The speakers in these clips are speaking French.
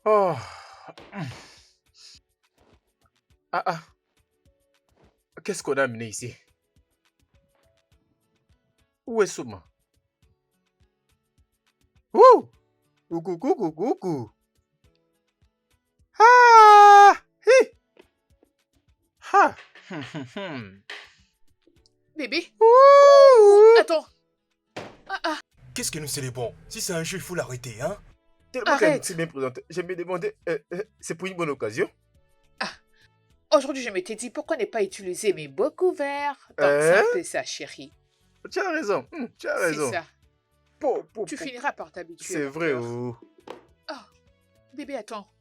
Oh. Ah ah, qu'est-ce qu'on a amené ici? Où est Souma? Ouh! Coucou, coucou, coucou. Ah! Hi! Ha! Bébé? Ouh, Ouh! attends. Ah, ah, Qu'est-ce que nous célébrons? Si c'est un jeu, il faut l'arrêter, hein? Tellement qu'elle s'est arrête. bien présentée. Je me demandais, c'est pour une bonne occasion? Ah, aujourd'hui, je m'étais dit, pourquoi ne pas utiliser mes beaux couverts? Donc, c'est un Hein? peu ça, chérie. Tu as raison, tu as C'est raison. ça. Po, po, Tu po. finiras par t'habituer, C'est mon vrai, cœur. oh. Oh, bébé, attends.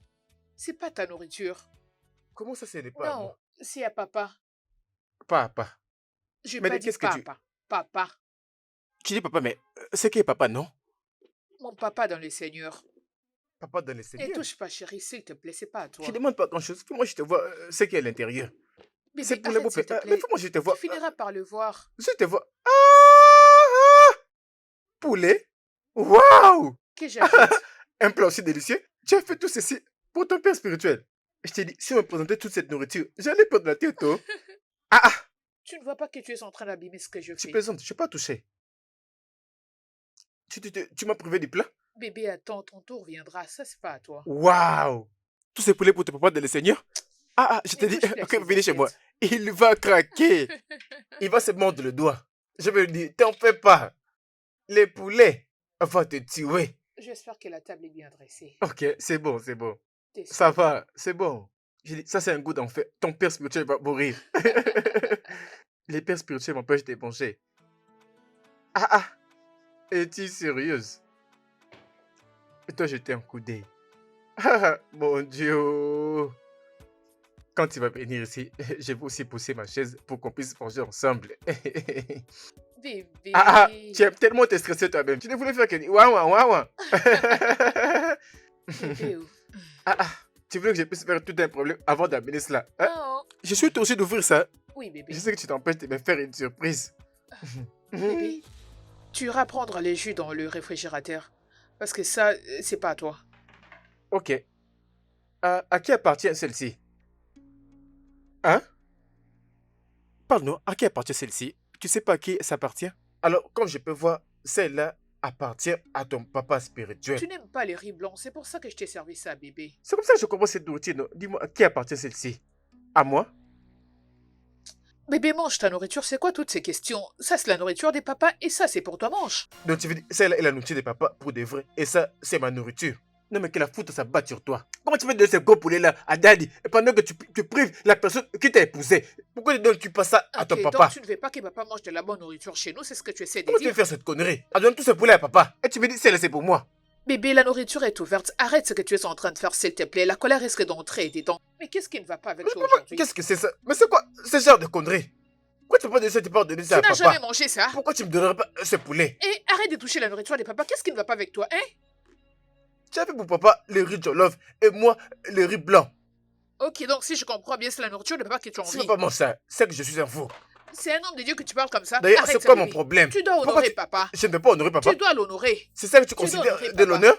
C'est pas ta nourriture. Comment ça, ce n'est pas à Non, moi? c'est à papa. Papa. Je n'ai Mais pas dit qu'est-ce que tu... papa. Papa. Tu dis papa, mais c'est qui est papa, non? Mon papa dans le Seigneur. Papa dans le Ne Seigneur. touche pas, chérie, s'il te plaît, c'est pas à Je toi. demande pas grand-chose. Moi, je te vois ce qui est à l'intérieur. C'est Bébé, pour les beaux arrête, s'il faits. te Mais plaît. moi, je te Tu vois. finiras par le voir. Je te vois. Ah! Poulet? Waouh! Que j'ajoute? Un plat aussi délicieux. Tu as fait tout ceci pour ton père spirituel. Je t'ai dit, si on me présentait toute cette nourriture, j'allais perdre la tête, oh. Ah ah! Tu ne vois pas que tu es en train d'abîmer ce que je Tu fais. plaisantes, je ne suis pas touché. Tu m'as privé du plat? Bébé, attends, ton tour viendra. Ça, c'est pas à toi. Waouh! Tous ces poulets pour ton papa de le Seigneur? Ah ah, je Ne t'ai dit, touche plus à ok, ces venez chez moi. assiettes. Il va craquer. Il va se mordre le doigt. Je vais lui dire, t'en fais pas. Les poulets vont te tuer. J'espère que la table est bien dressée. Ok, c'est bon, c'est bon. T'es Ça sûr? va, c'est bon. J'ai dit, ça c'est un goût d'enfer. Ton père spirituel va mourir. Les pères spirituels m'empêchent de manger. Ah ah, es-tu sérieuse? Et toi, jeter un coup d'œil. Ah, mon Dieu. Quand tu vas venir ici, je vais aussi pousser ma chaise pour qu'on puisse manger ensemble. Ah ah, Bébé. tu aimes tellement te stresser toi-même. Tu ne voulais faire que... Ouah, ouah, ouah, ouah. Bébé, oh. Ah ah, tu voulais que je puisse faire tout un problème avant d'amener cela. Hein? Oh. Je suis aussi d'ouvrir ça. Oui, Je bébé. sais que tu t'empêches de me faire une surprise. Bébé, tu iras prendre les jus dans le réfrigérateur. Parce que ça, c'est pas à toi. Ok. À qui appartient celle-ci? Hein? Parle-nous, à qui appartient celle-ci? Tu sais pas à qui ça appartient? Alors, comme je peux voir, celle-là appartient à ton papa spirituel. Tu n'aimes pas les riz blancs, c'est pour ça que je t'ai servi ça, bébé. C'est comme ça que je commence cette nourriture. Non? Dis-moi, à qui appartient celle-ci? À moi? Bébé, mange ta nourriture, c'est quoi toutes ces questions? Ça, c'est la nourriture des papas et ça, c'est pour toi, mange. Donc tu veux dire, celle-là est la nourriture de papa pour de vrai. Et ça, c'est ma nourriture. Non mais que la foudre, ça bat sur toi. Comment tu veux donner ce gros poulet-là à Daddy et pendant que tu prives la personne qui t'a épousé? Pourquoi ne donnes-tu pas ça à ton Ok, donc papa? tu ne veux pas que papa mange de la bonne nourriture chez nous, c'est ce que tu essaies de Comment tu veux dire? faire cette connerie? Ah, donne tout ce poulet à papa. Et tu me dis, celle-là, c'est pour moi. Bébé, la nourriture est ouverte. Arrête ce que tu es en train de faire, s'il te plaît. La colère risque d'entrer dedans. Mais qu'est-ce qui ne va pas avec Mais toi papa, aujourd'hui? qu'est-ce que c'est ça? Mais c'est quoi ce genre de connerie? Pourquoi tu peux pas donner ça, tu peux pas donner ça Tu à n'as jamais papa? mangé ça? Pourquoi tu me donnerais pas ce poulet? Et arrête de toucher la nourriture des papas. Qu'est-ce qui ne va pas avec toi, hein? Tu as fait pour papa le riz jollof et moi le riz blanc. Ok, donc si je comprends bien, c'est la nourriture de papa que tu as Si envie. papa mange ça, c'est que je suis un fou. C'est un homme de Dieu que tu parles comme ça. D'ailleurs, Arrête c'est ça, quoi mon bébé. problème? Tu dois Pourquoi honorer tu... papa. Je ne peux pas honorer papa. Tu dois l'honorer. C'est ça que tu dois considères honorer de papa. l'honneur?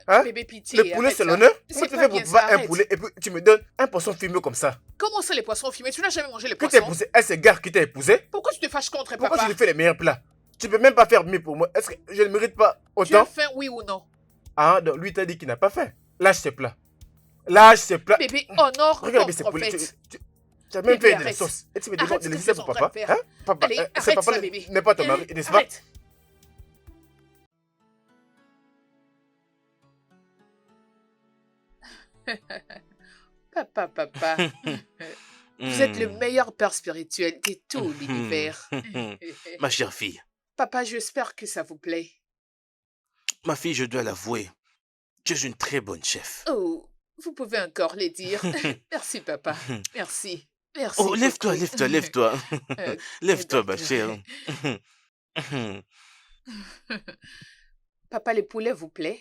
Hein? Bébé, pitié, Le poulet, arrête c'est ça. l'honneur? Comment C'est tu pas fais pour bien ça, papa un arrête. poulet et puis tu me donnes un poisson fumé comme ça? Comment ça, les poissons fumés? Tu n'as jamais mangé les Qui t'a poissons? épousé? Est-ce gars qui t'a épousé? Pourquoi tu te fâches contre Pourquoi papa? tu lui fais les meilleurs plats? Tu peux même pas faire mieux pour moi. Est-ce que je ne mérite pas Tu as autant? faim, oui ou non? Ah, donc lui t'a dit qu'il n'a pas faim. Lâche ces plats. Lâche ces plats. Bébé, honore Regarde ton ces poulets. prophète. Tu as même Bébé, fait de la arrête. sauce. Et tu me demandes Arrête de ce que laisser tu ça es pour en train papa? de faire. Hein? Papa, Allez, c'est arrête papa ça, bébé. n'est pas ton mari, n'est-ce pas? Arrête. Papa, papa. Vous êtes le meilleur père spirituel de tout l'univers. Ma chère fille, Papa, j'espère que ça vous plaît. ma fille, je dois l'avouer, tu es une très bonne chef. Oh, vous pouvez encore les dire. Merci, papa. Merci. Merci. Oh, lève-toi, beaucoup. lève-toi, lève-toi. Euh, Lève-toi, ma d'accord. chère. Papa, les poulets vous plaît?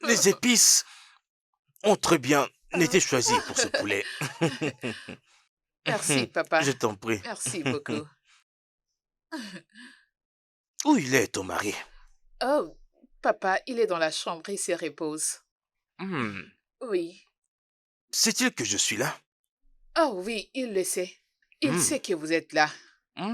Les épices ont très bien été choisies pour ce poulet. Merci, papa. Je t'en prie. Merci beaucoup. Où il est, ton mari? Oh, papa, il est dans la chambre, il se repose. Hmm, Oui. Sait-il que je suis là? Ah oui, il le sait. Il Hmm, sait que vous êtes là. Ah,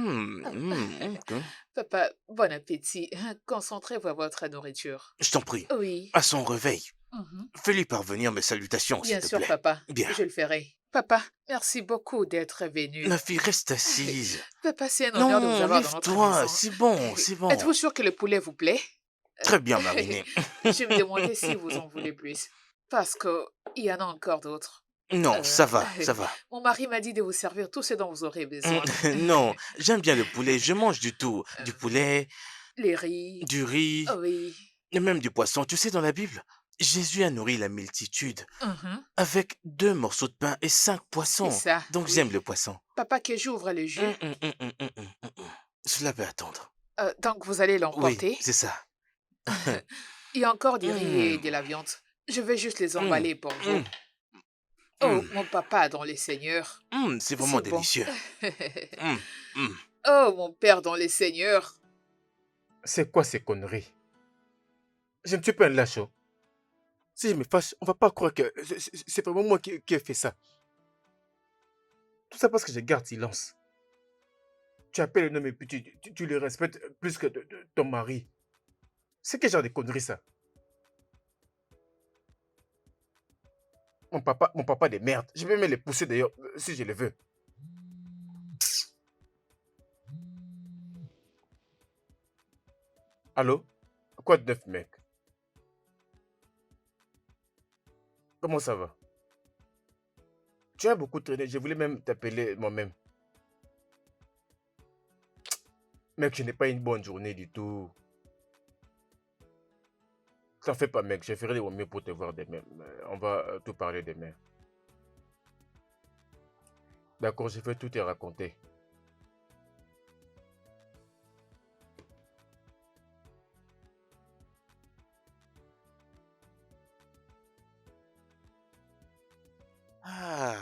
ok. Papa, bon appétit. Concentrez-vous à votre nourriture. Je t'en prie. Oui. À son réveil, Mhm. fais-lui parvenir mes salutations, s'il Bien te sûr, plaît. papa. Bien. Je le ferai. Papa, merci beaucoup d'être venu. Ma fille, reste assise. Papa, c'est un honneur de vous Non, avoir dans notre lève-toi, maison. c'est bon, c'est bon. Êtes-vous sûr que le poulet vous plaît? Très bien mariné. Je me demandais si vous en voulez plus. Parce que il y en a encore d'autres. Non, Euh, ça va, ça va. Mon mari m'a dit de vous servir tout ce dont vous aurez besoin. Non, j'aime bien le poulet, je mange du tout. Du Euh, poulet, les riz. du riz, Oh oui. et même du poisson. Tu sais, dans la Bible, Jésus a nourri la multitude Mhm. avec 2 morceaux de pain et 5 C'est poissons. ça, Donc oui. j'aime le poisson. Papa, que j'ouvre le jus. Cela peut attendre. Donc, vous allez Oui, l'emporter. c'est ça. Il y a encore du riz et Hum, de la viande. Je vais juste les hum, emballer pour vous. hum, Oh, hum, mon papa dans les seigneurs. c'est vraiment C'est bon. délicieux. Hum, hum. Oh, mon père dans les seigneurs. C'est quoi ces conneries? Je ne suis pas un lâche. Oh. Si je me fâche, on va pas croire que c'est vraiment moi qui ai fait ça. Tout ça parce que je garde silence. Tu appelles un homme et puis tu le respectes plus que ton mari. C'est quel genre de conneries ça? Mon papa de merde. Je vais même les pousser d'ailleurs si je le veux. Allô? Quoi de neuf, mec? Comment ça va? Tu as beaucoup traîné, je voulais même t'appeler moi-même. Mec, je n'ai pas une bonne journée du tout. T'en fais pas, mec, je ferai de mon mieux pour te voir demain. On va tout parler demain. D'accord, je vais tout te raconter. Ah,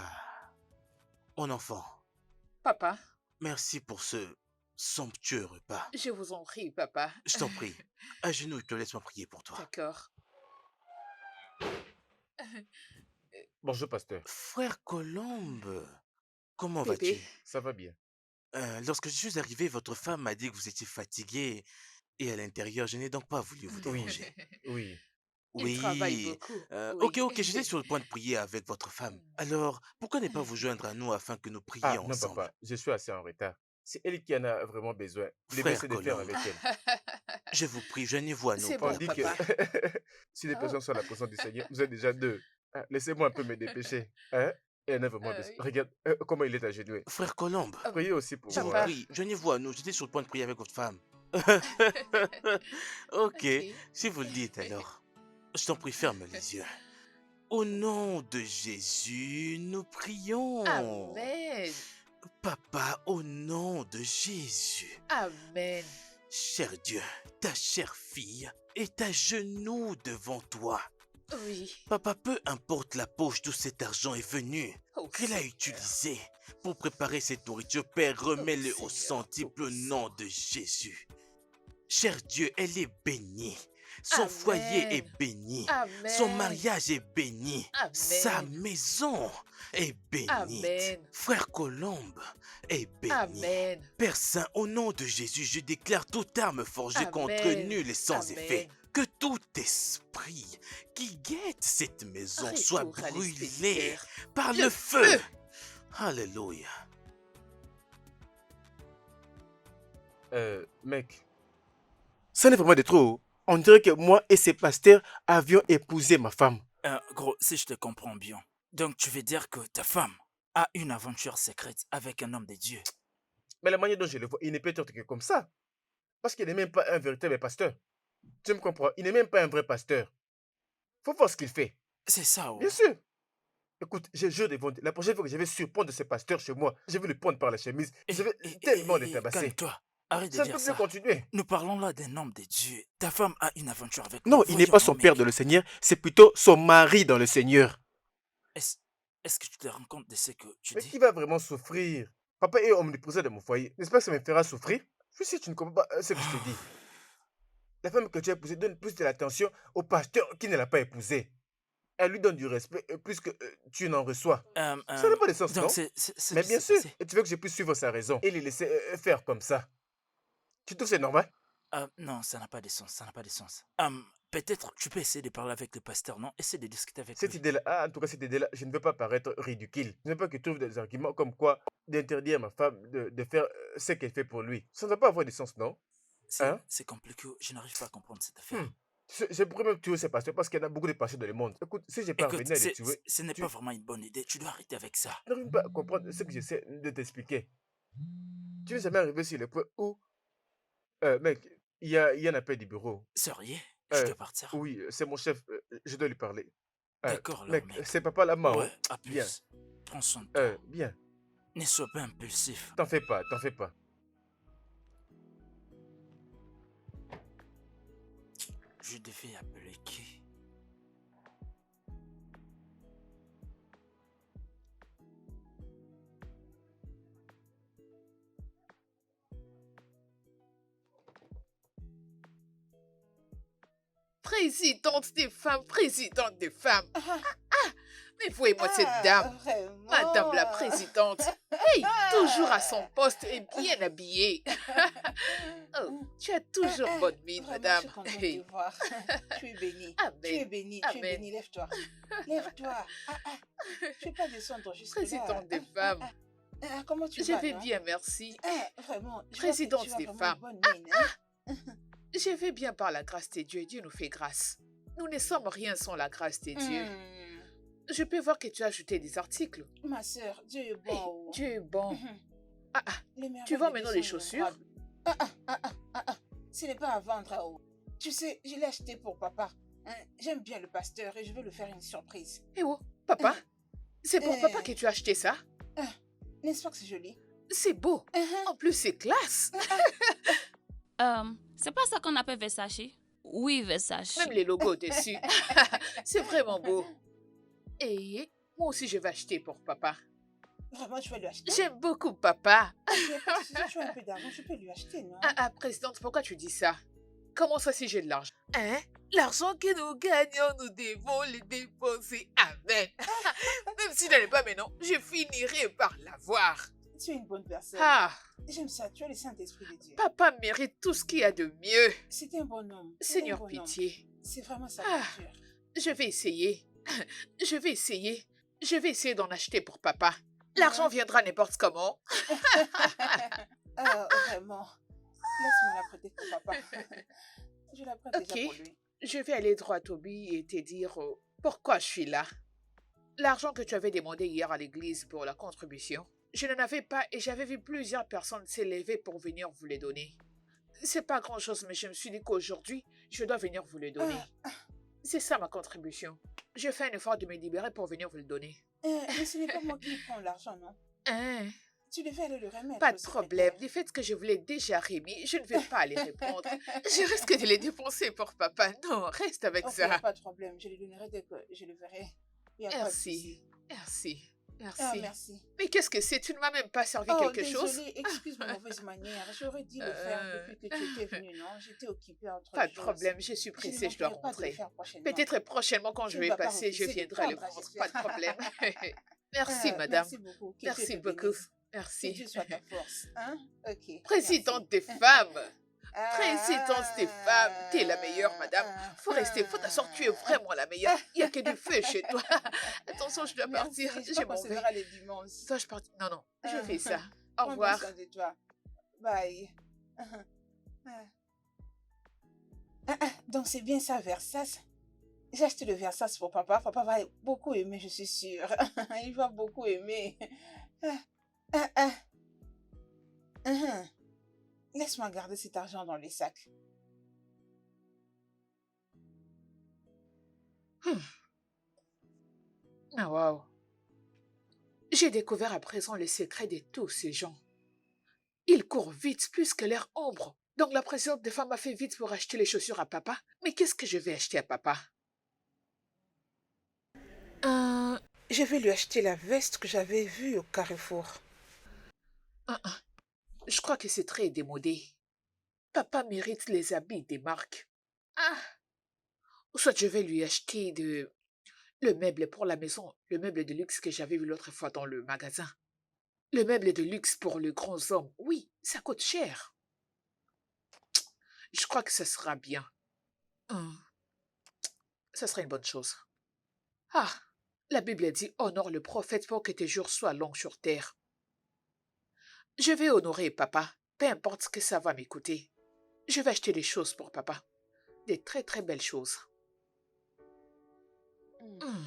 mon enfant, Papa, merci pour ce somptueux repas. je vous en prie, papa. Je t'en prie, à genoux, je te laisse moi prier pour toi. D'accord. Bonjour, pasteur. Frère Colombe, comment Bébé, vas-tu? Ça va bien? Lorsque je suis arrivé, votre femme m'a dit que vous étiez fatigué et à l'intérieur, je n'ai donc pas voulu vous Oui, déranger. oui. il travaille Oui, beaucoup. ok, Oui. ok, j'étais sur le point de prier avec votre femme. Alors, pourquoi ne pas vous joindre à nous afin que nous Ah, prions non, ensemble? papa, je suis assez en retard. C'est elle qui en a vraiment besoin. Le mieux, Frère c'est de faire Colombe, avec elle. je vous prie, joignez-vous à nous C'est On bon, pour dit que prier. papa. si les Oh, personnes sont à la présence du Seigneur, vous êtes déjà deux. Ah, laissez-moi un peu me dépêcher. Hein? Et elle a vraiment besoin. oui. Regarde comment il est agenouillé. Frère Colombe, Oh, Priez aussi pour je vous moi. Hein? papa. prie, joignez-vous à nous, j'étais sur le point de prier avec votre femme. Ok, Ok. si vous le dites alors. Je t'en prie, ferme les yeux. Au nom de Jésus, nous prions. Amen. Papa, au nom de Jésus. Amen. Cher Dieu, ta chère fille est à genoux devant toi. Oui. Papa, peu importe la poche d'où cet argent est venu, Oh, qu'elle a Seigneur. utilisé pour préparer cette nourriture, Père, Oh, remets-le au Seigneur centuple au nom Tout-Puissant. de Jésus. Cher Dieu, elle est bénie. Son foyer est Amen. béni. Son Amen. mariage est béni. Sa Amen. maison est bénite. Amen. Frère Colombe est béni. Amen. Père Saint, au nom de Jésus, je déclare toute arme forgée contre Amen. nul et sans effet. Amen. Que tout esprit qui guette cette maison soit Retour à brûlé l'expéditeur. par Le le feu. feu. Alléluia. Mec, ça n'est vraiment de trop. On dirait que moi et ces pasteurs avions épousé ma femme. Gros, si je te comprends bien, donc tu veux dire que ta femme a une aventure secrète avec un homme de Dieu. Mais la manière dont je le vois, il ne peut être que comme ça. Parce qu'il n'est même pas un véritable pasteur. Tu me comprends? Il n'est même pas un vrai pasteur. Faut voir ce qu'il fait. C'est ça, Bien oh. sûr. Écoute, je jure devant Dieu, la prochaine fois que je vais surprendre ce pasteur chez moi, je vais le prendre par la chemise. Je vais tellement le tabasser. Calme-toi. Arrête de Ça ne dire peut plus ça. continuer. Nous parlons là d'un homme de Dieu. Ta femme a une aventure avec Non, lui. il n'est Voyons, pas mon son père mec. dans le Seigneur, c'est plutôt son mari dans le Seigneur. Est-ce est-ce que tu te rends compte de ce que tu Mais dis? qui va vraiment souffrir? Papa est omniprésent de mon foyer. N'est-ce pas que ça me fera souffrir? Je sais que tu ne comprends pas ce que je te dis. La femme que tu as épousée donne plus de l'attention au pasteur qui ne l'a pas épousée. Elle lui donne du respect plus que tu n'en reçois. Euh, Ça euh, n'a pas de sens, donc, non? c'est Mais qui bien s'est sûr, passé? et tu veux que je puisse suivre sa raison et les laisser faire comme ça. Tu trouves que c'est normal? Non, ça n'a pas de sens, ça n'a pas de sens. Peut-être tu peux essayer de parler avec le pasteur, non? Essaie de discuter avec Cette lui. idée-là, en tout cas, cette idée-là, je ne veux pas paraître ridicule. Je ne veux pas qu'il trouve des arguments comme quoi d'interdire à ma femme de faire ce qu'elle fait pour lui. Ça ne doit pas avoir de sens, non? Hein? C'est compliqué, je n'arrive pas à comprendre cette Hmm. affaire. Je pourrais même tuer ces pasteurs parce qu'il y en a beaucoup de pasteurs dans le monde. Écoute, si j'ai Écoute, parvenu à les tuer, ce n'est tu pas vraiment une bonne idée, tu dois arrêter avec ça. n'arrives pas à comprendre ce que j'essaie de t'expliquer. Tu n'es jamais arrivé sur le point où, mec, il y a un appel du bureau. Sérieux? Je Euh, dois partir. oui, c'est mon chef, je dois lui parler. D'accord alors, Mec, mec. c'est papa là Ouais, Mao. à Bien, plus. Prends soin de toi. bien. Ne sois pas impulsif. T'en fais pas, t'en fais pas. Je devais appeler qui? Présidente des femmes, présidente des femmes. Ah, Mais voyez-moi cette dame, vraiment. Madame la présidente. Hey, toujours à son poste et bien habillée. Oh, tu as toujours Ah, bonne mine, vraiment, madame. Je suis contente de Hey, te voir. Tu es bénie. Amen. Tu es bénie, tu es Amen. bénie. Lève-toi. Lève-toi. Je vais pas descendre jusque là. Présidente des femmes. Comment tu Je vas, vais non? bien, merci. Vraiment. je vois que Présidente tu as des vraiment femmes. une bonne mine, hein. Je vais bien par la grâce de Dieu. Dieu nous fait grâce. Nous ne sommes rien sans la grâce de Dieu. Je peux voir que tu as ajouté des articles. Ma sœur, Dieu est Hey, bon. Dieu est bon. Mhm. Ah, ah, Les merveilles tu vends de Dieu maintenant des sont chaussures? innombrables. Ce n'est pas à vendre à haut. Tu sais, je l'ai acheté pour papa. Hein, j'aime bien le pasteur et je vais lui faire une surprise. Eh oh, papa, c'est pour papa que tu as acheté ça? N'est-ce pas que c'est joli? C'est beau. Mhm. En plus, c'est classe. C'est pas ça qu'on appelle Versace? Oui, Versace. Même les logos dessus. C'est vraiment beau. Et moi aussi, je vais acheter pour papa. Vraiment, tu vas lui acheter? J'aime beaucoup papa. Si tu as un peu d'argent, je peux lui acheter, non? Présidente, pourquoi tu dis ça? Comment ça si j'ai de l'argent? Hein? L'argent que nous gagnons, nous devons le dépenser. Amen. Même si je n'en ai pas maintenant, je finirai par l'avoir. Tu es une bonne personne. Ah, J'aime ça, tu as le Saint-Esprit de Dieu. papa mérite tout ce qu'il y a de mieux. C'est un bon homme. c'est un Seigneur, bon homme. pitié. C'est vraiment sa Ah. nature. Je vais essayer. Je vais essayer. Je vais essayer d'en acheter pour papa. L'argent viendra n'importe comment. Vraiment. Laisse-moi la prêter pour papa. Je la prête déjà pour Ok. lui. Je vais aller droit au but et te dire pourquoi je suis là. L'argent que tu avais demandé hier à l'église pour la contribution, je n'en avais pas et j'avais vu plusieurs personnes s'élever pour venir vous les donner. C'est pas grand-chose, mais je me suis dit qu'aujourd'hui, je dois venir vous le donner. C'est ça ma contribution. Je fais un effort de me libérer pour venir vous le donner. Mais ce n'est pas moi qui prends l'argent, non? Hein? Tu devais aller le remettre. Pas au de problème. secrétaire. Du fait que je vous l'ai déjà remis, je ne vais pas les répondre. Je risque de les dépenser pour papa. Non, reste avec Ok, ça. pas de problème. Je le donnerai dès que je le verrai. Y a pas de Merci. souci. Merci. Merci. Merci. Mais qu'est-ce que c'est? Tu ne m'as même pas servi Oh, quelque chose? désolée, excuse ma mauvaise manière. J'aurais dû le faire depuis que tu étais venue, non? J'étais occupée entre Pas de choses. problème, je suis Je ne pressée, je dois manquerai pas de le rentrer. faire prochainement. Peut-être prochainement, quand Tu je ne vais vas pas passer, je refuser de viendrai le prendre, prendre. Pas de j'espère. problème. Merci, madame. Merci beaucoup. Que Dieu Merci te beaucoup. bénisse. Que Merci. Dieu soit ta force. Hein? Ok. Présidente des merci. femmes. Présidente des femmes. T'es la meilleure, madame. Faut rester, faut t'asseoir, tu es vraiment la meilleure. Il n'y a que du feu chez toi. Attention, je dois Merci. partir. Je Je crois m'en qu'on se vais. verra les dimanches. Dois-je partir? Non, non, je fais ça. Au Prends bien revoir. soin de toi. Bye. Donc c'est bien ça, Versace. J'ai acheté le Versace pour papa. Papa va beaucoup aimer, je suis sûre. Il va beaucoup aimer. Laisse-moi garder cet argent dans les sacs. Ah, waouh. J'ai découvert à présent le secret de tous ces gens. Ils courent vite plus que leur ombre. Donc la présidente des femmes a fait vite pour acheter les chaussures à papa. Mais qu'est-ce que je vais acheter à papa? Je vais lui acheter la veste que j'avais vue au Carrefour. Je crois que c'est très démodé. Papa mérite les habits des marques. Ou soit je vais lui acheter Le meuble pour la maison, le meuble de luxe que j'avais vu l'autre fois dans le magasin. Le meuble de luxe pour les grands hommes, oui, ça coûte cher. Je crois que ça sera bien. Hum, Ça sera une bonne chose. Ah, la Bible dit honore le prophète pour que tes jours soient longs sur terre. Je vais honorer papa, peu importe ce que ça va m'écouter. Je vais acheter des choses pour papa. Des très très belles choses. Hum.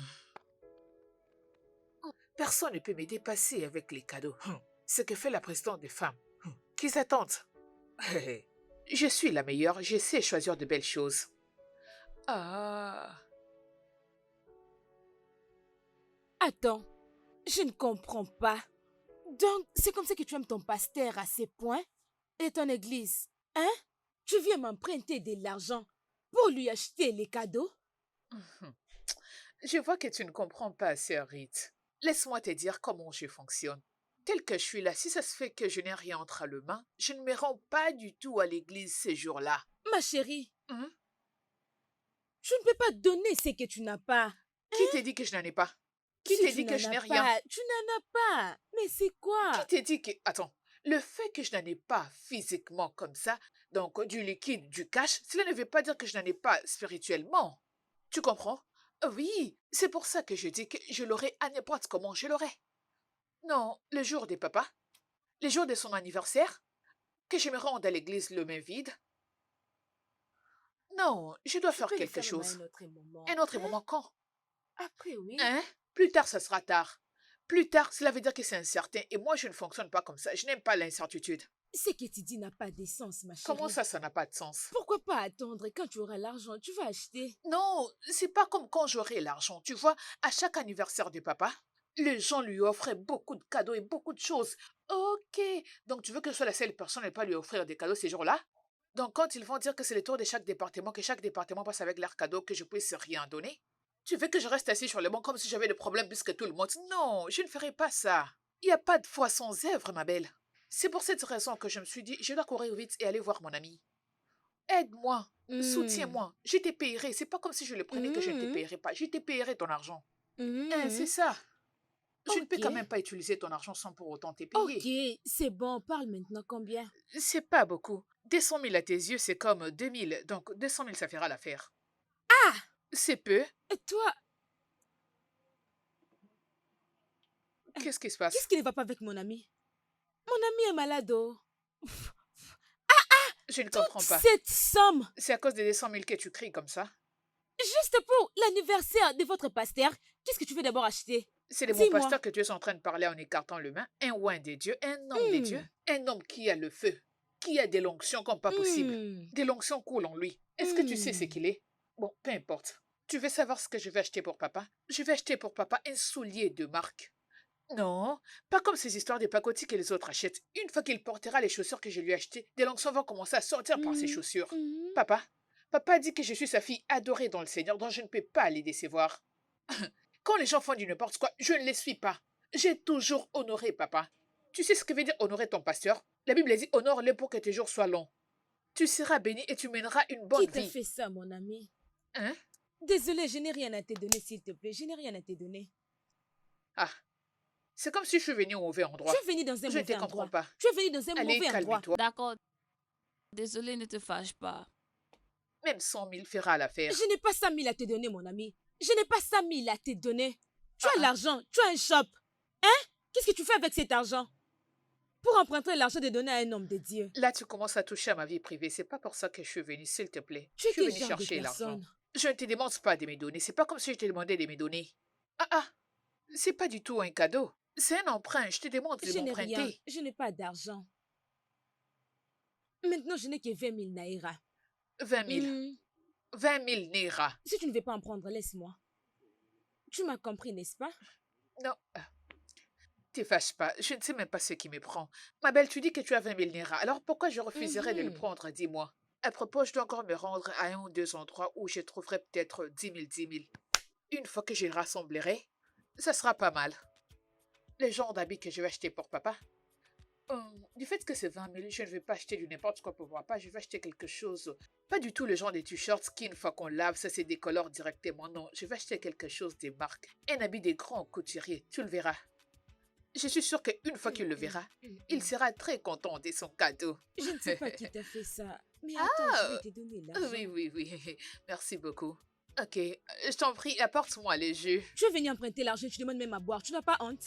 Personne ne peut me dépasser avec les cadeaux. Ce que fait la présidente des femmes. Qu'ils attendent. Je suis la meilleure, je sais choisir de belles choses. Ah, Attends, je ne comprends pas. Donc, c'est comme ça que tu aimes ton pasteur à ces points et ton église, hein? Tu viens m'emprunter de l'argent pour lui acheter les cadeaux? je vois que tu ne comprends pas, sœur Rite. Laisse-moi te dire comment je fonctionne. Tel que je suis là, si ça se fait que je n'ai rien entre les mains, je ne me rends pas du tout à l'église ces jours-là. Ma chérie, Hein? tu ne peux pas donner ce que tu n'as pas. Qui t'a dit que je n'en ai pas? Qui Si t'a tu dit que n'en je as n'ai rien? pas, tu n'en as pas. Mais c'est quoi? Qui t'a dit que... Attends, le fait que je n'en ai pas physiquement comme ça, donc du liquide, du cash, cela ne veut pas dire que je n'en ai pas spirituellement. Tu comprends? Oui, c'est pour ça que je dis que je l'aurai à n'importe comment je l'aurai. Non, le jour des papas, le jour de son anniversaire, que je me rende à l'église le main vide. Non, je dois Tu faire peux le quelque faire à chose. un autre moment. Un autre moment quand? Après, oui. Hein? Plus tard, ça sera tard. Plus tard, cela veut dire que c'est incertain et moi, je ne fonctionne pas comme ça. Je n'aime pas l'incertitude. Ce que tu dis n'a pas de sens, ma chérie. Comment ça n'a pas de sens? Pourquoi pas attendre quand tu auras l'argent, tu vas acheter. Non, c'est pas comme quand j'aurai l'argent. Tu vois, à chaque anniversaire de papa, les gens lui offraient beaucoup de cadeaux et beaucoup de choses. Ok, donc tu veux que je sois la seule personne à ne pas lui offrir des cadeaux ces jours-là? Donc quand ils vont dire que c'est le tour de chaque département, que chaque département passe avec leurs cadeaux, que je puisse rien donner? Tu veux que je reste assis sur le banc comme si j'avais des problèmes plus que tout le monde? Non, je ne ferai pas ça. Il n'y a pas de foi sans œuvre, ma belle. C'est pour cette raison que je me suis dit, je dois courir vite et aller voir mon ami. Aide-moi, soutiens-moi, je te payerai. C'est pas comme si je le prenais que je ne te payerai pas. Je te payerai ton argent. Hein, c'est ça. Je ne peux quand Ok. même pas utiliser ton argent sans pour autant te payer. Ok, c'est bon, parle maintenant combien? C'est pas beaucoup. 200 000 à tes yeux, c'est comme 2000. Donc 200 000, ça fera l'affaire. Ah! C'est peu. Et toi, Qu'est-ce qui se passe? qu'est-ce qui ne va pas avec mon ami? Mon ami est malade, oh. Je ne comprends Toute pas. cette somme, C'est à cause des 200 000 que tu cries comme ça? juste pour l'anniversaire de votre pasteur, qu'est-ce que tu veux d'abord acheter? C'est de mon Dis-moi. pasteur que tu es en train de parler en écartant le main. Un oin des dieux, un homme des dieux, un homme qui a le feu, qui a des lonctions comme pas possible. Hmm. Des lonctions coulent en lui. Est-ce que tu sais ce qu'il est? Bon, peu importe. Tu veux savoir ce que je vais acheter pour papa? Je vais acheter pour papa un soulier de marque. Non, pas comme ces histoires de pacotis que les autres achètent. Une fois qu'il portera les chaussures que je lui ai achetées, des lonctions vont commencer à sortir par ses chaussures. Papa dit que je suis sa fille adorée dans le Seigneur, dont je ne peux pas les décevoir. Quand les gens font du n'importe quoi, je ne les suis pas. J'ai toujours honoré papa. Tu sais ce que veut dire honorer ton pasteur? La Bible dit honore-le pour que tes jours soient longs. Tu seras béni et tu mèneras une bonne Qui t'a vie. fait ça, mon ami? Hein? Désolée, je n'ai rien à te donner, s'il te plaît. Je n'ai rien à te donner. Ah, c'est comme si je suis venue au mauvais endroit. Tu es venu dans un Je ne mauvais te comprends endroit. pas. Tu es venu dans un Allez, mauvais endroit. calme-toi. D'accord. Désolé, ne te fâche pas. Même 100 000 fera l'affaire. Je n'ai pas 100 000 à te donner, mon ami. Je n'ai pas 100 000 à te donner. Tu as Ah. l'argent, tu as un shop. Hein? Qu'est-ce que tu fais avec cet argent? Pour emprunter l'argent de donner à un homme de Dieu. Là, tu commences à toucher à ma vie privée. C'est pas pour ça que je suis venue, s'il te plaît. Tu Je es suis quel venue genre de chercher l'argent. personne? Je ne te demande pas de me donner. C'est pas comme si je te demandais de me donner. C'est pas du tout un cadeau. C'est un emprunt. Je te demande de Je n'ai rien. m'emprunter. Je n'ai pas d'argent. Maintenant, je n'ai que 20 000 naira. 20 000. Hmm. 20 000 naira. Si tu ne veux pas en prendre, laisse-moi. Tu m'as compris, n'est-ce pas? Non. Te fâche pas. Je ne sais même pas ce qui me prend. Ma belle, tu dis que tu as 20 000 naira. Alors pourquoi je refuserais de le prendre? Dis-moi. À propos, je dois encore me rendre à un ou deux endroits où je trouverai peut-être 10 000, 10 000. Une fois que je les rassemblerai, ça sera pas mal. Les genres d'habits que je vais acheter pour papa. Du fait que c'est 20 000, je ne vais pas acheter du n'importe quoi pour papa. Je vais acheter quelque chose. Pas du tout le genre de t-shirts qui, une fois qu'on lave, ça se décolore directement. Non, je vais acheter quelque chose des marques. Un habit des grands couturiers. Tu le verras. Je suis sûre qu'une fois qu'il le verra, il sera très content de son cadeau. Je ne sais pas qui t'a fait ça. Mais attends, je vais te donner l'argent. Oui, oui, oui. Merci beaucoup. Ok, je t'en prie, apporte-moi les jus. Je vais venir emprunter l'argent, tu demandes même à boire. Tu n'as pas honte?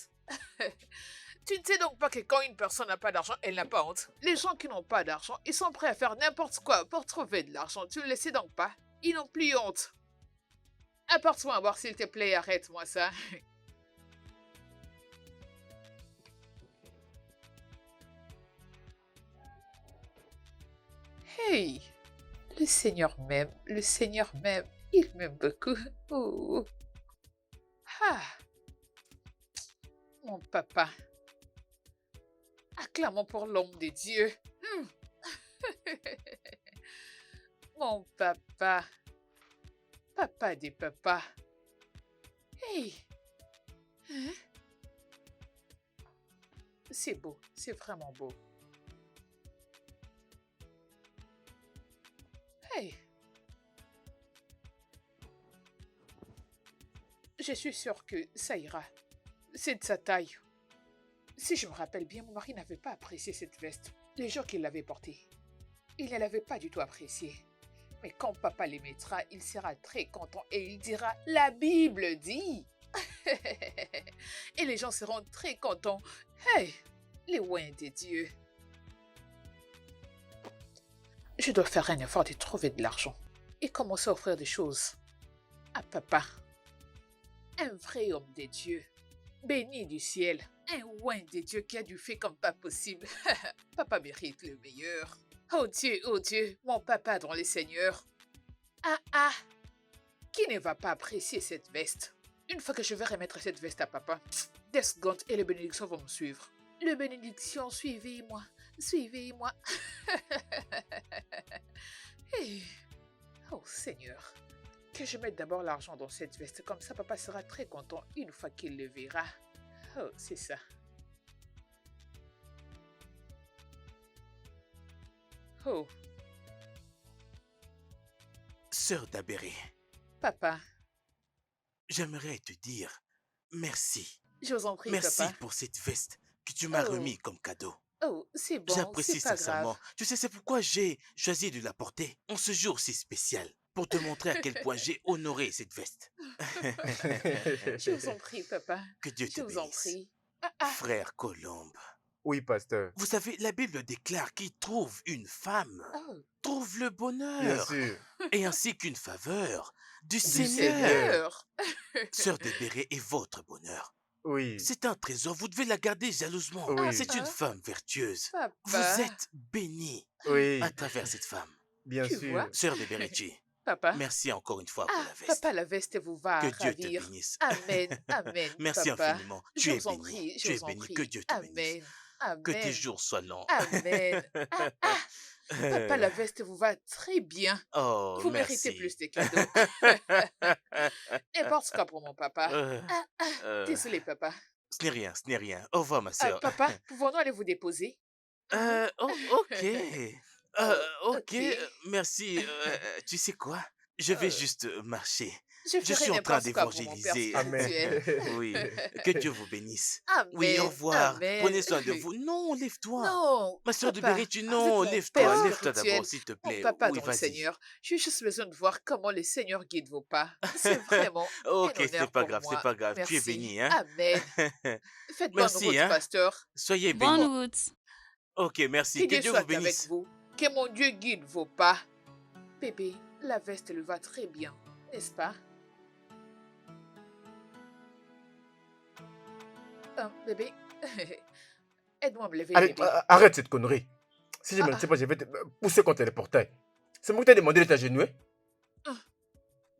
Tu ne sais donc pas que quand une personne n'a pas d'argent, elle n'a pas honte. Les gens qui n'ont pas d'argent, ils sont prêts à faire n'importe quoi pour trouver de l'argent. Tu ne le sais donc pas? Ils n'ont plus honte. Apporte-moi à boire, s'il te plaît, arrête-moi ça. Hey, le Seigneur m'aime, il m'aime beaucoup. Oh. Ah, mon papa. Acclamons pour l'homme de Dieu. Mon papa. Papa des papas. Hey. Hein? C'est beau, c'est vraiment beau. Hey. Je suis sûre que ça ira. C'est de sa taille. Si je me rappelle bien, mon mari n'avait pas apprécié cette veste. Les jours qu'il l'avait portée, il ne l'avait pas du tout appréciée. Mais quand papa les mettra, il sera très content et il dira « La Bible dit !» Et les gens seront très contents. Hey, les oins de Dieu. Je dois faire un effort de trouver de l'argent et commencer à offrir des choses à papa. Un vrai homme de Dieu, béni du ciel, un oin de Dieu qui a du fait comme pas possible. Papa mérite le meilleur. Oh Dieu, mon papa dans les seigneurs. Ah, qui ne va pas apprécier cette veste? Une fois que je vais remettre cette veste à papa, des secondes et les bénédictions vont me suivre. Les bénédictions, suivez-moi, suivez-moi. Hey. Oh Seigneur, que je mette d'abord l'argent dans cette veste, comme ça papa sera très content une fois qu'il le verra. Oh, c'est ça. Oh, Sœur Dabéré, papa, j'aimerais te dire merci. je vous en prie, Merci papa. pour cette veste que tu m'as Oh. remis comme cadeau. Oh, c'est bon, J'apprécie c'est pas sincèrement. grave. Tu sais, c'est pourquoi j'ai choisi de la porter en ce jour si spécial. Pour te montrer à quel point j'ai honoré cette veste. Je vous en prie, papa. Que Dieu te Je vous en bénisse. prie. Frère Colombe, Oui, pasteur. vous savez, la Bible déclare qu'il trouve une femme, Oh, trouve le Bien bonheur, sûr. et ainsi qu'une faveur du Seigneur. Seigneur. Sœur Dabéré est votre bonheur. Oui. C'est un trésor, vous devez la garder jalousement. Oui. C'est une femme vertueuse. papa. Vous êtes bénie Oui. à travers cette femme. Bien Tu sûr. vois? Sœur Dabéré, Papa. merci encore une fois pour Ah, la veste. papa, la veste vous va Que Dieu te ravir. bénisse. Amen, amen, Merci papa. infiniment. Je Tu es vous en béni. prie, Tu je es vous en béni. prie. Que Dieu te bénisse. Amen, Que tes amen, jours soient longs. amen. Papa, la veste vous va très bien. Oh, Vous merci. méritez plus de cadeaux. N'importe quoi pour mon papa. Désolé, papa. Ce n'est rien, ce n'est rien. Au revoir, ma Ah, sœur. papa, pouvons-nous aller vous déposer? Ok. Ok, ok. merci. Tu sais quoi? Je vais Euh, juste marcher. Je Je ferai suis en train n'importe quoi pour mon père d'évangéliser. spirituel. Oui, que Dieu vous bénisse. Amen, Oui, au revoir. amen. Prenez soin de vous. Non, lève-toi. Non, Ma soeur de papa, Bérétu, vous non, êtes mon lève-toi. père Lève-toi spirituel, d'abord, s'il te mon plaît. papa Oui, dans le vas-y. Seigneur. J'ai juste besoin de voir comment le Seigneur guide vos pas. C'est vraiment Ok, un c'est honneur pas pour grave, c'est moi. pas grave. Tu es Merci. béni, hein? Amen. Faites bonne Merci, route, hein? pasteur. Soyez bénis. Bonne route. Ok, merci. Que Que Dieu Dieu soit vous avec bénisse. vous. Que mon Dieu guide vos pas. Bébé, la veste lui va très bien, n'est-ce pas? Bébé, aide-moi à me lever, Allez, bébé. arrête cette connerie. Si je ne Ah, sais pas, je vais te pousser contre les portails. C'est moi qui t'ai demandé de t'agenouiller. Ah,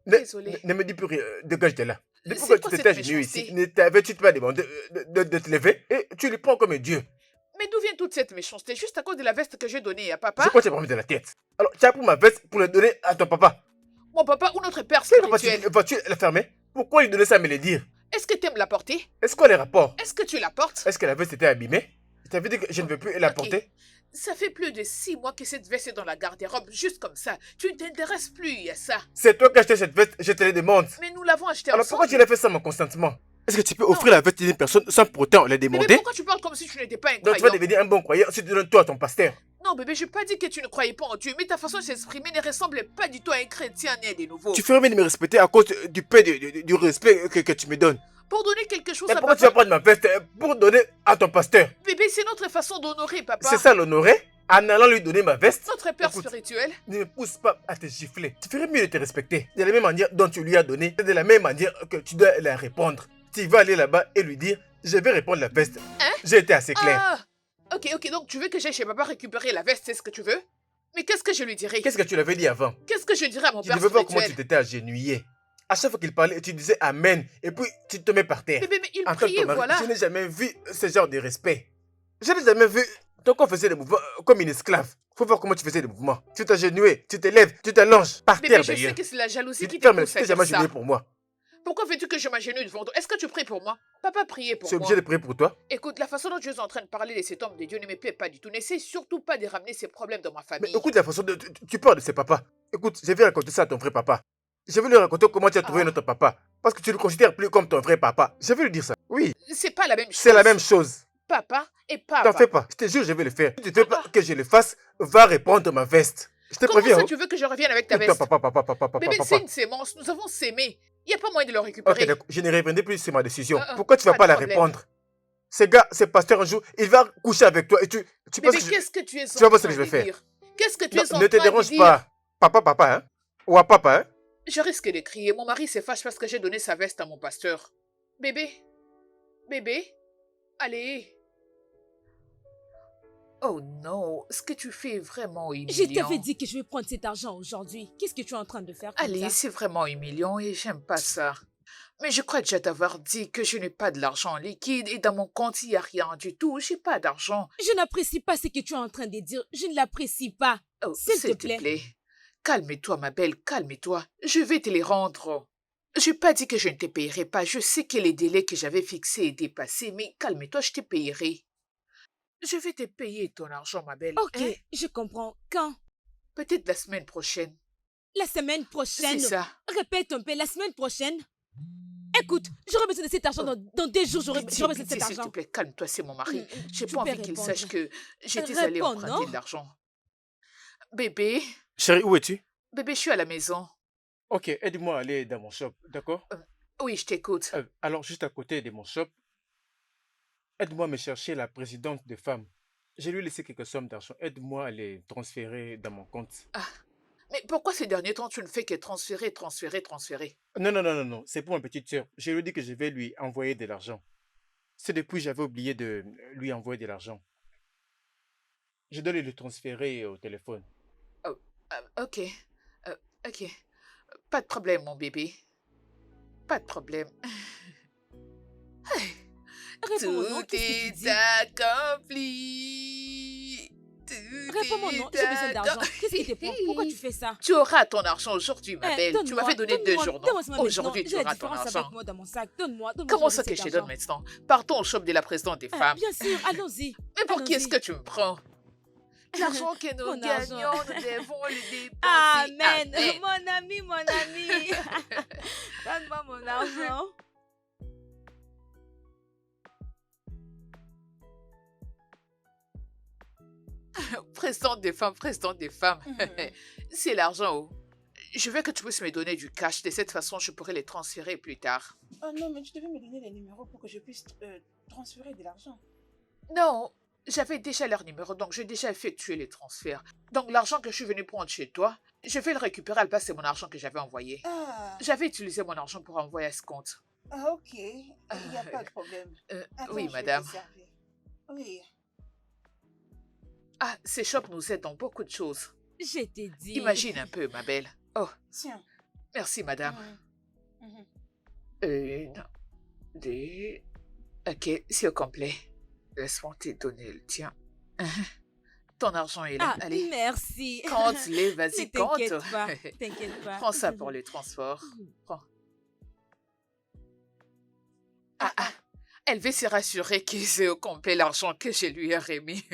Ne, désolé. ne me dis plus rien. Dégage de là. Depuis C'est que quoi tu cette t'es agenouillé ici, méchanceté? ne t'avais-tu pas demandé de te lever et tu le prends comme un dieu. Mais d'où vient toute cette méchanceté? Juste à cause de la veste que j'ai donnée à Je papa? crois que tu as problème de la tête. Alors, tu as pris ma veste pour le donner à ton papa. Mon papa ou notre père Quel papa spirituel? vas-tu la fermer? Pourquoi lui donner ça à me le dire? Est-ce que tu aimes la porter? Est-ce qu'on a les rapports? Est-ce que tu la portes? Est-ce que la veste était abîmée? Ça veut dire que je ne veux plus la Ok. porter? Ça fait plus de 6 mois que cette veste est dans la garde-robe, juste comme ça. Tu ne t'intéresses plus à ça. C'est toi qui as acheté cette veste, je te la demande. Mais nous l'avons achetée Alors ensemble. pourquoi tu l'as fait sans mon consentement? Est-ce que tu peux offrir la veste à une personne sans pour autant la Bébé, demander? pourquoi tu parles comme si tu n'étais pas un Donc tu vas croyant? devenir un bon croyant si tu donnes toi à ton pasteur. Non, bébé, je n'ai pas dit que tu ne croyais pas en Dieu, mais ta façon de s'exprimer ne ressemble pas du tout à un chrétien né de nouveau. Tu ferais mieux de me respecter à cause du peu du respect que tu me donnes. Pour donner quelque chose Mais à pourquoi tu vas papa... prendre ma veste pour donner à ton pasteur? Bébé, c'est notre façon d'honorer papa. C'est ça l'honorer? En allant lui donner ma veste? Notre père Écoute, spirituel. ne me pousse pas à te gifler. Tu ferais mieux de te respecter. De la même manière dont tu lui as donné, c'est de la même manière que tu dois la répondre. Tu vas aller là-bas et lui dire, je vais répondre la veste. Hein? J'ai été assez clair. Ah! Ok, donc tu veux que j'aille chez papa récupérer la veste, c'est ce que tu veux? Mais qu'est-ce que je lui dirai? Qu'est-ce que tu l'avais dit avant? Qu'est-ce que je dirais à mon Tu père devais voir comment tu spirituel? t'étais agenouillé. À chaque fois qu'il parlait, tu disais Amen. Et puis tu te mets par terre. Bébé, mais il En tant que priait, mari, voilà. je n'ai jamais vu ce genre de respect. Je n'ai jamais vu ton corps faisait des mouvements comme une esclave. Faut voir comment tu faisais des mouvements. Tu t'agenouais, tu te lèves, tu t'allonges par Bébé, terre je sais d'ailleurs. que c'est la jalousie Tu qui te te fermes, pousse tu à t'es dire jamais ça. agenouillé pour moi. Pourquoi veux-tu que je m'agenouille devant toi? Est-ce que tu pries pour moi? Papa priait pour Je suis moi. obligé de prier pour toi. Écoute, la façon dont tu es en train de parler de cet homme de Dieu ne me plaît pas du tout. N'essaie surtout pas de ramener ces problèmes dans ma Mais famille. écoute la façon dont tu parles de ses papas. Écoute, je vais raconter ça à ton vrai papa. Je vais lui raconter comment tu as trouvé Ah. notre papa. Parce que tu ne le considères plus comme ton vrai papa. Je vais lui dire ça. Oui, C'est pas la même chose. c'est la même chose. Papa et T'en papa. fais pas. Je te jure, je vais le faire. Si tu ne veux pas que je le fasse, va répondre ma veste. Je te Comment préviens. ça hein. tu veux que je revienne avec ta Écoute-toi, veste? papa. Bébé, c'est une sémence. Nous avons sémé. Il n'y a pas moyen de le récupérer. Ok, d'accord. Je ne reviendrai plus sur ma décision. Ah, Pourquoi tu vas pas pas de la problème. répondre? Ce gars, ce pasteur un jour, il va coucher avec toi et tu penses Bébé, que je... qu'est-ce que tu es tu vas en voir ce train que je vais de faire. dire? Qu'est-ce que tu Non, es en ne te train de dérange dire? pas. Papa, hein? Ou à papa, hein? Je risque de crier. Mon mari se fâche parce que j'ai donné sa veste à mon pasteur. Bébé? Allez. Oh non, ce que tu fais est vraiment humiliant. Je t'avais dit que je vais prendre cet argent aujourd'hui. Qu'est-ce que tu es en train de faire comme Allez, ça? c'est vraiment humiliant et j'aime pas ça. Mais je crois déjà t'avoir dit que je n'ai pas de l'argent en liquide et dans mon compte, il n'y a rien du tout. J'ai pas d'argent. Je n'apprécie pas ce que tu es en train de dire. Je ne l'apprécie pas. Oh, S'il te plaît. Calme-toi, ma belle, calme-toi. Je vais te les rendre. Je n'ai pas dit que je ne te payerai pas. Je sais que les délais que j'avais fixés est dépassé, mais calme-toi, je te payerai. Je vais te payer ton argent, ma belle. Ok, hein? je comprends. Quand? Peut-être la semaine prochaine. La semaine prochaine. C'est ça. Répète un peu, la semaine prochaine. Écoute, j'aurai besoin de cet argent dans 2 jours. J'aurai besoin de cet S'il te argent. plaît, calme-toi, c'est mon mari. J'ai Tu pas peux envie qu'il répondre. sache que j'étais allée Réponds, emprunter non? de l'argent. Bébé, Chérie, où es-tu? bébé, je suis à la maison. Ok, aide-moi à aller dans mon shop, d'accord? Oui, je t'écoute. Alors, juste à côté de mon shop, aide-moi à me chercher la présidente des femmes. Je lui ai laissé quelques sommes d'argent. Aide-moi à les transférer dans mon compte. Mais pourquoi ces derniers temps, tu ne fais que transférer? Non. C'est pour ma petite sœur. Je lui ai dit que je vais lui envoyer de l'argent. C'est depuis que j'avais oublié de lui envoyer de l'argent. Je dois lui transférer au téléphone. Ok. Ok. Pas de problème, mon bébé. Pas de problème. Réponds-moi non, Tout qu'est-ce que tu dis? est accompli. Réponds-moi non, j'ai besoin d'argent. Qu'est-ce qui te prend? Pourquoi tu fais ça? Tu auras ton argent aujourd'hui, ma belle. Tu Donne-moi, m'avais donné 2 donne-moi, jours, non? donne-moi ça maintenant. Aujourd'hui, tu J'ai la auras ton différence argent. avec moi dans mon sac. Donne-moi. Comment ça cet que je te argent. donne maintenant? Partons au shop de la présidente des femmes. Bien sûr, allons-y. Mais pour qui est-ce allons-y. que tu me prends? L'argent que nous Mon argent. gagnons, nous devons le dépenser. Amen. Amen. Mon ami. Donne-moi mon argent. Présidente des femmes. Mhm. C'est l'argent. Oh. Je veux que tu puisses me donner du cash. De cette façon, je pourrai les transférer plus tard. Oh non, mais tu devais me donner les numéros pour que je puisse transférer de l'argent. Non, j'avais déjà leur numéro, donc j'ai déjà effectué les transferts. Donc l'argent que je suis venu prendre chez toi, je vais le récupérer à la place de mon argent que j'avais envoyé. Ah, J'avais utilisé mon argent pour envoyer à ce compte. ok. Il n'y a pas de problème. Attends, Oui, je vais madame. te servir. Oui. Ah, ces shops nous aident dans beaucoup de choses. Je t'ai dit. Imagine un peu, ma belle. Oh, Tiens. merci, madame. Mhm. Une, deux... Ok, c'est au complet. Laisse-moi te donner le tien. Ton argent est là. Ah, Allez, merci. compte-les, Ne vas-y, t'inquiète compte. pas. T'inquiète pas. Prends ça pour les transports. Prends. Ah, Elle veut se rassurer qu'ils aient au complet l'argent que je lui ai remis.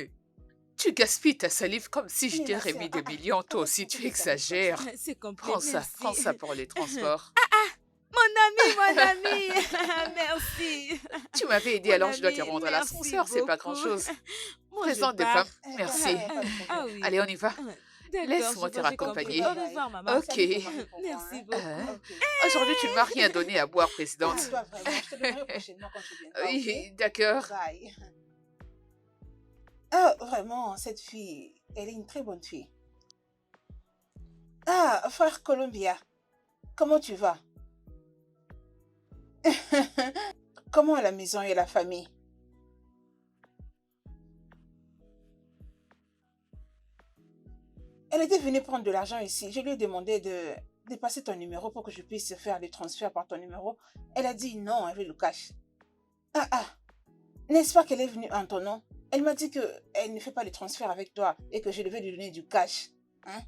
Tu gaspilles ta salive comme si je Mais t'ai ma sœur, remis des millions. Toi aussi, tu exagères. C'est complet, Prends ça, merci. prends ça pour les transports. Mon ami, merci. Tu m'avais aidé, Mon alors je dois te ami, rendre à merci l'ascenseur, c'est pas beaucoup. grand-chose. Moi, je Présente des pars. femmes, merci. Ah oui. Allez, on y va. D'accord, Laisse-moi te j'ai raccompagner. compris. Au revoir, maman. Ok. Merci beaucoup. Hein? Aujourd'hui, tu ne m'as rien donné à boire, présidente. Tu dois vraiment, je te donnerai prochainement quand tu viendras. Oui, ok? d'accord. Bye. Ah, vraiment, cette fille, elle est une très bonne fille. Ah, frère Columbia, comment tu vas? Comment est la maison et la famille? Elle était venue prendre de l'argent ici. Je lui ai demandé de passer ton numéro pour que je puisse faire les transferts par ton numéro. Elle a dit non, elle veut le cash. Ah, ah, n'est-ce pas qu'elle est venue en ton nom? Elle m'a dit qu'elle ne fait pas les transferts avec toi et que je devais lui donner du cash. Hein?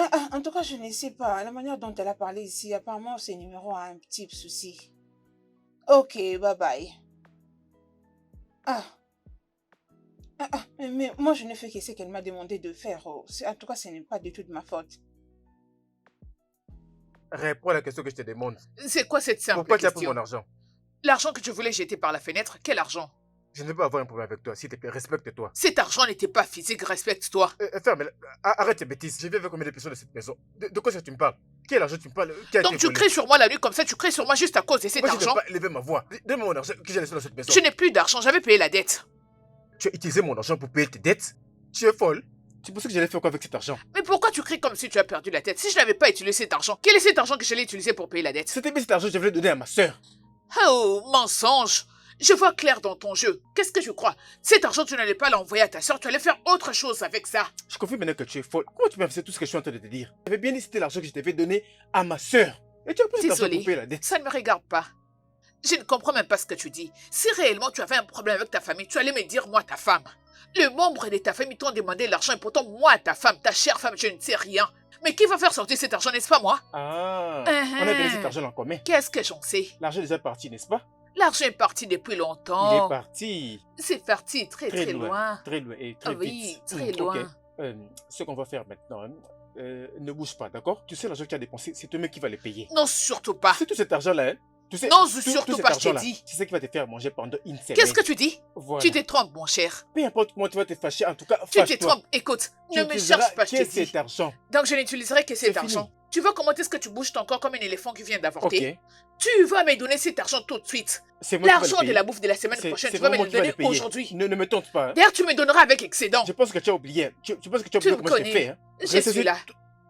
Ah, ah, en tout cas, je ne sais pas. La manière dont elle a parlé ici, apparemment, ce numéro a un petit souci. Ok, bye bye. Ah. Ah, ah, mais moi, je ne fais que ce qu'elle m'a demandé de faire. Oh. En tout cas, ce n'est pas du tout de ma faute. Réponds à la question que je te demande. C'est quoi cette simple Pourquoi tu as pris question? mon argent? L'argent que tu voulais jeter par la fenêtre, quel argent? Je ne veux pas avoir un problème avec toi. S'il te plaît, respecte-toi. Cet argent n'était pas physique, respecte-toi. Ferme, arrête tes bêtises. J'ai vu avec combien de personnes de cette maison. De quoi est-ce que tu me parles? Quel argent tu me parles? Qui a Donc été tu volé? cries sur moi la nuit comme ça, tu cries sur moi juste à cause de cet Moi, je n'ai argent. pas élevé ma voix. Donne-moi mon argent que j'ai laissé dans cette maison. Je n'ai plus d'argent, j'avais payé la dette. Tu as utilisé mon argent pour payer tes dettes? Tu es folle. Tu pensais que j'allais faire quoi avec cet argent? Mais pourquoi tu cries comme si tu as perdu la tête? Si je n'avais pas utilisé cet argent, quel est cet argent que j'allais utiliser pour payer la dette? C'était bien cet argent que je voulais donner à ma sœur. Oh, mensonge! Je vois clair dans ton jeu. Qu'est-ce que tu crois? Cet argent, tu n'allais pas l'envoyer à ta soeur, tu allais faire autre chose avec ça. Je confie maintenant que tu es folle. Comment tu peux faire tout ce que je suis en train de te dire? J'avais bien dit que c'était l'argent que je devais donner à ma sœur. Et tu as pris cet argent Désolée, pour payer la dette. ça ne me regarde pas. Je ne comprends même pas ce que tu dis. Si réellement tu avais un problème avec ta famille, tu allais me dire moi, ta femme. Le membre de ta famille t'ont demandé l'argent et pourtant moi, ta femme, ta chère femme, je ne sais rien. Mais qui va faire sortir cet argent, n'est-ce pas moi? Ah, Uh-huh. on a donné cet argent en commun. Qu'est-ce que j'en sais? L'argent est déjà parti, n'est-ce pas? L'argent est parti depuis Il est longtemps. parti. C'est parti très Très très loin. loin. Très loin et très Ah oui, vite. très Ok. loin. Ce qu'on va faire maintenant, hein, ne bouge pas, d'accord? Tu sais l'argent que tu as dépensé, c'est toi-même qui va le payer. Non, surtout pas. C'est tout cet argent-là, hein? Tu sais, Non, tout surtout cet pas, je t'ai argent-là, dit. c'est ce qui va te faire manger pendant une semaine. Qu'est-ce que tu dis? Voilà. Tu te trompes, mon cher. Peu importe comment tu vas te fâcher, en tout cas, Tu te fâche-toi. trompes. Écoute, Tu ne me utiliseras cherche pas, je que t'ai dit. cet argent. Donc je n'utiliserai que cet C'est argent. fini. Tu vois comment est-ce que tu bouges ton corps comme un éléphant qui vient Ok. d'avorter? Tu vas me donner cet argent tout de suite. C'est moi qui vais le L'argent de payer. la bouffe de la semaine C'est- prochaine, c'est tu vas me vraiment le moi qui vais donner payer. aujourd'hui. Ne me tente pas. Hein. D'ailleurs, tu me donneras avec excédent. Je pense que tu as oublié. Hein. Tu penses que tu as Tu oublié me comment je t'ai connais. fait. Hein. Je suis là.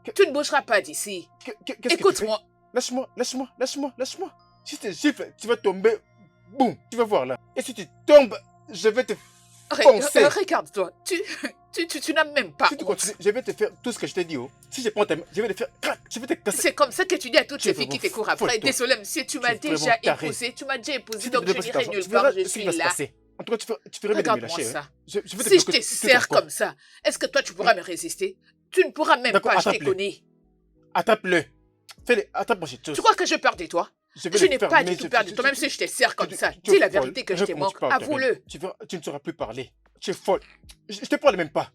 Que- Tu ne bougeras pas d'ici. Qu'est-ce que tu fais? Écoute-moi. Lâche-moi, lâche-moi, lâche-moi, lâche-moi. Si je te gifle, tu vas tomber. Boum, tu vas voir là. Et si tu tombes, je vais te foncer. Regarde-toi. Tu n'as même pas Si tu honte. continues, je vais te faire tout ce que je t'ai dit. Oh. Si je prends ta main, je vais te faire crac, je vais te casser. C'est comme ça que tu dis à toutes Tu es ces filles qui te vraiment courent après. folle, toi. Désolé, monsieur, tu m'as es vraiment déjà taré. épousé. Tu m'as déjà épousé, Si tu donc ne je donnes pas cet n'irai argent, nulle tu part. verras Je ce qui suis va se là. passer. En tout cas, tu ferais bien de me Regarde-moi lâcher. ça. Hein. Je vais te Si je bloquer te tout serre encore. comme ça, est-ce que toi tu pourras me résister? Tu ne pourras même D'accord, pas, je te attrape-le. connais. Attrape-le. Fais-le. Attrape-moi cette chose. Tu crois que je peur de toi? Je vais Je le n'ai faire, pas mais du tout peur de toi, même si je te serre comme ça. tu Dis es la folle. vérité que je Regarde te comment tu manque. parles, Avoue-le. Tu ne sauras plus parler. Tu es folle. Je te parle même pas.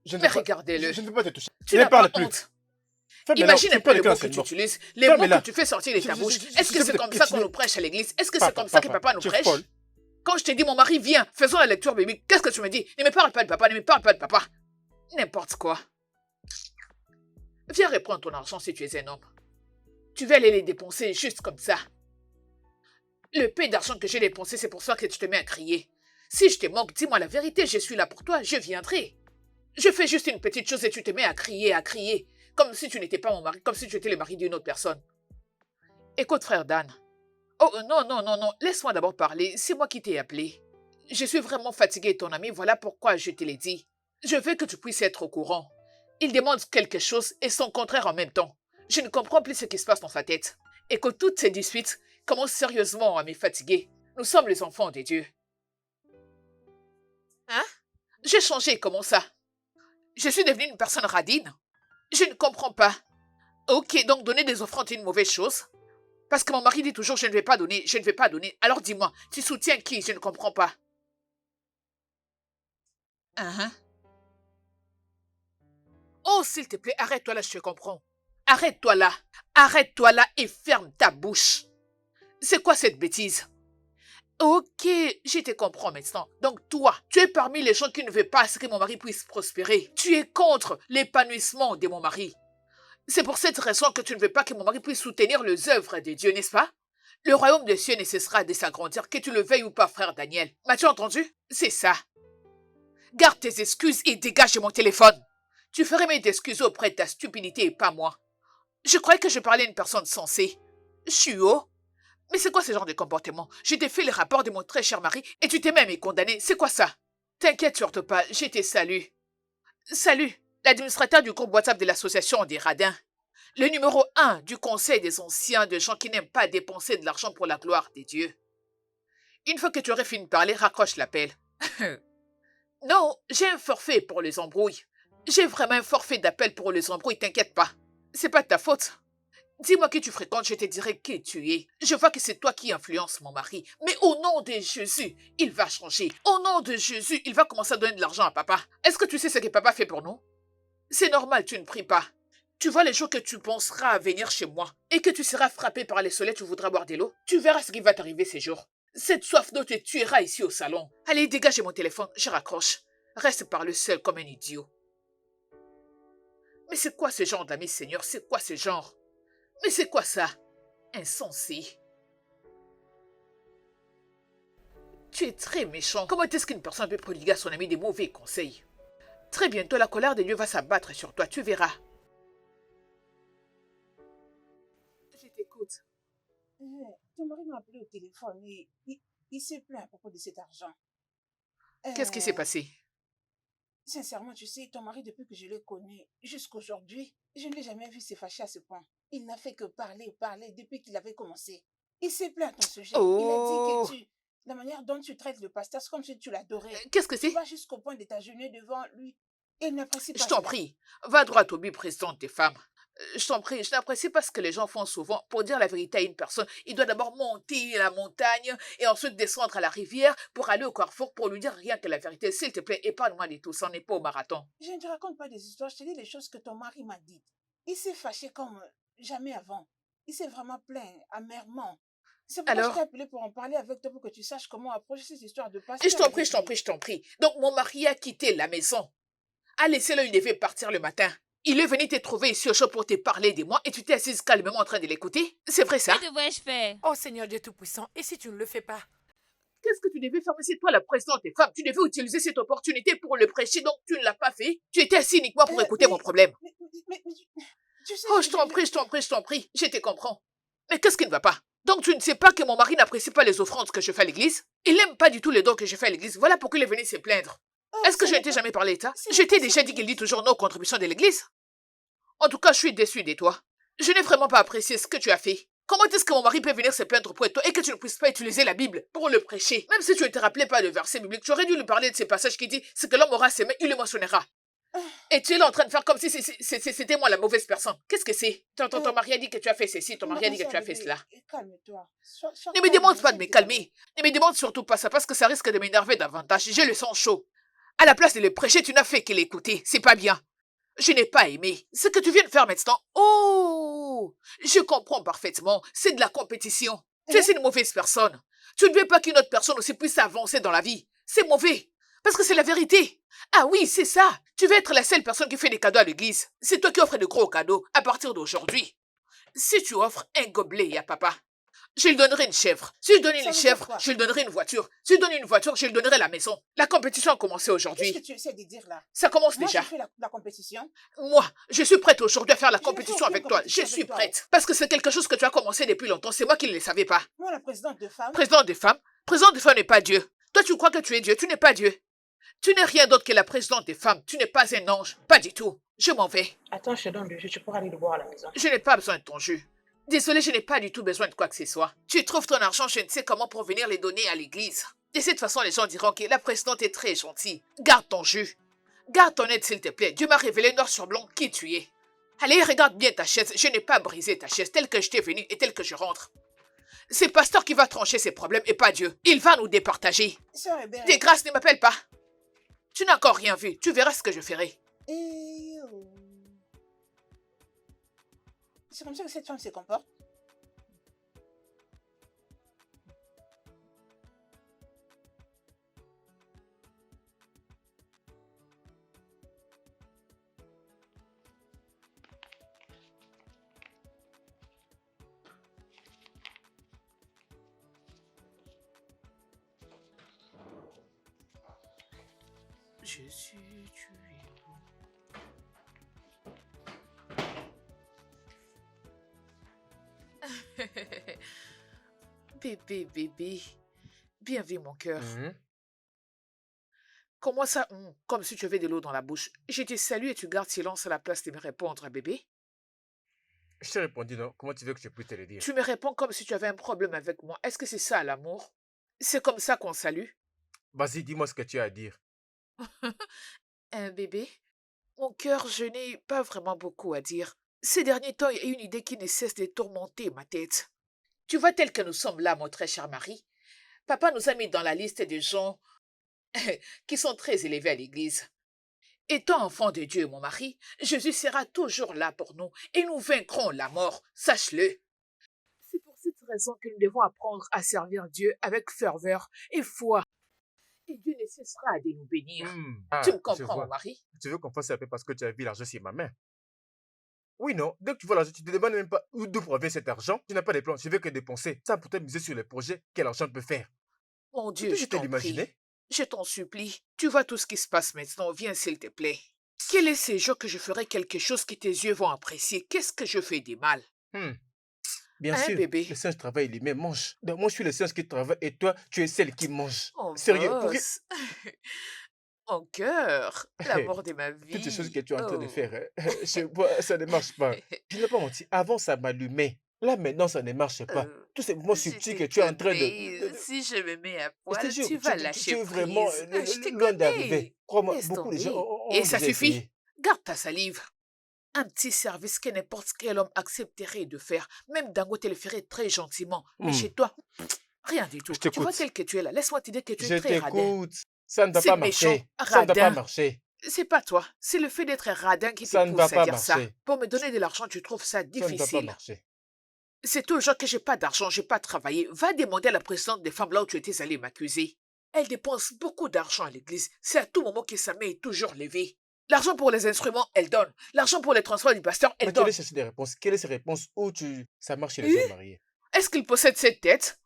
Je ne Mais veux pas- regardez-le. Je ne veux pas te toucher. Tu Ne n'as parle pas plus. honte. Ferme-la, Imagine tu un peu parles les de mots classe, que tu c'est mort. utilises, les mots Ferme-la. que tu fais sortir de ta Je- bouche. je- Est-ce que je c'est vais comme te ça qu'on piétiner. nous prêche à l'église? Est-ce que c'est Papa, comme ça que papa nous tu es prêche? folle. Quand je t'ai dit, mon mari, viens, faisons la lecture biblique, qu'est-ce que tu me dis? Ne me parle pas de papa, ne me parle pas de papa. N'importe quoi. Viens reprendre ton argent si tu es un homme. Tu vas aller les dépenser juste comme ça. Le peu d'argent que j'ai dépensé, c'est pour ça que tu te mets à crier. Si je te manque, dis-moi la vérité, je suis là pour toi, je viendrai. Je fais juste une petite chose et tu te mets à crier, comme si tu n'étais pas mon mari, comme si tu étais le mari d'une autre personne. Écoute, frère Dan. Oh, non, laisse-moi d'abord parler, c'est moi qui t'ai appelé. Je suis vraiment fatiguée, ton ami, voilà pourquoi je te l'ai dit. Je veux que tu puisses être au courant. Il demande quelque chose et son contraire en même temps. Je ne comprends plus ce qui se passe dans sa tête. Et que toutes ces disputes commencent sérieusement à me fatiguer. Nous sommes les enfants de Dieu. Hein? J'ai changé, comment ça? Je suis devenue une personne radine? Je ne comprends pas. Ok, donc donner des offrandes est une mauvaise chose? Parce que mon mari dit toujours, je ne vais pas donner, je ne vais pas donner. Alors dis-moi, tu soutiens qui? Je ne comprends pas. Hein? Oh, s'il te plaît, arrête-toi là, je te comprends. Arrête-toi là. Arrête-toi là et ferme ta bouche. C'est quoi cette bêtise? Ok, je te comprends maintenant. Donc toi, tu es parmi les gens qui ne veulent pas à ce que mon mari puisse prospérer. Tu es contre l'épanouissement de mon mari. C'est pour cette raison que tu ne veux pas que mon mari puisse soutenir les œuvres de Dieu, n'est-ce pas? Le royaume des cieux ne cessera de s'agrandir, que tu le veuilles ou pas, frère Daniel. M'as-tu entendu? C'est ça. Garde tes excuses et dégage de mon téléphone. Tu ferais mieux d'excuser auprès de ta stupidité et pas moi. Je croyais que je parlais à une personne sensée. Chuo? Mais c'est quoi ce genre de comportement? Je t'ai fait le rapport de mon très cher mari et tu t'es même condamné. C'est quoi ça? T'inquiète surtout pas, je te salue. Salut, l'administrateur du groupe WhatsApp de l'association des radins. Le numéro 1 du conseil des anciens de gens qui n'aiment pas dépenser de l'argent pour la gloire des dieux. Une fois que tu aurais fini de parler, raccroche l'appel. Non, j'ai un forfait pour les embrouilles. J'ai vraiment un forfait d'appel pour les embrouilles, t'inquiète pas. C'est pas de ta faute. Dis-moi qui tu fréquentes, je te dirai qui tu es. Je vois que c'est toi qui influences mon mari. Mais au nom de Jésus, il va changer. Au nom de Jésus, il va commencer à donner de l'argent à papa. Est-ce que tu sais ce que papa fait pour nous? C'est normal, tu ne pries pas. Tu vois les jours que tu penseras à venir chez moi et que tu seras frappé par les soleils, tu voudras boire de l'eau. Tu verras ce qui va t'arriver ces jours. Cette soif d'eau te tuera ici au salon. Allez, dégage mon téléphone, je raccroche. Reste par le seul comme un idiot. Mais c'est quoi ce genre d'amis, Seigneur? C'est quoi ce genre? Mais c'est quoi ça? Insensé. Tu es très méchant. Comment est-ce qu'une personne peut prodiguer à son ami des mauvais conseils? Très bientôt, la colère de Dieu va s'abattre sur toi, tu verras. Je t'écoute. Ton mari m'a appelé au téléphone et il s'est plaint à propos de cet argent. Qu'est-ce qui s'est passé? Sincèrement, tu sais, ton mari, depuis que je le connais, jusqu'aujourd'hui, je ne l'ai jamais vu se fâcher à ce point. Il n'a fait que parler, parler depuis qu'il avait commencé. Il s'est plaint à ton sujet. Oh! Il a dit que la manière dont tu traites le pasteur, c'est comme si tu l'adorais. Qu'est-ce que Tu c'est? vas jusqu'au point de t'agenouiller devant lui. Et il n'apprécie pas Je t'en cela. prie, va droit au but, présidente des femmes. Je t'en prie, je n'apprécie pas ce que les gens font souvent. Pour dire la vérité à une personne, il doit d'abord monter la montagne et ensuite descendre à la rivière pour aller au carrefour pour lui dire rien que la vérité. S'il te plaît, épargne-moi de tout, ça n'est pas au marathon. Je ne te raconte pas des histoires, je te dis les choses que ton mari m'a dites. Il s'est fâché comme jamais avant. Il s'est vraiment plaint amèrement. C'est pourquoi je t'ai Alors, appelé pour en parler avec toi, pour que tu saches comment approcher cette histoire de et je pasteur t'en prie, avec je t'en lui. prie, je t'en prie. Donc mon mari a quitté la maison. A laissé là, il devait partir le matin. Il est venu te trouver ici au chaud pour te parler de moi et tu t'es assise calmement en train de l'écouter. C'est vrai ça? Que devrais-je faire? Oh Seigneur Dieu Tout-Puissant, et si tu ne le fais pas? Qu'est-ce que tu devais faire? Mais c'est toi la présidente des femmes. Tu devais utiliser cette opportunité pour le prêcher, donc tu ne l'as pas fait. Tu étais assis uniquement pour écouter mon problème. Mais tu sais, Oh, je t'en prie, je t'en prie, je t'en prie. Je te comprends. Mais qu'est-ce qui ne va pas? Donc tu ne sais pas que mon mari n'apprécie pas les offrandes que je fais à l'église? Il n'aime pas du tout les dons que je fais à l'église. Voilà pourquoi il est venu se plaindre. Oh, Est-ce que ce je n'est ne t'ai pas- jamais parlé de ça? ce n'est Je pas t'ai ce déjà que dit je qu'il dit dis. toujours nos contributions de l'église. En tout cas, je suis déçue de toi. Je n'ai vraiment pas apprécié ce que tu as fait. Comment est-ce que mon mari peut venir se plaindre pour toi et que tu ne puisses pas utiliser la Bible pour le prêcher? Même si tu ne te rappelais pas de verset biblique, tu aurais dû lui parler de ces passages qui dit ce que l'homme aura semé, il le mentionnera. Et tu es là en train de faire comme si c'était moi la mauvaise personne. Qu'est-ce que c'est? Ton mari a dit que tu as fait ceci, ton mari a dit que tu as fait cela. Calme-toi. Sois Ne me calme, demande pas de s'il me te plaît. calmer. Ne me demande surtout pas ça parce que ça risque de m'énerver davantage. J'ai le sang chaud. À la place de le prêcher, tu n'as fait que l'écouter. C'est pas bien. Je n'ai pas aimé. Ce que tu viens de faire maintenant. Oh! Je comprends parfaitement. C'est de la compétition. Tu es une mauvaise personne. Tu ne veux pas qu'une autre personne aussi puisse avancer dans la vie. C'est mauvais. Parce que c'est la vérité. Ah oui, c'est ça. Tu veux être la seule personne qui fait des cadeaux à l'église. C'est toi qui offres de gros cadeaux à partir d'aujourd'hui. Si tu offres un gobelet à papa, je lui donnerai une chèvre. Si je donne Ça une veut dire chèvre, quoi? je lui donnerai une voiture. Si je donne une voiture, je lui donnerai la maison. La compétition a commencé Qu'est-ce aujourd'hui. que tu essaies de dire là? Ça commence Moi, déjà. je fais la compétition. Moi, je suis prête aujourd'hui à faire la Je ne fais compétition aucune avec toi. Je compétition suis avec toi. prête. Parce que c'est quelque chose que tu as commencé depuis longtemps. C'est moi qui ne le savais pas. Moi, la présidente de femmes. Président des femmes. Président des femmes n'est pas Dieu. Toi, tu crois que tu es Dieu. Tu n'es pas Dieu. Tu n'es rien d'autre que la présidente des femmes. Tu n'es pas un ange. Pas du tout. Je m'en vais. Attends, je te donne du jus, tu pourras aller le boire à la maison. Je n'ai pas besoin de ton jus. Désolé, je n'ai pas du tout besoin de quoi que ce soit. Tu trouves ton argent, je ne sais comment pour venir les donner à l'église. De cette façon, les gens diront que la présidente est très gentille. Garde ton jus. Garde ton aide, s'il te plaît. Dieu m'a révélé noir sur blanc qui tu es. Allez, regarde bien ta chaise. Je n'ai pas brisé ta chaise telle que je t'ai venue et telle que je rentre. C'est pasteur qui va trancher ses problèmes et pas Dieu. Il va nous départager. Sœur Hébert. Des grâces, ne m'appelle pas. Tu n'as encore rien vu. Tu verras ce que je ferai. Et oh. C'est comme ça que cette femme se comporte. Je suis tué. Bébé, bébé. Bien vu, mon cœur. Mhm. Comment ça, comme si tu avais de l'eau dans la bouche. Je te salue et tu gardes silence à la place de me répondre, bébé. Je t'ai répondu, non? Comment tu veux que je puisse te le dire? Tu me réponds comme si tu avais un problème avec moi. Est-ce que c'est ça, l'amour? C'est comme ça qu'on salue? Vas-y, dis-moi ce que tu as à dire. Un bébé? Mon cœur, je n'ai pas vraiment beaucoup à dire. Ces derniers temps, il y a une idée qui ne cesse de tourmenter ma tête. Tu vois, tel que nous sommes là, mon très cher mari, papa nous a mis dans la liste des gens qui sont très élevés à l'église. Étant enfant de Dieu, mon mari, Jésus sera toujours là pour nous et nous vaincrons la mort, sache-le. C'est pour cette raison que nous devons apprendre à servir Dieu avec ferveur et foi. Et Dieu ne cessera de nous bénir. Tu me Je comprends, mon vois. mari? Tu veux qu'on fasse un peu parce que tu as vu l'argent sur ma main? Oui, non. Dès que tu vois l'argent, tu te demandes même pas d'où provient cet argent. Tu n'as pas de plan. Tu veux que dépenser. Ça pour te miser sur les projets que l'argent peut faire. Mon Tu Dieu, peux je juste te t'en prie. l'imaginer? Je t'en supplie. Tu vois tout ce qui se passe maintenant. Viens, s'il te plaît. Quel est ce jour que je ferai quelque chose que tes yeux vont apprécier? Qu'est-ce que je fais de mal? Hmm. Bien Hein, sûr, bébé? le singe travaille, lui-même mange. Donc moi, je suis le singe qui travaille et toi, tu es celle qui mange. Oh, Sérieux, pour boss. Mon cœur, l'amour de ma toutes ces choses vie. que tu es en train de Oh. faire, je vois, ça ne marche pas. Je n'ai pas menti. Avant, ça m'allumait. Là, maintenant, ça ne marche pas. Tous ces mouvements Je subtils te que tu es en train connais. Si je me mets à Je te poil, jure, tu vas lâcher tu es vraiment prise. Je te loin d'arriver. connais. Crois-moi, Laisse beaucoup de gens tomber. ont Et ça déjà suffit. essayé. Garde ta salive. Un petit service que n'importe quel homme accepterait de faire. Même Dangote le ferait très gentiment. Mais Hmm. chez toi, rien du tout. Je Tu vois t'écoute. tel que tu es là. Laisse-moi te dire que tu es Je très radin. t'écoute. Ça ne va C'est pas méchant, marcher. Ça ne va pas radin. marcher. C'est pas toi. C'est le fait d'être radin qui te Ça ne va pousse à pas dire ça. marcher. Pour me donner de l'argent, tu trouves ça Ça ne va pas difficile. marcher. C'est toujours que j'ai pas d'argent, j'ai pas travaillé. Va demander à la présidente des femmes là où tu étais allée m'accuser. Elle dépense beaucoup d'argent à l'église. C'est à tout moment que sa main est toujours levée. L'argent pour les instruments, elle donne. L'argent pour les transports du pasteur, elle Mais tu allais donne. chercher des réponses. Quelle est ces réponses où ça marche chez les hommes mariés? Est-ce qu'il possède cette tête?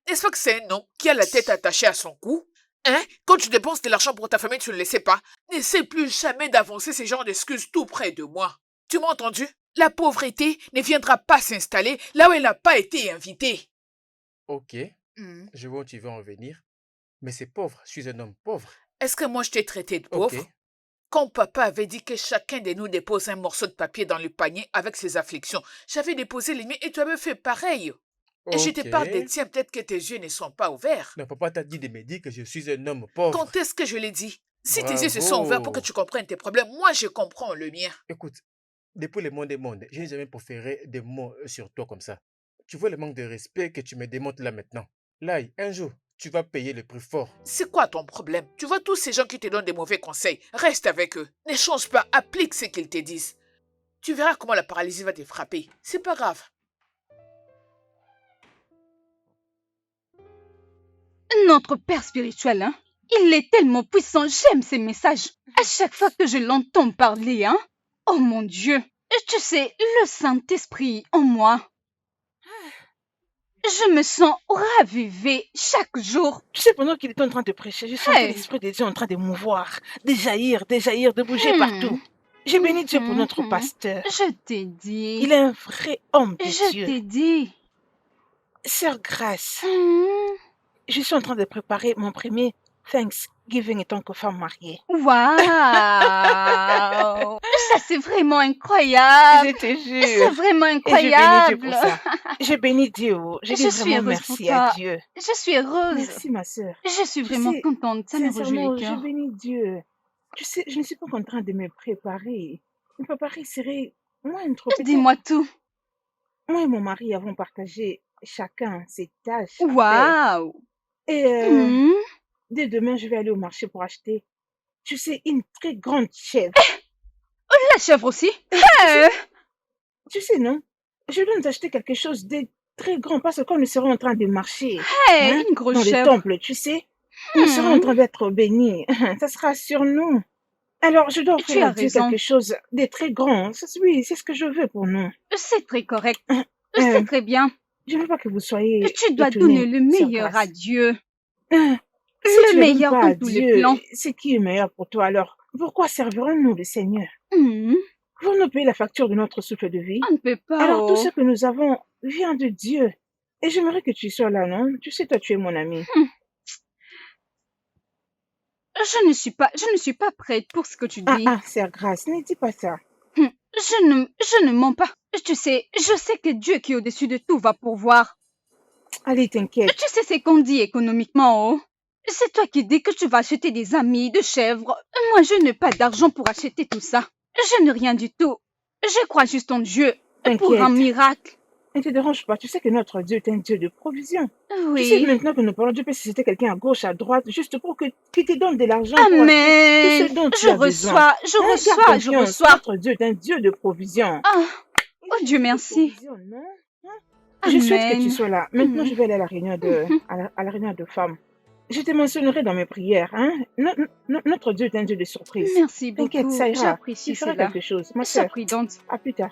N'est-ce pas que c'est un homme qui a la tête attachée à son cou? Hein? Quand tu dépenses de l'argent pour ta famille, tu ne le sais pas. N'essaie plus jamais d'avancer ces genres d'excuses tout près de moi. Tu m'as entendu? La pauvreté ne viendra pas s'installer là où elle n'a pas été invitée. Ok, je vois où tu veux en venir. Mais c'est pauvre. Je suis un homme pauvre. Est-ce que moi je t'ai traité de Ok. pauvre? Quand papa avait dit que chacun de nous dépose un morceau de papier dans le panier avec ses afflictions, j'avais déposé les miens et tu avais fait pareil. Et je te parle des Ok. tiens, peut-être que tes yeux ne sont pas ouverts. Non, papa t'a dit de me dire que je suis un homme pauvre. Quand est-ce que je l'ai dit? Si tes yeux se sont ouverts pour que Bravo. tu comprennes tes problèmes, moi je comprends le mien. Écoute, depuis le monde des mondes, je n'ai jamais proféré des mots sur toi comme ça. Tu vois le manque de respect que tu me démontres là maintenant. Là, un jour, tu vas payer le prix fort. C'est quoi ton problème? Tu vois tous ces gens qui te donnent des mauvais conseils, reste avec eux. Ne change pas, applique ce qu'ils te disent. Tu verras comment la paralysie va te frapper. C'est pas grave. Notre Père spirituel, hein, il est tellement puissant, j'aime ses messages. À chaque fois que je l'entends parler, hein, oh mon Dieu, tu sais, le Saint-Esprit en moi, je me sens ravivée chaque jour. Tu sais, pendant qu'il était en train de prêcher, je sentais Hey. l'Esprit de Dieu en train de mouvoir, de jaillir, de bouger partout. J'ai béni Dieu pour notre pasteur. Je t'ai dit. Il est un vrai homme de Je Dieu. t'ai dit. Sœur Grâce, Hmm. je suis en train de préparer mon premier Thanksgiving en tant que femme mariée. Waouh! Ça, c'est vraiment incroyable. Je te C'est jure. vraiment Et je bénis Dieu incroyable. pour ça. J'ai béni Dieu. Je dis Je suis vraiment heureuse pour merci à toi. Dieu. Je suis heureuse. Merci ma sœur. Je suis Tu vraiment sais, contente. Ça me réjouit sincèrement, le je cœur. bénis Dieu. Tu sais, je ne suis pas en train de me préparer. Me préparer serait moins trop. Peut-être Dis-moi tout. moi et mon mari avons partagé chacun ses tâches à faire. Waouh! Et Hmm. dès demain, je vais aller au marché pour acheter, tu sais, une très grande chèvre. La chèvre aussi? Et Eh, tu sais, non? Je dois nous acheter quelque chose de très grand parce que quand nous serons en train de marcher, hein, une grosse dans le chèvre. temple, tu sais, nous serons en Hmm. train d'être bénis. Ça sera sur nous. Alors, je dois Tu offrir à as Dieu raison. quelque chose de très grand. Oui, c'est ce que je veux pour nous. C'est très correct. Euh, C'est très bien. Je ne veux pas que vous soyez Tu dois donner étonnés, le sœur meilleur à Grace. Dieu. Si tu Le ne donnes meilleur pas dans à tous les Dieu plans. ce qui est meilleur pour toi, alors pourquoi servirons-nous le Seigneur? Hmm. Pouvons-nous payer la facture de notre souffle de vie? On ne peut pas, Alors tout oh. ce que nous avons vient de Dieu. Et j'aimerais que tu sois là, non? Tu sais, toi, tu es mon ami. Je ne suis pas prête pour ce que tu dis. Sœur Grace, ne dis pas ça. Je ne mens pas. Tu sais, je sais que Dieu qui est au-dessus de tout va pourvoir. Allez, t'inquiète. Tu sais ce qu'on dit économiquement, oh. C'est toi qui dis que tu vas acheter des amis, de chèvres. Moi, je n'ai pas d'argent pour acheter tout ça. Je n'ai rien du tout. Je crois juste en Dieu pour un T'inquiète. miracle. Ne te dérange pas. Tu sais que notre Dieu est un Dieu de provision. Tu sais, Oui. maintenant que nous parlons, Dieu peut susciter quelqu'un à gauche, à droite, juste pour qu'il te donne de l'argent pour acheter tout Amen. ce dont tu Je as besoin. reçois, je Garde reçois, je confiance. reçois. Notre Dieu est un Dieu de provision. Ah, Il oh est un Dieu Dieu de merci. provision, non? Je souhaite que tu Amen. sois là. Maintenant, Mhm. je vais aller à la réunion à la réunion de femmes. Je te mentionnerai dans mes prières. Hein? Notre Dieu est un Dieu de surprise. Merci T'inquiète, beaucoup. ça ira. J'apprécie Tu feras cela. quelque chose, ma sœur. J'apprécie donc. À plus tard.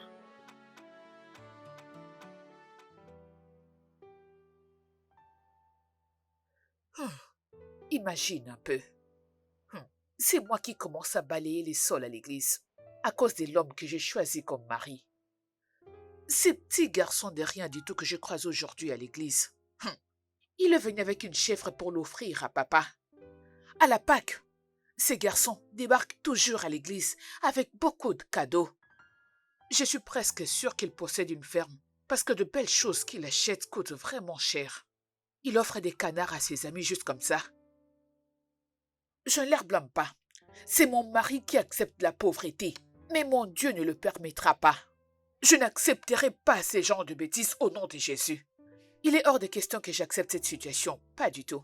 Imagine un peu. C'est moi qui commence à balayer les sols à l'église, à cause de l'homme que j'ai choisi comme mari. Ces petits garçons de rien du tout que je croise aujourd'hui à l'église. Il est venu avec une chèvre pour l'offrir à papa. À la Pâque, ces garçons débarquent toujours à l'église avec beaucoup de cadeaux. Je suis presque sûre qu'il possède une ferme, parce que de belles choses qu'il achète coûtent vraiment cher. Il offre des canards à ses amis juste comme ça. Je ne les blâme pas. C'est mon mari qui accepte la pauvreté, mais mon Dieu ne le permettra pas. Je n'accepterai pas ces genres de bêtises au nom de Jésus. Il est hors de question que j'accepte cette situation, pas du tout.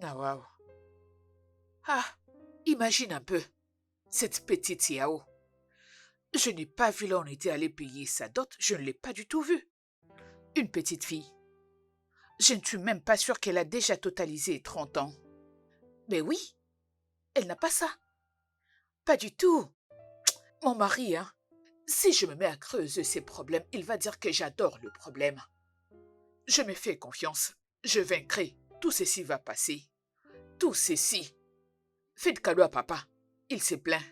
Ah, waouh. Ah, imagine un peu, cette petite Yao. Je n'ai pas vu là où on était allé payer sa dot, je ne l'ai pas du tout vue. Une petite fille. Je ne suis même pas sûre qu'elle a déjà totalisé 30 ans. Mais oui, elle n'a pas ça. Pas du tout. Mon mari, hein, si je me mets à creuser ses problèmes, il va dire que j'adore le problème. Je me fais confiance, je vaincrai, tout ceci va passer. Tout ceci. Faites cadeau à papa, il s'est plaint.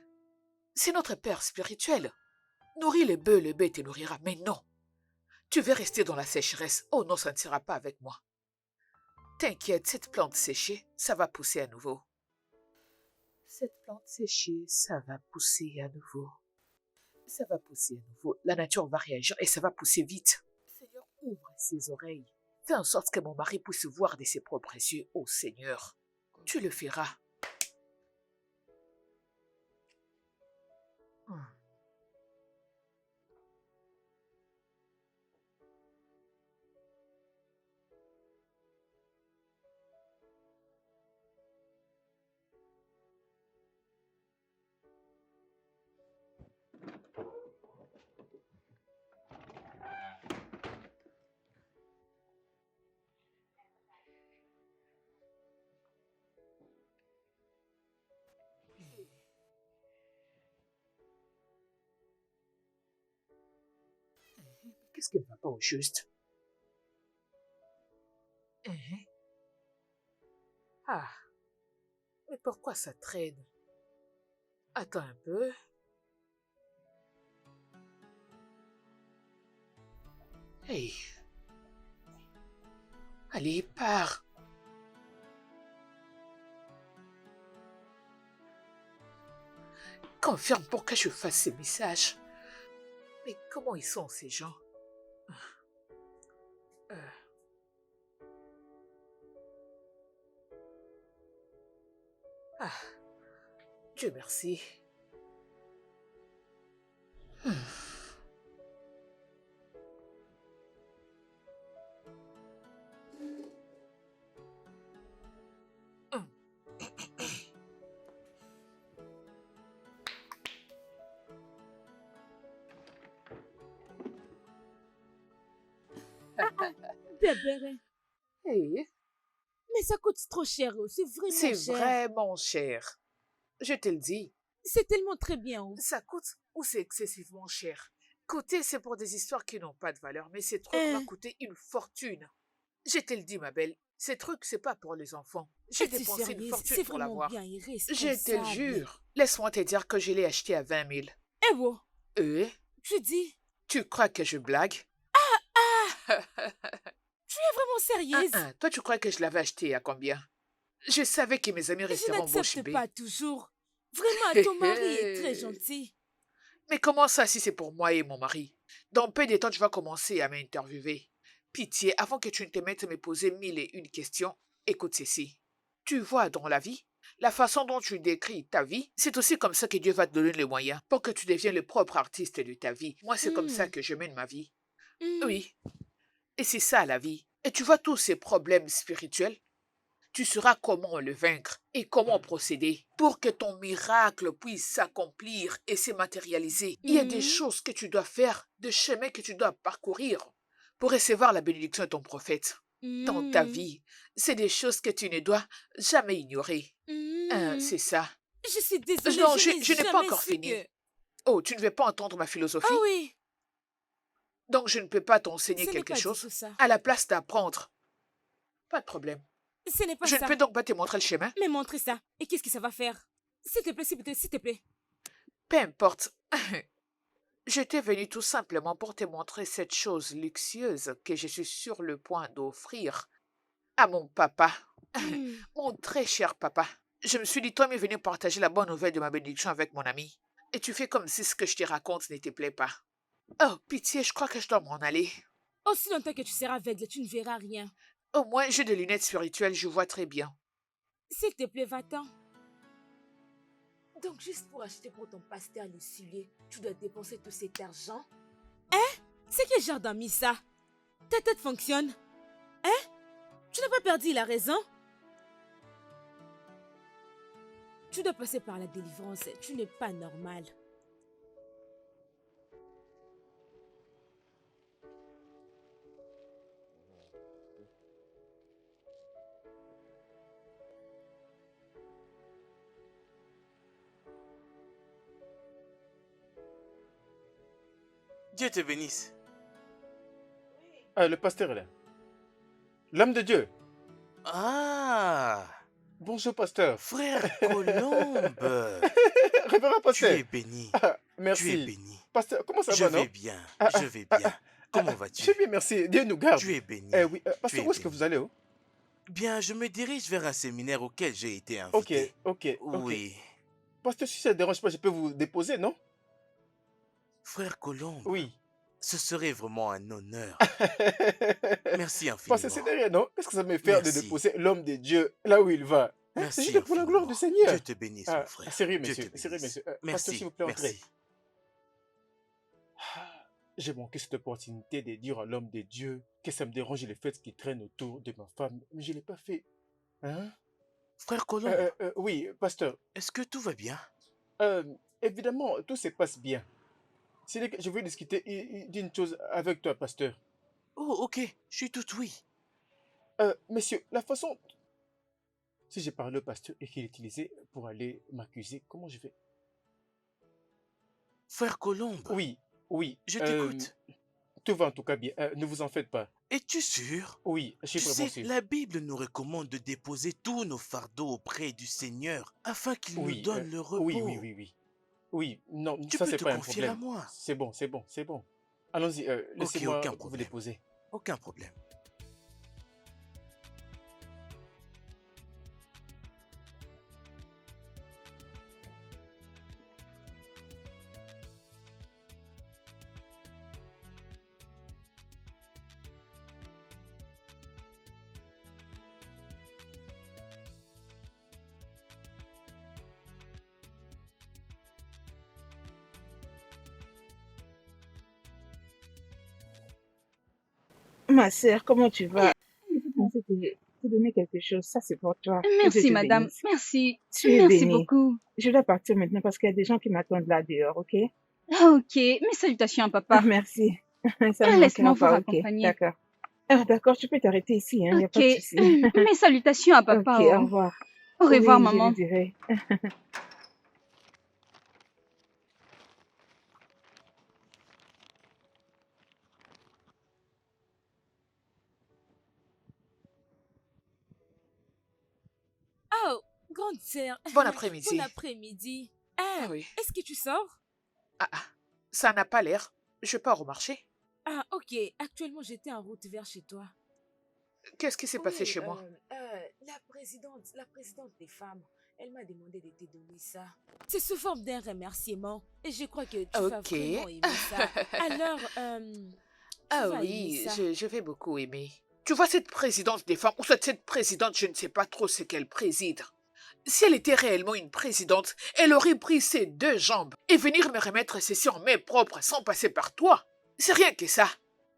C'est notre père spirituel. Nourris les bœufs, le bête te nourrira, mais non. Tu veux rester dans la sécheresse, oh non, ça ne sera pas avec moi. T'inquiète, cette plante séchée, ça va pousser à nouveau. Cette plante séchée, ça va pousser à nouveau. Ça va pousser à nouveau. La nature va réagir et ça va pousser vite. Seigneur, ouvre ses oreilles. Fais en sorte que mon mari puisse voir de ses propres yeux. Oh Seigneur, tu le feras. Qu'est-ce qui ne va pas au juste? Ah, mais pourquoi ça traîne? Attends un peu. Hey. Allez, pars. Confirme pour que je fasse ces messages. Mais comment ils sont ces gens? Ah, Dieu merci. Bébé, Hey, mais ça coûte trop cher. C'est vraiment c'est cher. vraiment cher. Je te le dis. C'est tellement très bien. Ça coûte ou c'est excessivement cher. Côté, c'est pour des histoires qui n'ont pas de valeur, mais ces trucs-là Hein? coûtaient une fortune. Je te le dis, ma belle, ces trucs, c'est pas pour les enfants. J'ai Es-tu dépensé une sérieuse? fortune C'est pour vraiment l'avoir. bien et Je te le responsable. jure. Laisse-moi te dire que je l'ai acheté à 20 000. Eh bon, tu dis, Tu crois que je blague? tu es vraiment sérieuse? Toi, tu crois que je l'avais acheté à combien? Je savais que mes amis Je resteront bouche n'accepte bée. pas toujours. Vraiment, ton mari est très gentil. Mais comment ça si c'est pour moi et mon mari? Dans peu de temps, tu vas commencer à m'interviewer. Pitié, avant que tu ne te mettes à me poser 1001 questions, écoute ceci. Tu vois, dans la vie, la façon dont tu décris ta vie, c'est aussi comme ça que Dieu va te donner les moyens pour que tu deviennes le propre artiste de ta vie. Moi, c'est comme ça que je mène ma vie. Oui. Et c'est ça la vie. Et tu vois tous ces problèmes spirituels, tu sauras comment le vaincre et comment procéder pour que ton miracle puisse s'accomplir et se matérialiser. Il y a des choses que tu dois faire, des chemins que tu dois parcourir pour recevoir la bénédiction de ton prophète dans ta vie. C'est des choses que tu ne dois jamais ignorer. C'est ça. Je suis désolée, Non, je je n'ai pas jamais encore su fini. que- Oh, tu ne veux pas entendre ma philosophie? Ah oui, Donc je ne peux pas t'enseigner ce n'est quelque pas du chose tout ça. à la place d'apprendre. Pas de problème. Ce n'est pas Je ça. ne peux donc pas te montrer le chemin? Mais montre ça. Et qu'est-ce que ça va faire? S'il te plaît, s'il te plaît. Peu importe. J'étais venu tout simplement pour te montrer cette chose luxueuse que je suis sur le point d'offrir à mon papa, mon très cher papa. Je me suis dit, toi, mais venu partager la bonne nouvelle de ma bénédiction avec mon ami. Et tu fais comme si ce que je te raconte ne te plaît pas. Oh, pitié, je crois que je dois m'en aller. Aussi longtemps que tu seras aveugle, tu ne verras rien. Au moins, j'ai des lunettes spirituelles, je vois très bien. S'il te plaît, va-t'en. Donc, juste pour acheter pour ton pasteur Lucilier, tu dois dépenser tout cet argent? Hein? C'est quel genre d'amis ça? Ta tête fonctionne? Hein? Tu n'as pas perdu la raison? Tu dois passer par la délivrance. Tu n'es pas normal. Dieu te bénisse. Ah, le pasteur est là. L'homme de Dieu. Ah, Bonjour, pasteur. frère Colombe. Révérend Tu pasteur. es béni. Ah, Tu es merci. béni. Pasteur, comment ça Je va, non? vais bien. Ah, Je vais bien. Comment vas-tu? Je vais bien, merci. Dieu nous garde. Tu es béni. Oui, pasteur, es où est-ce que béni. vous allez, oh? Bien, je me dirige vers un séminaire auquel j'ai été Ok, invité. ok. Oui. Pasteur, si ça ne dérange pas, je peux vous déposer, non? Frère Colombe, Oui. ce serait vraiment un honneur. Merci Pasteur, c'est infiniment. derrière, non? Qu'est-ce que ça me fait de Merci. déposer l'homme de Dieu là où il va? Hein? C'est Merci juste pour la gloire du infiniment. Seigneur. Dieu te bénisse, Ah, mon frère. sérieux, Dieu monsieur. te Sérieux, bénisse. monsieur. Pasteur, Merci. s'il vous plaît, entrez. Merci. Ah, j'ai manqué cette opportunité de dire à l'homme de Dieu que ça me dérange le fait qu'il traîne autour de ma femme, mais je ne l'ai pas fait. Hein? Frère Colombe, Oui, pasteur. est-ce que tout va bien? Évidemment, tout se passe bien. C'est que je veux discuter d'une chose avec toi, pasteur. Oh, ok. Je suis tout oui. Monsieur, la façon... Si je parle au pasteur et qu'il utilisait pour aller m'accuser, comment je fais? Frère Colombe, Oui, oui. je t'écoute. Tout va en tout cas bien. Ne vous en faites pas. Es-tu sûr? Oui, je suis Tu vraiment sais, sûr. la Bible nous recommande de déposer tous nos fardeaux auprès du Seigneur afin qu'il nous Oui, donne le repos. oui. Oui, non, Tu ça peux c'est te pas un confier à problème. moi. C'est bon, c'est bon, c'est bon. Allons-y, laissez-moi aucun vous problème. déposer. Aucun problème. Ma sœur, comment tu vas? Je pensais te donner quelque chose. Ça, c'est pour toi. Que Dieu Merci, te madame. bénisse. Merci. Tu es Merci bénie. beaucoup. Je dois partir maintenant parce qu'il y a des gens qui m'attendent là dehors, ok? Ah, ok. Mes salutations à Ah, papa. merci. Ça ne Laisse-moi manquera vous pas, ok? raccompagner. D'accord. Ah, d'accord, tu peux t'arrêter ici, il n'y a Ok. pas de souci. Mes salutations à papa. Ok, au Oh. revoir. Au revoir, Oui, je maman. lui dirai. Oh, grande sœur, Bon bon après-midi. après-midi. Ah Ah, oui. est-ce que tu sors? Ah, ah. Ça n'a pas l'air. Je pars au marché. Ah, ok. Actuellement, j'étais en route vers chez toi. Qu'est-ce qui s'est passé Oui, chez moi? la présidente des femmes, elle m'a demandé de te donner ça. C'est sous forme d'un remerciement et je crois que tu vas Ok. vraiment aimer ça. Alors, tu Ah vas aimer oui, ça. je vais beaucoup aimer. Tu vois, cette présidente des femmes, ou soit cette présidente, je ne sais pas trop ce qu'elle préside. Si elle était réellement une présidente, elle aurait pris ses 2 jambes et venir me remettre ceci en main propre sans passer par toi. C'est rien que ça.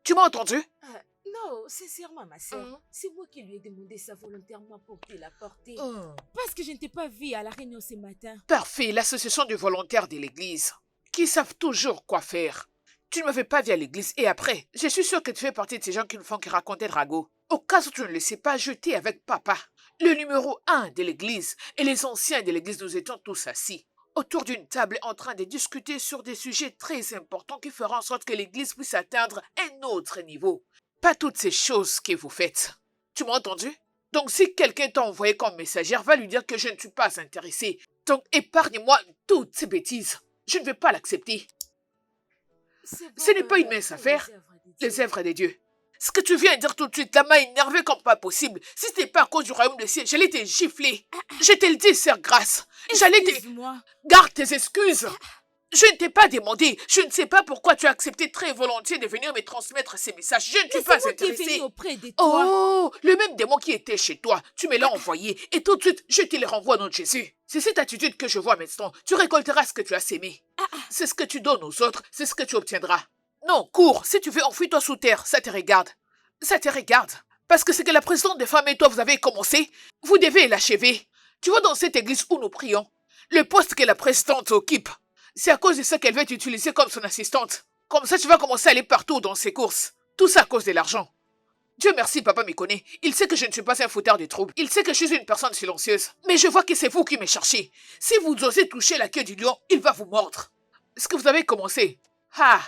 Tu m'as entendu? Ah, non, sincèrement, ma soeur, Hum. c'est moi qui lui ai demandé ça volontairement pour te l'apporter. Hum. Parce que je ne t'ai pas vu à la réunion ce matin. Parfait, l'association de volontaires de l'église, qui savent toujours quoi faire. Tu ne m'avais pas vu à l'église et après, je suis sûr que tu fais partie de ces gens qui ne font que raconter le ragot. Au cas où tu ne le sais pas, j'étais avec papa, le numéro 1 de l'église, et les anciens de l'église, nous étions tous assis autour d'une table en train de discuter sur des sujets très importants qui feront en sorte que l'église puisse atteindre un autre niveau. Pas toutes ces choses que vous faites. Tu m'as entendu? Donc si quelqu'un t'a envoyé comme messagère, va lui dire que je ne suis pas intéressé. Donc épargne-moi toutes ces bêtises. Je ne vais pas l'accepter. Ce n'est pas une mince affaire, les œuvres des dieux. Ce que tu viens de dire tout de suite, là m'a énervé comme pas possible. Si ce n'était pas à cause du royaume des cieux, j'allais te gifler. Je te le dis, sœur Grâce. J'allais te... Excuse-moi. Garde tes excuses. Je ne t'ai pas demandé. Je ne sais pas pourquoi tu as accepté très volontiers de venir me transmettre ces messages. Je ne suis Mais pas c'est moi qui est intéressée. venu auprès de toi. Oh, le même démon qui était chez toi, tu me l'as envoyé et tout de suite, je te le renvoie au nom de Jésus. C'est cette attitude que je vois maintenant. Tu récolteras ce que tu as sémé. C'est ce que tu donnes aux autres, c'est ce que tu obtiendras. Non, cours, si tu veux, enfuis-toi sous terre, ça te regarde. Ça te regarde. Parce que c'est que la présidente des femmes et toi, vous avez commencé, vous devez l'achever. Tu vois, dans cette église où nous prions, le poste que la présidente occupe, c'est à cause de ça qu'elle veut t'utiliser comme son assistante. Comme ça, tu vas commencer à aller partout dans ses courses. Tout ça à cause de l'argent. Dieu merci, papa me connaît. Il sait que je ne suis pas un fouteur de troubles. Il sait que je suis une personne silencieuse. Mais je vois que c'est vous qui me cherchez. Si vous osez toucher la queue du lion, il va vous mordre. Est-ce que vous avez commencé? Ah,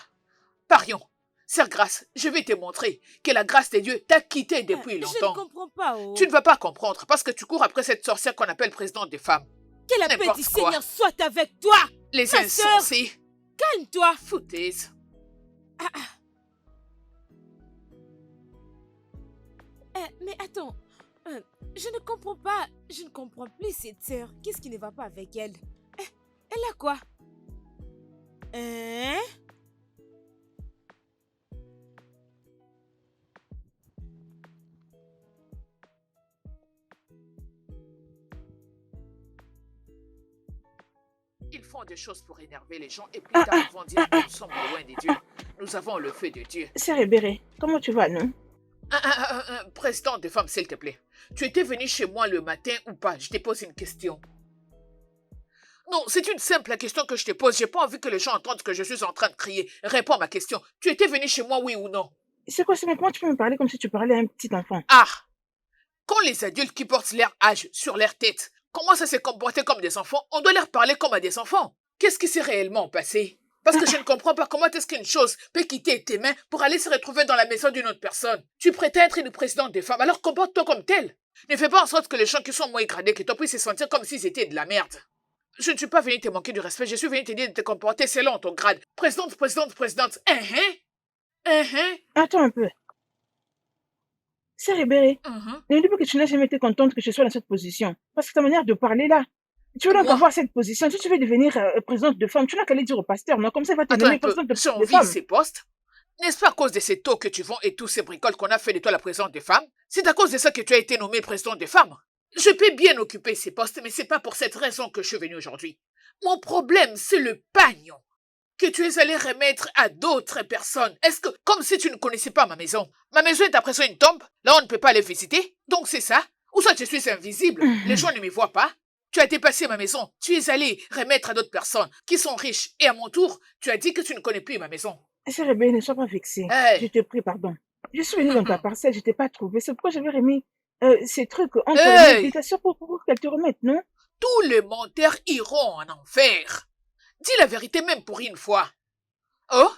parions. Sœur Grâce, je vais te montrer que la grâce de Dieu t'a quitté depuis Je ne longtemps. comprends pas. Oh. Tu ne vas pas comprendre parce que tu cours après cette sorcière qu'on appelle présidente des femmes. Que la paix n'importe du quoi. Seigneur soit avec toi. Les Ma sœur. insensés. Calme-toi. Foutaise. Mais attends, je ne comprends pas. Je ne comprends plus cette sœur. Qu'est-ce qui ne va pas avec elle? Elle a quoi? Hein? Ils font des choses pour énerver les gens et plus tard ils vont dire que nous sommes loin de Dieu. Nous avons le feu de Dieu. Sœur Ebere, comment tu vas, non? Président des femmes, s'il te plaît. Tu étais venu chez moi le matin ou pas? Je te pose une question. Non, c'est une simple question que je te pose. J'ai pas envie que les gens entendent que je suis en train de crier. Réponds à ma question. Tu étais venu chez moi, oui ou non? C'est quoi ce comment tu peux me parler comme si tu parlais à un petit enfant? Ah! Quand les adultes qui portent leur âge sur leur tête commencent à se comporter comme des enfants, on doit leur parler comme à des enfants. Qu'est-ce qui s'est réellement passé? Parce que je ne comprends pas comment est-ce qu'une chose peut quitter tes mains pour aller se retrouver dans la maison d'une autre personne. Tu prétends être une présidente des femmes, alors comporte-toi comme telle. Ne fais pas en sorte que les gens qui sont moins gradés que toi puissent se sentir comme s'ils étaient de la merde. Je ne suis pas venu te manquer du respect, je suis venu te dire de te comporter selon ton grade. Présidente. Attends un peu. Sœur Ebere, ne dis pas que tu n'as jamais été contente que je sois dans cette position. Parce que ta manière de parler là, tu veux donc Moi? avoir cette position. Si tu veux devenir présidente de femme, tu n'as qu'à aller dire au pasteur, non? Comme ça, il va te Attends nommer un peu, présidente j'ai de envie femme. ces postes. N'est-ce pas à cause de ces taux que tu vends et tous ces bricoles qu'on a fait de toi la présidente des femmes? C'est à cause de ça que tu as été nommée présidente des femmes. Je peux bien occuper ces postes, mais c'est pas pour cette raison que je suis venu aujourd'hui. Mon problème, c'est le pagnon que tu es allé remettre à d'autres personnes. Est-ce que, comme si tu ne connaissais pas ma maison est à présent une tombe, là on ne peut pas aller visiter, donc c'est ça? Ou soit je suis invisible, les gens ne me voient pas? Tu as dépassé ma maison, tu es allé remettre à d'autres personnes qui sont riches, et à mon tour, tu as dit que tu ne connais plus ma maison. Sœur Ebere, ne sois pas vexée. Hey. Je te prie pardon. Je suis venue dans ta parcelle, je t'ai pas trouvé. C'est pourquoi j'avais remis ces trucs entre les mains Hey! de ta soeur pour qu'elle te remette, non? Tous les menteurs iront en enfer. Dis la vérité même pour une fois. Oh?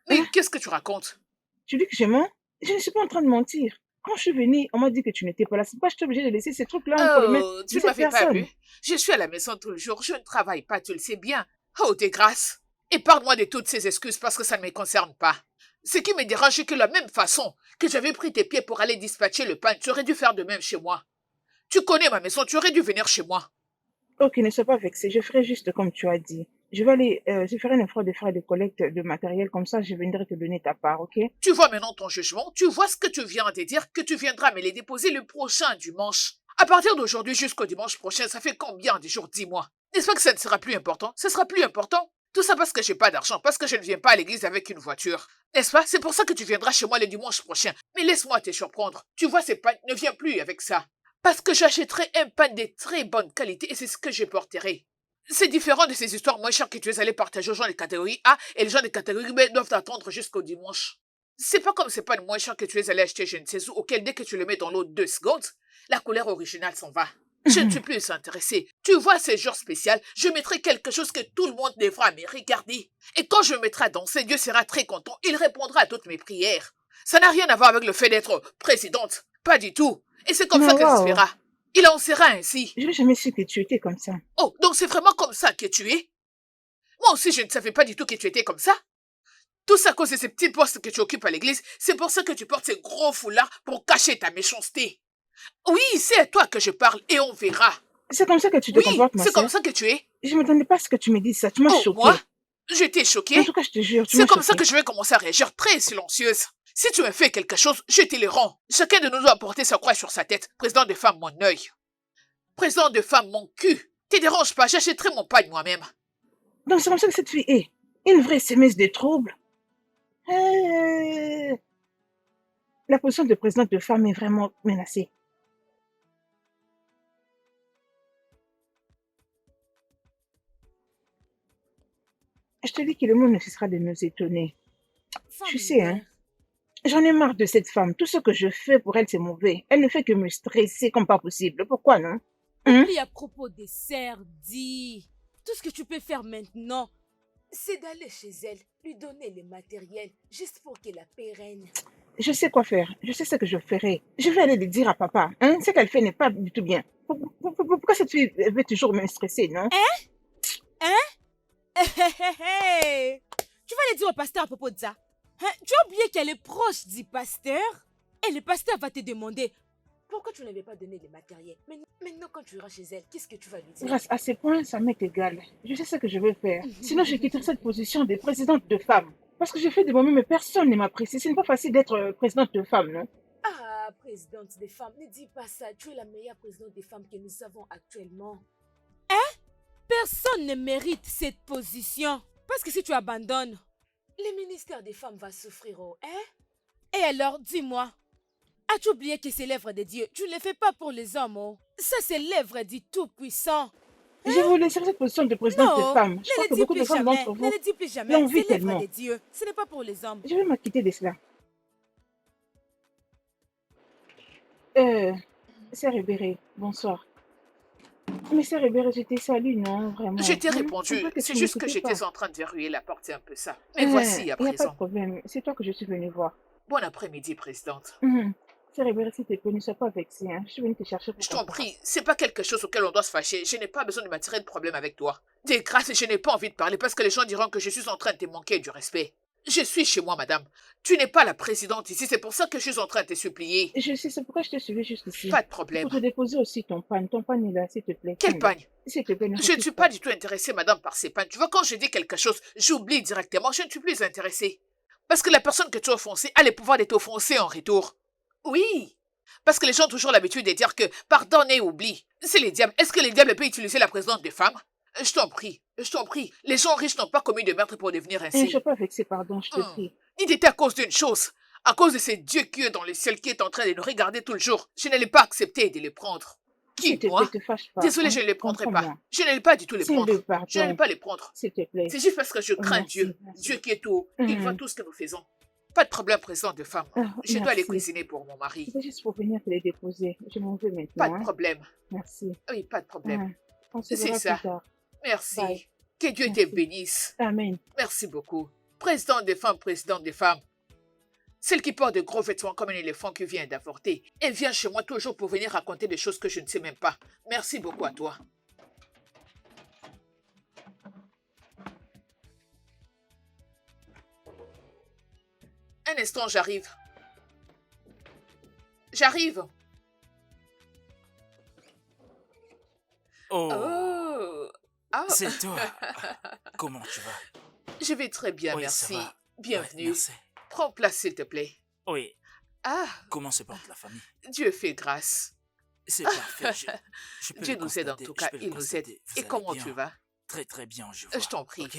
Mais Hein? qu'est-ce que tu racontes? Tu dis que je mens? Je ne suis pas en train de mentir. Quand je suis venue, on m'a dit que tu n'étais pas là. C'est pas j'étais obligée de laisser ces trucs-là entre les mains Oh, de tu ne cette m'avais pas personne. vu. Je suis à la maison tout le jour, je ne travaille pas, tu le sais bien. Oh, tes grâces. Épargne-moi de toutes ces excuses parce que ça ne me concerne pas. Ce qui me dérange, c'est que de la même façon que j'avais pris tes pieds pour aller dispatcher le pain, tu aurais dû faire de même chez moi. Tu connais ma maison, tu aurais dû venir chez moi. Ok, ne sois pas vexé. Je ferai juste comme tu as dit. Je vais aller, je ferai un effort de faire des collectes de matériel. Comme ça, je viendrai te donner ta part, ok? Tu vois maintenant ton jugement, tu vois ce que tu viens de dire, que tu viendras me les déposer le prochain dimanche. À partir d'aujourd'hui jusqu'au dimanche prochain, ça fait combien de jours, dis-moi? N'est-ce pas que ça ne sera plus important? Ce sera plus important. Tout ça parce que j'ai pas d'argent, parce que je ne viens pas à l'église avec une voiture. N'est-ce pas? C'est pour ça que tu viendras chez moi le dimanche prochain. Mais laisse-moi te surprendre. Tu vois ces pains, ne viens plus avec ça. Parce que j'achèterai un pain de très bonne qualité et c'est ce que je porterai. C'est différent de ces histoires moins chères que tu es allé partager aux gens de catégorie A et les gens de catégorie B doivent attendre jusqu'au dimanche. C'est pas comme c'est pas le moins cher que tu es allé acheter je ne sais où, auquel dès que tu le mets dans l'eau 2 secondes, la couleur originale s'en va. Je ne suis plus intéressée. Tu vois ces jours spéciaux, je mettrai quelque chose que tout le monde devra me regarder. Et quand je me mettrai à danser, Dieu sera très content, il répondra à toutes mes prières. Ça n'a rien à voir avec le fait d'être présidente, pas du tout. Et c'est comme Mais ça que ça se waouh, fera. Il en sera ainsi. je n'ai jamais su que tu étais comme ça. Oh, donc c'est vraiment comme ça que tu es? Moi aussi, je ne savais pas du tout que tu étais comme ça. Tout ça à cause de ces petits postes que tu occupes à l'église, c'est pour ça que tu portes ces gros foulards pour cacher ta méchanceté. Oui, c'est à toi que je parle et on verra. C'est comme ça que tu te Oui, comportes, ma c'est comme sœur. ça que tu es. Je ne m'attendais pas à ce que tu me dises ça. Tu m'as Oh, choquée. moi? J'étais En choquée. tout cas, je te jure, tu C'est m'as comme ça choquée. que je vais commencer à réagir très silencieuse. Si tu me fais quelque chose, je te le rends. Chacun de nous doit porter sa croix sur sa tête. Président de femme, mon œil. Président de femme, mon cul. Te dérange pas, j'achèterai mon pain moi-même. Donc, c'est comme ça que cette fille est. Une vraie sémence de troubles. Euh, La position de présidente de femme est vraiment menacée. Je te dis que le monde ne cessera de nous étonner. Tu sais, hein, j'en ai marre de cette femme. Tout ce que je fais pour elle, c'est mauvais. Elle ne fait que me stresser comme pas possible. Pourquoi, non? Hein? Oublie à propos des serres, dis. Tout ce que tu peux faire maintenant, c'est d'aller chez elle, lui donner les matériels, juste pour qu'elle la pérenne. Je sais quoi faire. Je sais ce que je ferai. Je vais aller le dire à papa. Hein? Ce qu'elle fait n'est pas du tout bien. Pourquoi cette fille veut toujours me stresser, non? Hein? Tu vas aller dire au pasteur à propos de ça. Hein? Tu as oublié qu'elle est proche du pasteur? Et le pasteur va te demander pourquoi tu n'avais pas donné les matériels. Maintenant, quand tu iras chez elle, qu'est-ce que tu vas lui dire? Grâce à ces points, ça m'est égal. Je sais ce que je veux faire. Sinon, je quitterai cette position de présidente de femme. Parce que j'ai fait de moi-même, mais personne ne m'apprécie. Ce n'est pas facile d'être présidente de femme, non? Ah, présidente des femmes, ne dis pas ça. Tu es la meilleure présidente des femmes que nous avons actuellement. Hein? Personne ne mérite cette position. Parce que si tu abandonnes, le ministère des femmes va souffrir, oh, hein? Et alors, dis-moi, as-tu oublié que c'est l'œuvre de Dieu? Tu ne le fais pas pour les hommes, oh. Ça, c'est l'œuvre du Tout-Puissant. Je vous laisserai cette position de présidente de Non, femme. Je crois ne que le dis beaucoup de plus femmes jamais. d'entre Ne vous le dis plus jamais. l'envient C'est l'œuvre tellement. de Dieu. Ce n'est pas pour les hommes. Je vais m'acquitter de cela. Sœur Ribéré, bonsoir. Mais Sœur Ribéré, je t'ai salué, non, vraiment. Je t'ai On répondu, voit que c'est tu juste que n'écoutais pas. j'étais en train de verrouiller la porte, c'est un peu ça. Mais voici à Il n'y a pas de présent. problème. C'est toi que je suis venue voir. Bon après-midi, présidente. Sœur Ribéré, s'il te plaît, ne sois pas vexée. Hein. Je suis venue te chercher pour Je qu'on t'en se prie, c'est pas quelque chose auquel on doit se fâcher. Je n'ai pas besoin de m'attirer de problème avec toi. Des grâces, je n'ai pas envie de parler parce que les gens diront que je suis en train de te manquer du respect. Je suis chez moi, madame. Tu n'es pas la présidente ici, c'est pour ça que je suis en train de te supplier. Je sais, c'est pourquoi je te suivi jusqu'ici. Pas de problème. Pour te déposer aussi ton pagne. Ton pagne est là, s'il te plaît. Quel Tiens-le. pagne? S'il te plaît, ne Je ne refuse suis pas. pas du tout intéressée, madame, par ces pannes. Tu vois, quand je dis quelque chose, j'oublie directement, je ne suis plus intéressée. Parce que la personne que tu as offensée a le pouvoir d'être offensée en retour. Oui. Parce que les gens ont toujours l'habitude de dire que pardonne et oublie. C'est les diables. Est-ce que les diables peuvent utiliser la présidence des femmes? Je t'en prie, je t'en prie. Les gens riches n'ont pas commis de meurtre pour devenir Je ne ainsi. suis pas vexée, pardon, je te prie. Il était à cause d'une chose. À cause de ces dieux qui est dans le ciel qui est en train de nous regarder tout le jour. Je n'allais pas accepter de les prendre. Qui, S'il te moi? plaît, te fâche pas. Désolée, hein. je ne les prendrai pas. Comprends-moi. Je n'allais pas du tout les S'il prendre. le pardon. Je n'allais pas les prendre. S'il te plaît. C'est juste parce que je crains Merci, Dieu. merci. Dieu qui est tout. Il voit Mhm. tout ce que nous faisons. Pas de problème, président de femme. Ah, Je dois aller merci. cuisiner pour mon mari. C'était juste pour venir te les déposer. Je m'en vais Pas maintenant, de hein. problème. Merci. Oui, pas de problème. On se C'est verra ça. plus tard. Merci. Bye. Que Dieu te Merci. bénisse. Amen. Merci beaucoup. Président des femmes, présidente des femmes. Celle qui porte de gros vêtements comme un éléphant qui vient d'avorter. Elle vient chez moi toujours pour venir raconter des choses que je ne sais même pas. Merci beaucoup à toi. Un instant, j'arrive. J'arrive. Oh, Oh. Ah. c'est toi. Comment tu vas? Je vais très bien, Oui, ça merci. va. Ouais, Bienvenue. merci. Prends place, s'il te plaît. Oui, Ah, comment se porte la famille? Dieu fait grâce. C'est parfait. Je peux Dieu le nous aide en constater, tout je cas, peux le il nous aide. constater. Vous Et allez comment bien. tu vas? Très très bien, je vois. Je t'en prie. Ok?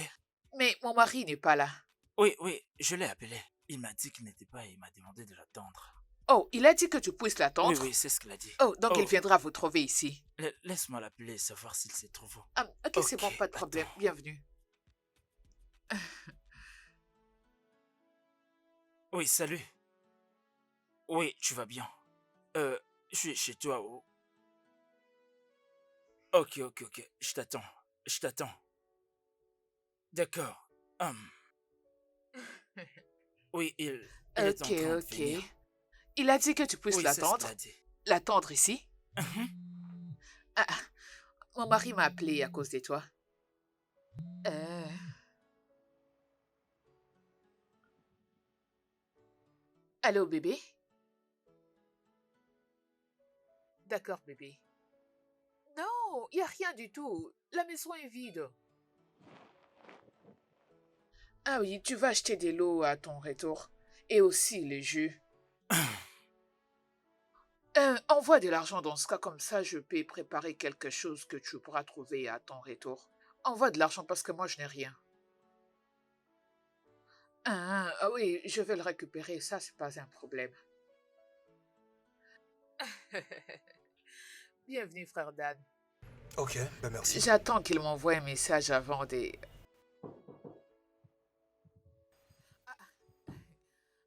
Mais mon mari n'est pas là. Oui, oui, je l'ai appelé. Il m'a dit qu'il n'était pas et il m'a demandé de l'attendre. Oh, il a dit que tu puisses Oui, l'attendre? oui, c'est ce qu'il a dit. Oh, donc il Oh, viendra vous trouver ici. laisse-moi l'appeler et savoir s'il se trouve où. Ah, ok, c'est bon, Ok, pas de problème. attends. Bienvenue. Oui, salut. Oui, tu vas bien. Je suis chez toi. Oh. Ok, ok, ok. Je t'attends. Je t'attends. D'accord. Oui, il est en Ok, train de ok. venir. Il a dit que tu puisses Oui, c'est ce qu'il l'attendre. a dit. L'attendre ici? Mhm. Ah, mon mari m'a appelé à cause de toi. Euh... Allô, bébé? D'accord, bébé. Non, il n'y a rien du tout. La maison est vide. Ah oui, tu vas acheter de l'eau à ton retour. Et aussi les jus. Envoie de l'argent dans ce cas, comme ça je peux préparer quelque chose que tu pourras trouver à ton retour. Envoie de l'argent parce que moi je n'ai rien. Ah oui, je vais le récupérer, ça c'est pas un problème. Bienvenue frère Dan. Ok, ben merci. J'attends qu'il m'envoie un message avant des...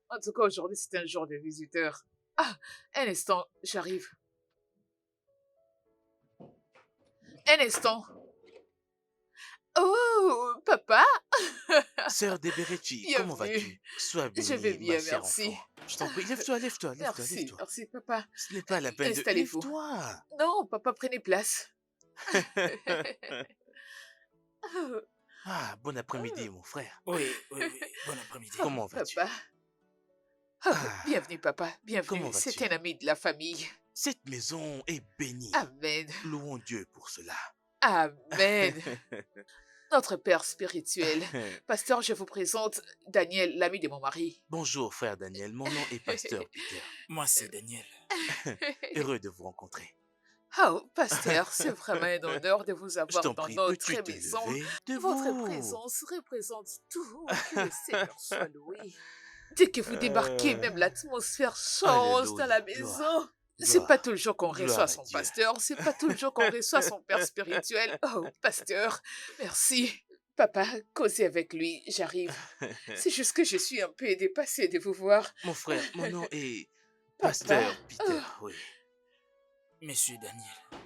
En tout cas, aujourd'hui, c'est un jour de visiteurs. Ah, un instant, j'arrive. Un instant. Oh, papa. Sœur Deberechi, comment Bienvenue. vas-tu? Sois Je vais bénie, bien, ma chère merci. enfant. Je t'en prie, lève-toi, lève-toi, lève-toi, Merci, lève-toi. merci, papa. Ce n'est pas la peine de... Installez-vous. Lève-toi. Non, papa, prenez place. Ah, bon après-midi, mon frère. Oui, oui, oui. Bon après-midi. Comment vas-tu? Papa. Ah, Bienvenue, papa. Bienvenue. comment C'est vas-tu? un ami de la famille. Cette maison est bénie. Amen. Louons Dieu pour cela. Amen. Notre père spirituel. Pasteur, je vous présente Daniel, l'ami de mon mari. Bonjour, frère Daniel. Mon nom est Pasteur Peter. Moi, c'est Daniel. Heureux de vous rencontrer. Oh, pasteur, c'est vraiment un honneur de vous Je avoir t'en dans prie, peux-tu notre te maison. lever? Votre Debout. présence représente tout. Que le Seigneur soit loué. Dès que vous débarquez, même l'atmosphère change dans la Alléluia. maison. C'est Gloire. pas tout le jour qu'on Gloire reçoit à son Dieu. pasteur, c'est pas tout le jour qu'on reçoit son père spirituel. Oh, pasteur, merci. Papa, causez avec lui, j'arrive. C'est juste que je suis un peu dépassée de vous voir. Mon frère, mon nom est Papa. Pasteur Peter, oui. Monsieur Daniel.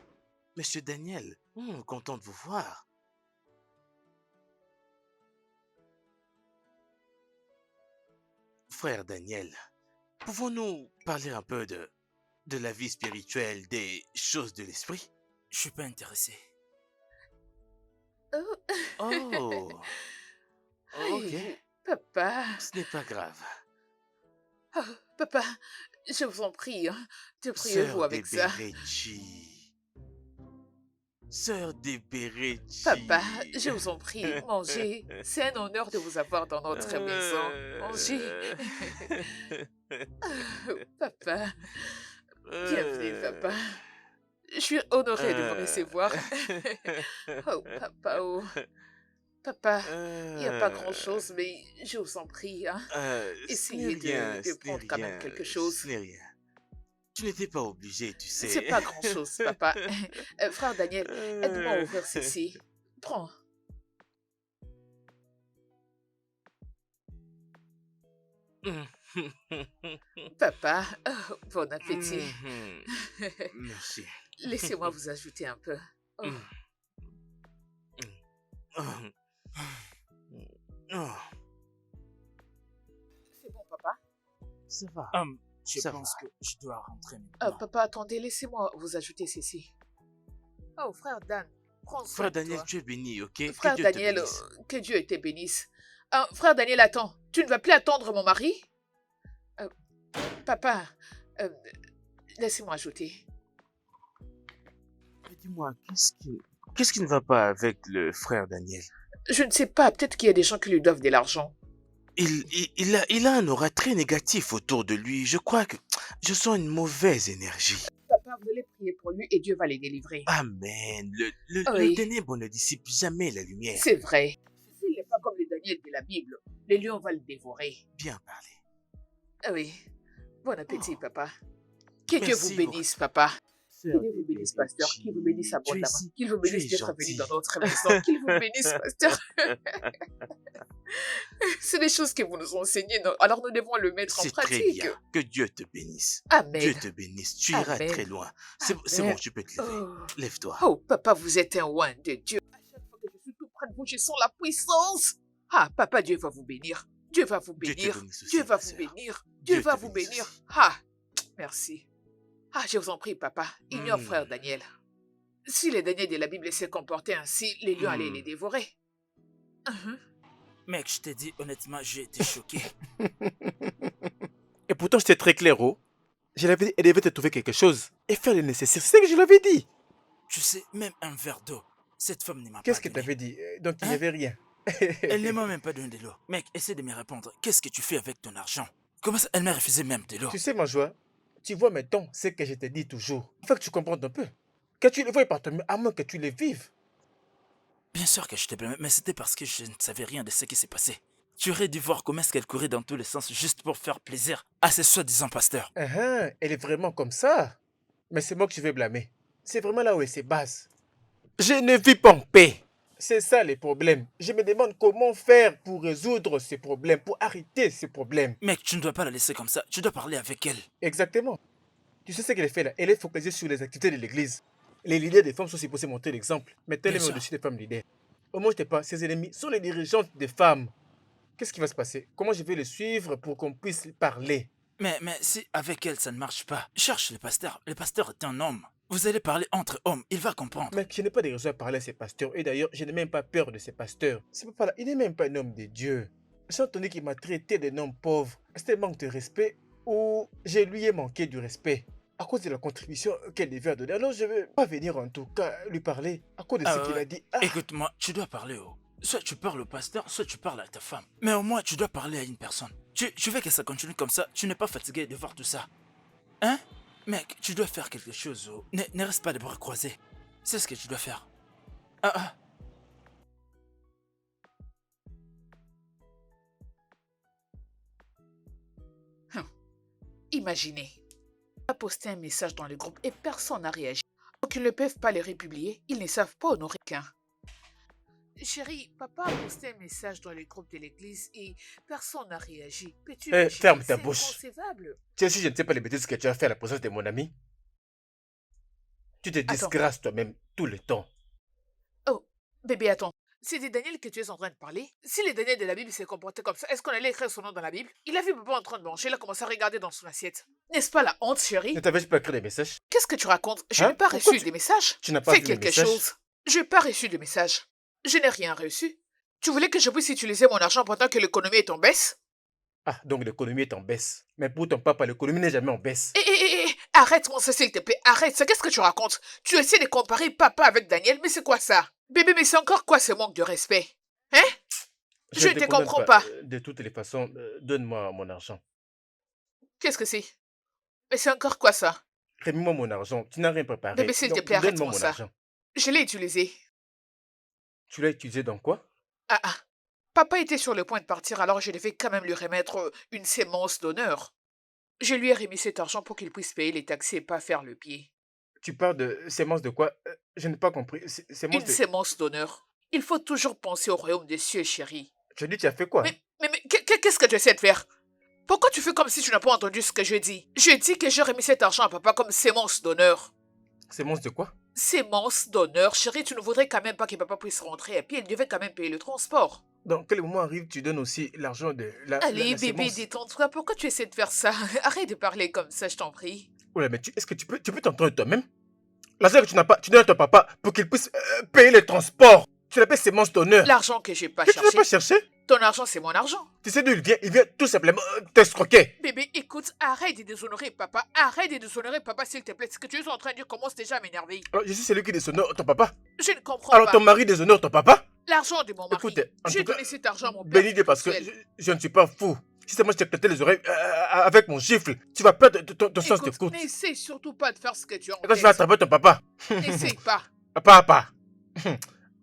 Monsieur Daniel, content de vous voir. Frère Daniel, pouvons-nous parler un peu de la vie spirituelle, des choses de l'esprit? Je suis pas intéressé. Oh, Oh, ok, hey, papa. ce n'est pas grave. Oh, papa, je vous en prie, hein, débrouillez-vous Sœur avec ça. Deberechi. Sœur Deberechi. Papa, je vous en prie, mangez. C'est un honneur de vous avoir dans notre maison. Mangez. Papa, bienvenue, papa. Je suis honorée de vous recevoir. Oh, papa, oh. Papa, il n'y a pas grand-chose, mais je vous en prie, hein. Essayez de prendre quand même quelque chose. Ce n'est rien. Tu n'étais pas obligé, tu sais. C'est pas grand-chose, papa. Frère Daniel, aide-moi à ouvrir ceci. Prends. Papa, bon appétit. Merci. Laissez-moi vous ajouter un peu. Oh, c'est bon, papa. Ça va. Je Ça pense va. que je dois rentrer maintenant. Papa, attendez, laissez-moi vous ajouter ceci. Oh, frère Dan, prends soin Frère de Daniel, toi. tu es béni, ok? Que Frère Dieu te Daniel, bénisse. que Dieu te bénisse. Frère Daniel, attends, tu ne vas plus attendre mon mari? Euh, Papa, euh, laissez-moi ajouter. Mais dis-moi, qu'est-ce qui ne va pas avec le frère Daniel? Je ne sais pas, peut-être qu'il y a des gens qui lui doivent de l'argent. Il a un aura très négatif autour de lui. Je crois que je sens une mauvaise énergie. Papa, vous allez prier pour lui et Dieu va les délivrer. Amen. Le Oui, ténèbre ne dissipe jamais la lumière. c'est vrai. S'il n'est pas comme les Daniel de la Bible, les lions vont le dévorer. Bien parlé. Oui. Bon appétit, Oh, papa. Que Dieu vous merci, bénisse, papa. Que sœur Dieu de vous bénisse, pasteur. Qu'il vous bénisse Bénédicte. abondamment. Qu'il vous Tu es bénisse d'être venu dans gentil. notre maison. Qu'il vous bénisse, pasteur. C'est des choses que vous nous enseignez, alors nous devons le mettre en C'est très pratique. bien. Que Dieu te bénisse. Amen. Dieu te bénisse. Tu iras Amen. très loin. C'est bon, Amen. tu peux te lever. Oh. Lève-toi. Oh, papa, vous êtes un oin de Dieu. À chaque fois que je suis tout près de vous, je sens la puissance. Ah, papa, Dieu va vous bénir. Dieu va vous Dieu te bénir. bénisse aussi, Dieu va ma vous sœur. bénir. Dieu Dieu va te vous bénisse bénir. aussi. Ah, merci. Ah, je vous en prie, papa. Ignore frère Hmm, Daniel. Si les Daniel de la Bible se comportaient ainsi, les lions allaient les hmm. dévorer. Mhm. Mec, je t'ai dit honnêtement, j'ai été choqué. Et pourtant, j'étais très clair, oh. Je l'avais dit, elle devait te trouver quelque chose et faire le nécessaire. C'est ce que je l'avais dit. Tu sais, même un verre d'eau, cette femme ne m'a pas Qu'est-ce que donné. t'avais dit? Donc, il n'y Hein? avait rien. Elle ne m'a même pas donné de l'eau. Mec, essaie de me répondre. Qu'est-ce que tu fais avec ton argent? Comment ça, elle m'a refusé même de l'eau? Tu sais, ma joie, tu vois maintenant ce que je te dis toujours. Il faut que tu comprennes un peu. Que tu les vois par toi-même, à moins que tu les vives. Bien sûr que je te blâmais, mais c'était parce que je ne savais rien de ce qui s'est passé. Tu aurais dû voir comment est-ce qu'elle courait dans tous les sens juste pour faire plaisir à ces soi-disant pasteurs. Elle est vraiment comme ça. Mais c'est moi que je vais blâmer. C'est vraiment là où elle se base. Je ne vis pas en paix. C'est ça les problèmes. Je me demande comment faire pour résoudre ces problèmes, pour arrêter ces problèmes. Mec, tu ne dois pas la laisser comme ça. Tu dois parler avec elle. Exactement. Tu sais ce qu'elle fait là? Elle est focalisée sur les activités de l'église. Les leaders des femmes sont supposés montrer l'exemple. Mais elle Bien est sûr. au-dessus des femmes leaders. Au moins, je ne sais pas, ses ennemis sont les dirigeantes des femmes. Qu'est-ce qui va se passer? Comment je vais les suivre pour qu'on puisse parler? Mais si avec elle ça ne marche pas, cherche le pasteur. Le pasteur est un homme. Vous allez parler entre hommes, il va comprendre. Mais je n'ai pas de raison à parler à ces pasteurs. Et d'ailleurs, je n'ai même pas peur de ces pasteurs. Ce papa-là, il n'est même pas un homme de Dieu. J'ai entendu qu'il m'a traité d'un homme pauvre. C'était un manque de respect ou je lui ai manqué du respect à cause de la contribution qu'elle devait donner. Alors je ne vais pas venir en tout cas lui parler à cause de ce qu'il a dit. Ah, Écoute-moi, tu dois parler au... Soit tu parles au pasteur, soit tu parles à ta femme. Mais au moins, tu dois parler à une personne. Tu veux que ça continue comme ça? Tu n'es pas fatigué de voir tout ça? Hein? Mec, tu dois faire quelque chose. Oh. Ne reste pas les bras croisés. C'est ce que tu dois faire. Ah. Imaginez. On a posté un message dans le groupe et personne n'a réagi. Donc ils ne peuvent pas les republier, ils ne savent pas honorer qu'un. Chérie, papa a posté un message dans le groupe de l'église et personne n'a réagi. Peux-tu imaginer? ferme ta C'est bouche. inconcevable. tu sais, si je ne sais pas les bêtises que tu as fait à la présence de mon ami, tu te disgrâces toi-même tout le temps. Oh, bébé, attends. C'est de Daniel que tu es en train de parler? Si les Daniel de la Bible s'est comporté comme ça, est-ce qu'on allait écrire son nom dans la Bible? Il a vu papa en train de manger, il a commencé à regarder dans son assiette. N'est-ce pas la honte, chérie? Ne t'avais-je pas écrit des messages? Qu'est-ce que tu racontes? Je Hein? n'ai pas Pourquoi reçu des messages. Tu n'as pas Fais vu les quelque messages? chose. Je n'ai pas reçu de messages. Je n'ai rien reçu. Tu voulais que je puisse utiliser mon argent pendant que l'économie est en baisse? Ah, donc l'économie est en baisse. Mais pour ton papa, l'économie n'est jamais en baisse. Arrête-moi ça, s'il te plaît. Arrête ça. Qu'est-ce que tu racontes? Tu essaies de comparer papa avec Daniel, mais c'est quoi ça? Bébé, mais c'est encore quoi ce manque de respect? Hein? Je ne te condamne comprends pas. De toutes les façons, donne-moi mon argent. Qu'est-ce que c'est? Mais c'est encore quoi ça? Remets-moi mon argent. Tu n'as rien préparé. Bébé, s'il te Donc, plaît, donne-moi arrête-moi mon ça. argent. Je l'ai utilisé. Tu l'as utilisé dans quoi? Ah. Papa était sur le point de partir, alors je devais quand même lui remettre une sémence d'honneur. Je lui ai remis cet argent pour qu'il puisse payer les taxis et pas faire le pied. Tu parles de sémence de quoi? Je n'ai pas compris. Sémence Une de... sémence d'honneur. Il faut toujours penser au royaume des cieux, chérie. Tu as dit, tu as fait quoi? Mais qu'est-ce que tu essaies de faire? Pourquoi tu fais comme si tu n'as pas entendu ce que je dis? Je dis que j'ai remis cet argent à papa comme sémence d'honneur. Sémence de quoi? Sémence d'honneur, chérie, tu ne voudrais quand même pas que papa puisse rentrer et puis il devait quand même payer le transport. Dans quel moment arrive, tu donnes aussi l'argent de Allez, la bébé, sémence? détends-toi. Pourquoi tu essaies de faire ça? Arrête de parler comme ça, je t'en prie. Ouais, mais est-ce que tu peux t'entendre toi-même? L'argent que tu n'as pas, tu donnes à ton papa pour qu'il puisse payer le transport. Tu l'appelles sémence d'honneur. L'argent que j'ai pas Que tu n'as cherché. pas cherché? Ton argent, c'est mon argent. Tu sais d'où il vient tout simplement t'escroquer. Bébé, écoute, arrête de déshonorer papa. Arrête de déshonorer papa, s'il te plaît. Ce que tu es en train de dire commence déjà à m'énerver. Alors, je suis celui qui déshonore ton papa. Je ne comprends Alors, pas. ton mari déshonore ton papa? L'argent de mon mari. Écoute, en J'ai tout cas, donné cet argent à mon père. béni Dieu parce que spirituel. je ne suis pas fou. Si c'est moi qui t'ai pété les oreilles avec mon gifle, tu vas perdre ton sens Écoute, d'écoute. n'essaie surtout pas de faire ce que tu as en Et quand je vais tête. attraper ton papa. N'essaie pas. Papa.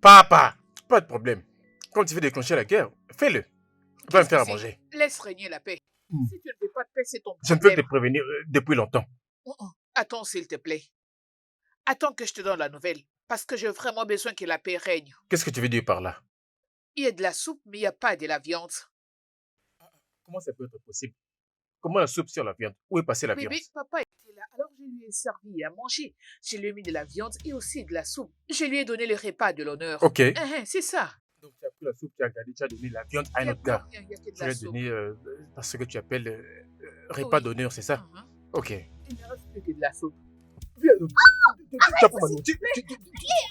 Papa. Pas de problème. Quand tu veux déclencher la guerre, fais-le. Va me Qu'est-ce faire à que manger. c'est? Laisse régner la paix. Si tu ne veux pas de paix, c'est ton Je ne peux problème. te prévenir depuis longtemps. Attends, s'il te plaît. Attends que je te donne la nouvelle. Parce que j'ai vraiment besoin que la paix règne. Qu'est-ce que tu veux dire par là? Il y a de la soupe, mais il n'y a pas de la viande. Comment ça peut être possible? Comment la soupe sur la viande? Où est passée la viande? Bébé, papa était là, alors je lui ai servi à manger. Je lui ai mis de la viande et aussi de la soupe. Je lui ai donné le repas de l'honneur. Ok. C'est ça. Donc tu as pris la soupe, tu as gardé, tu as donné la viande à un Il y a autre gars. plus rien, il y a que de Tu la lui as soupe. donné ce que tu appelles repas Oui. d'honneur, c'est ça? Ok. Il ne reste plus que de la soupe. Viens, tu as pour Manu.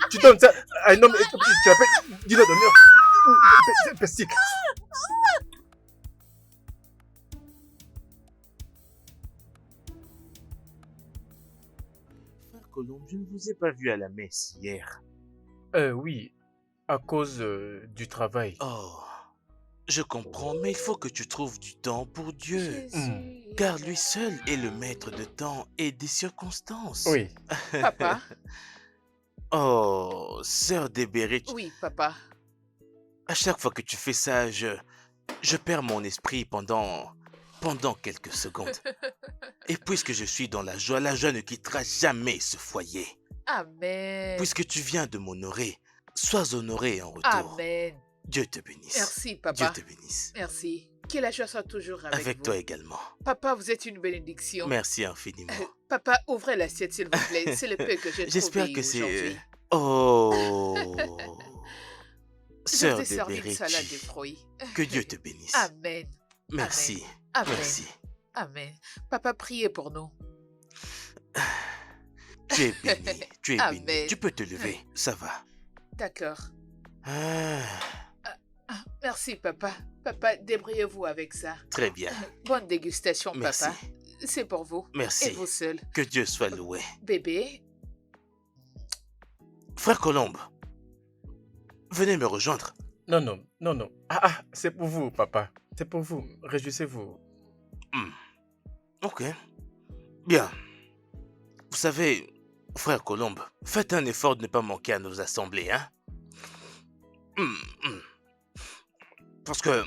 Tu donnes ça à un homme et tu l'appelles dîner d'honneur. C'est pestique. Frère Colombe, je ne vous ai pas vu à la messe hier. Oui, à cause du travail. Oh, je comprends, mais il faut que tu trouves du temps pour Dieu. Jésus. Car lui seul est le maître de temps et des circonstances. Oui. Papa. Oh, sœur Débéré, Oui, papa. à chaque fois que tu fais ça, je perds mon esprit pendant quelques secondes. Et puisque je suis dans la joie ne quittera jamais ce foyer. Amen. Puisque tu viens de m'honorer, sois honoré en retour. Amen. Dieu te bénisse. Merci, Dieu papa. te bénisse. Merci. Que la joie soit toujours avec Avec vous. toi également. Papa, vous êtes une bénédiction. Merci infiniment. Papa, ouvrez l'assiette, s'il vous plaît. C'est le peu que j'ai trouvé J'espère que c'est... aujourd'hui. Oh Je Sœur vous ai servi une Débéré, salade de fruits. que Dieu te bénisse. Amen. Merci. Amen. Merci. Amen. Papa, priez pour nous. Tu es béni. Tu es béni. Amen. Tu peux te lever. Ça va. D'accord. Ah, Merci, papa. Papa, débrouillez-vous avec ça. très bien. Bonne dégustation, Merci. papa. C'est pour vous. Merci. Et vous seul. Que Dieu soit loué. Bébé, Frère Colombe, venez me rejoindre. Non. C'est pour vous, papa. C'est pour vous. Réjouissez-vous. Ok. Bien. Vous savez, frère Colombe, faites un effort de ne pas manquer à nos assemblées, hein? Parce que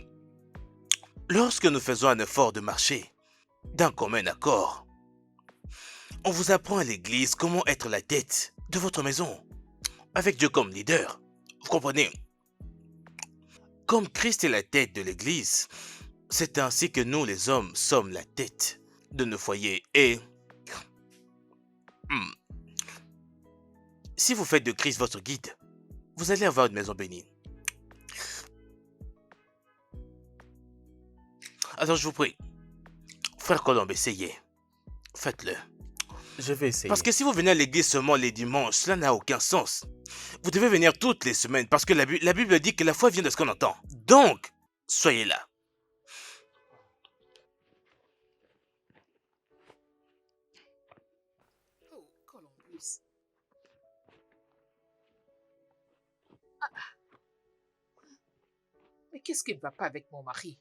lorsque nous faisons un effort de marcher d'un commun accord, on vous apprend à l'église comment être la tête de votre maison, avec Dieu comme leader. Vous comprenez? Comme Christ est la tête de l'église, c'est ainsi que nous les hommes sommes la tête de nos foyers. Et si vous faites de Christ votre guide, vous allez avoir une maison bénie. Alors je vous prie, frère Colombe, essayez. Faites-le. Je vais essayer. Parce que si vous venez à l'église seulement les dimanches, cela n'a aucun sens. Vous devez venir toutes les semaines parce que la Bible dit que la foi vient de ce qu'on entend. Donc, soyez là. Oh, Columbus. Mais qu'est-ce qui ne va pas avec mon mari?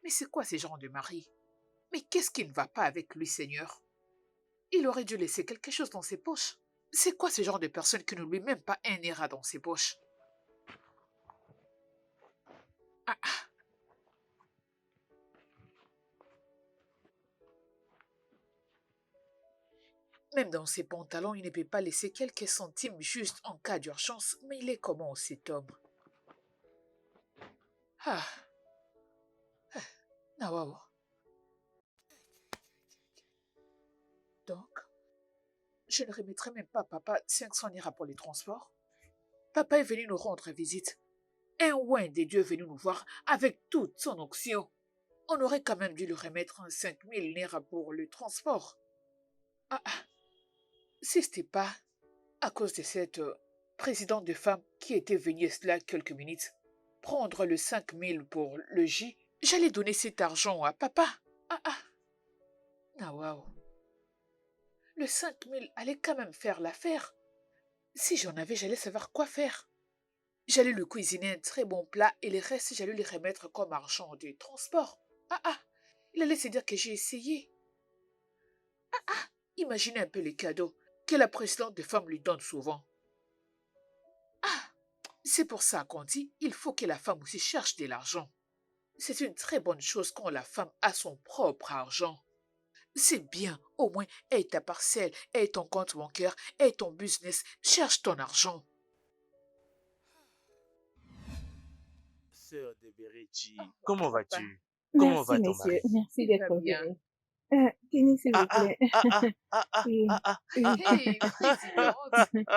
Mais c'est quoi ces gens de mari? Mais qu'est-ce qui ne va pas avec lui, Seigneur? Il aurait dû laisser quelque chose dans ses poches. C'est quoi ce genre de personne qui ne lui met même pas un euro dans ses poches? Même dans ses pantalons, il ne peut pas laisser quelques centimes juste en cas d'urgence. Mais il est comment cet homme? Ah, waouh. Donc, je ne remettrai même pas à papa 500 lira pour les transports. Papa est venu nous rendre visite. Un ouin des dieux est venu nous voir avec toute son onction. On aurait quand même dû lui remettre un 5000 lira pour le transport. Ah, ah. Si c'était pas à cause de cette présidente de femme qui était venue cela quelques minutes prendre le 5000 pour le J, j'allais donner cet argent à papa. Ah, ah. Ah, waouh. Le 5000 allait quand même faire l'affaire. Si j'en avais, j'allais savoir quoi faire. J'allais lui cuisiner un très bon plat et le reste, j'allais lui remettre comme argent de transport. Ah, ah. Il allait se dire que j'ai essayé. Imaginez un peu les cadeaux que la présidente de femme lui donne souvent. Ah, c'est pour ça qu'on dit il faut que la femme aussi cherche de l'argent. C'est une très bonne chose quand la femme a son propre argent. C'est bien, au moins, aie ta parcelle, aie ton compte bancaire, aie ton business, cherche ton argent. Sœur de Berechi, Oh, comment papa, vas-tu? Comment Merci, va ton messieurs. mari? Merci il va d'être bien. venu. Kenny, s'il vous Ah ah plaît. ah ah ah ah Oui, ah ah oui. ah ah Hey, présidente.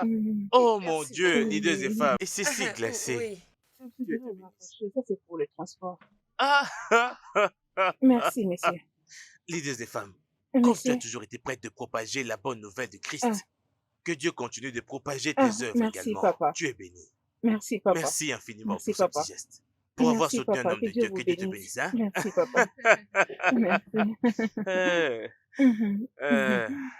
Mhm. Oh mon Merci Dieu, beaucoup. leaders et Oui. femmes, et c'est si glacé. Oui. Je Dieu devrais te avoir bénisse. quelque chose. Ça, c'est pour le transport. Ah ah ah ah Merci, messieurs. Leaders et femmes, comme tu as Messieurs. toujours été prête de propager la bonne nouvelle de Ah, Christ, que Dieu continue de propager ah, tes œuvres merci, également. papa. Tu es béni. Merci, papa. Merci infiniment Merci, pour ce petit papa. geste. Pour avoir Merci, soutenu un papa. homme Que de Dieu Dieu, vous que Dieu te bénisse. bénisse, hein? Merci, papa. Merci. Euh, Mhm, euh, mhm,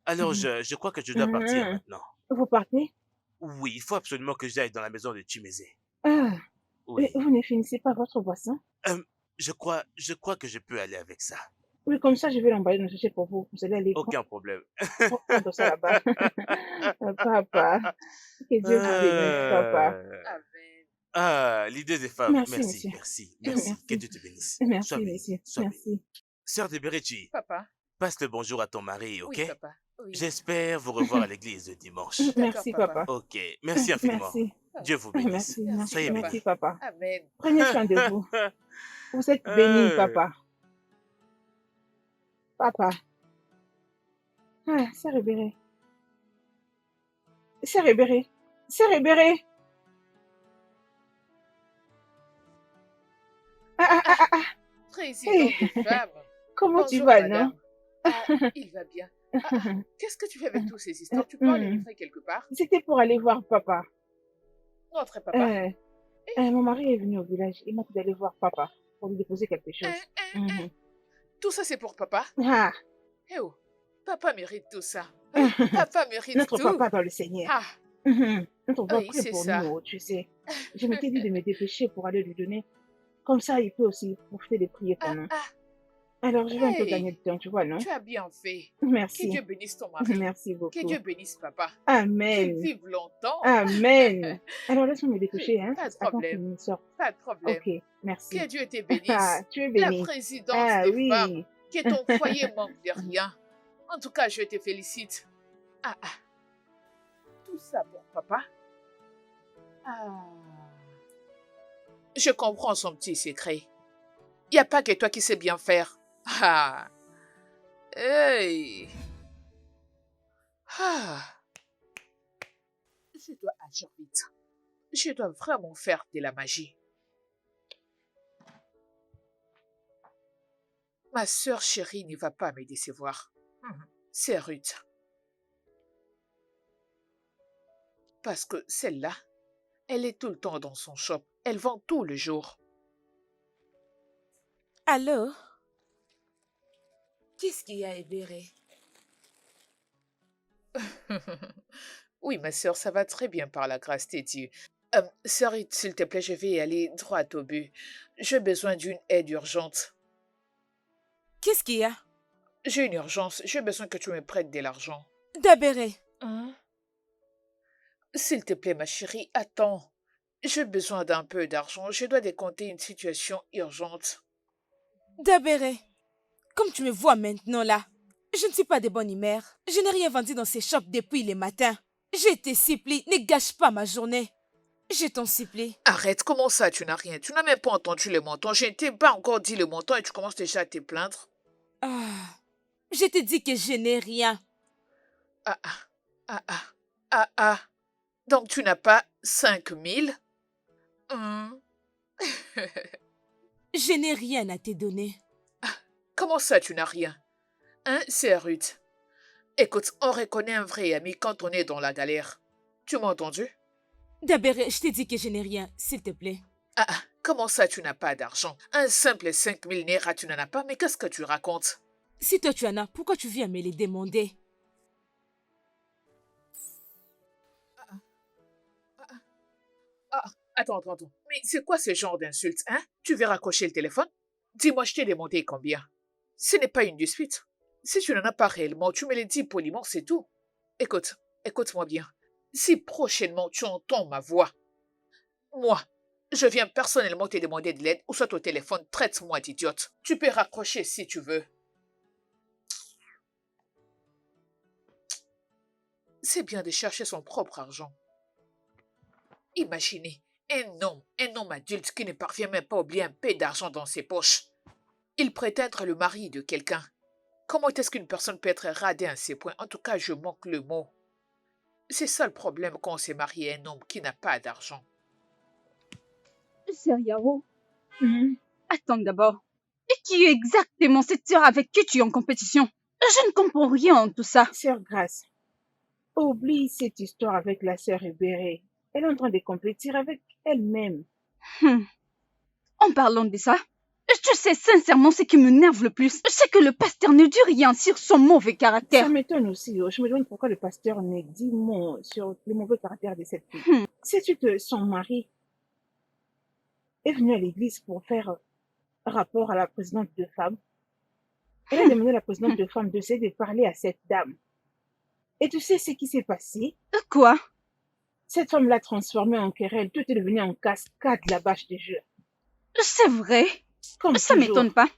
alors, mhm, je crois que je dois partir mhm. maintenant. Vous partez? Oui, il faut absolument que j'aille dans la maison de Chimézé. Ah, Oui. vous ne finissez pas votre boisson? Euh, je crois que je peux aller avec ça. Oui, comme ça, je vais l'emballer dans le sachet pour vous. Vous allez aller Aucun problème. prendre ça là-bas. Papa, que Dieu vous bénisse, papa. Euh, Amen. l'idée des femmes. Merci, Merci, monsieur. merci, merci. Que Merci. Dieu te bénisse. Merci, Sois béni, monsieur. sois béni. Merci. Sœur de Berechi, Papa. passe le bonjour à ton mari, ok? Oui, papa. Oui. J'espère vous revoir à l'église dimanche. D'accord, Merci, papa. papa. Ok, merci infiniment. Merci. Dieu vous bénisse. Merci, Merci, Soyez papa. merci, bénis. papa. Amen. Prenez soin de vous. Vous êtes béni, Euh, papa. Papa. Ah, c'est Rébéré. C'est Rébéré. C'est Rébéré. Ah, ah, ah, Ah, ah, ah. présidente Hey, des femmes. comment tu Bonjour, vas, non? madame. Ah, il va bien. Ah, ah, qu'est-ce que tu fais avec tous ces histoires? Tu pars les livrer quelque part? C'était pour aller voir papa. Notre papa. Mon mari est venu au village. Il m'a dit d'aller voir papa pour lui déposer quelque chose. Mhm. Tout ça, c'est pour papa? Ah, Eh oh, papa mérite tout ça. Oui, papa mérite notre tout. papa dans le Seigneur. Ah, Notre papa oui, prie c'est pour ça. nous, tu sais. Je m'étais dit de me dépêcher pour aller lui donner. Comme ça, il peut aussi profiter de prier pour Ah, nous. ah, Alors, je vais un peu hey, gagner de temps, tu vois, non? tu as bien fait. Que Merci. Dieu bénisse ton mari. Merci Que beaucoup. Dieu bénisse papa. Qu'il Amen. vive longtemps. Amen. Alors, laisse-moi me dépêcher, hein? Pas de Attends problème. qu'il me sorte. Pas de problème. Ok, merci. Que Dieu te Ah, bénisse. tu es La béni. présidente Ah des femmes. oui. Que ton foyer manque de rien. En tout cas, je te félicite. Ah, ah. Tout ça pour papa. Ah. Je comprends son petit secret. Il n'y a pas que toi qui sais bien faire. Ah. Hey. Ah. Je dois agir vite. Je dois vraiment faire de la magie. Ma sœur chérie ne va pas me décevoir. C'est Ruth. Parce que celle-là, elle est tout le temps dans son shop. Elle vend tout le jour. Allô? Qu'est-ce qu'il y a, Ebéré? Oui, ma sœur, ça va très bien par la grâce de Dieu. Sœur Ruth, s'il te plaît, je vais aller droit au but. J'ai besoin d'une aide urgente. Qu'est-ce qu'il y a? J'ai une urgence. J'ai besoin que tu me prêtes de l'argent. Dabéré. Hein? S'il te plaît, ma chérie, attends. J'ai besoin d'un peu d'argent. Je dois décompter une situation urgente. Dabéré. Comme tu me vois maintenant là, je ne suis pas de bonne humeur. Je n'ai rien vendu dans ces shops depuis le matin. Je te supplie, ne gâche pas ma journée. Je t'en supplie. Arrête, comment ça, tu n'as rien? Tu n'as même pas entendu le montant. Je ne t'ai pas encore dit le montant et tu commences déjà à te plaindre. Ah, je te dis que je n'ai rien. Ah, ah, ah, ah, ah, ah. Donc tu n'as pas 5000? Je n'ai rien à te donner. Comment ça, tu n'as rien? Hein, c'est Ruth. Écoute, on reconnaît un vrai ami quand on est dans la galère. Tu m'as entendu? D'abord, je te dis que je n'ai rien, s'il te plaît. Ah, ah, comment ça, tu n'as pas d'argent? Un simple 5000 naira, tu n'en as pas, mais qu'est-ce que tu racontes? Si toi tu en as, pourquoi tu viens me les demander? Ah, attends. Mais c'est quoi ce genre d'insulte, hein? Tu veux raccrocher le téléphone? Dis-moi, je t'ai demandé combien? Ce n'est pas une dispute. Si tu n'en as pas réellement, tu me le dis poliment, c'est tout. Écoute-moi bien. Si prochainement tu entends ma voix, moi, je viens personnellement te demander de l'aide ou soit au téléphone, traite-moi d'idiote. Tu peux raccrocher si tu veux. C'est bien de chercher son propre argent. Imaginez, un homme adulte qui ne parvient même pas à oublier un peu d'argent dans ses poches. Il prétend être le mari de quelqu'un. Comment est-ce qu'une personne peut être radée à ces points? En tout cas, je manque le mot. C'est ça le problème quand on s'est marié à un homme qui n'a pas d'argent. Sœur Yao, attends d'abord. Et qui est exactement cette sœur avec qui tu es en compétition? Je ne comprends rien en tout ça. Sœur Grace, oublie cette histoire avec la sœur Ebéré. Elle est en train de compétir avec elle-même. En parlant de ça, tu sais sincèrement ce qui m'énerve le plus, c'est que le pasteur ne dit rien sur son mauvais caractère. Ça m'étonne aussi. Je me demande pourquoi le pasteur ne dit mot sur le mauvais caractère de cette fille. Sais-tu que son mari est venu à l'église pour faire rapport à la présidente de femmes? Elle a demandé à la présidente de femmes d'essayer de parler à cette dame. Et tu sais ce qui s'est passé? Quoi? Cette femme l'a transformée en querelle. Tout est devenu en cascade, la bâche de jeu. C'est vrai. Comme ça toujours. m'étonne pas.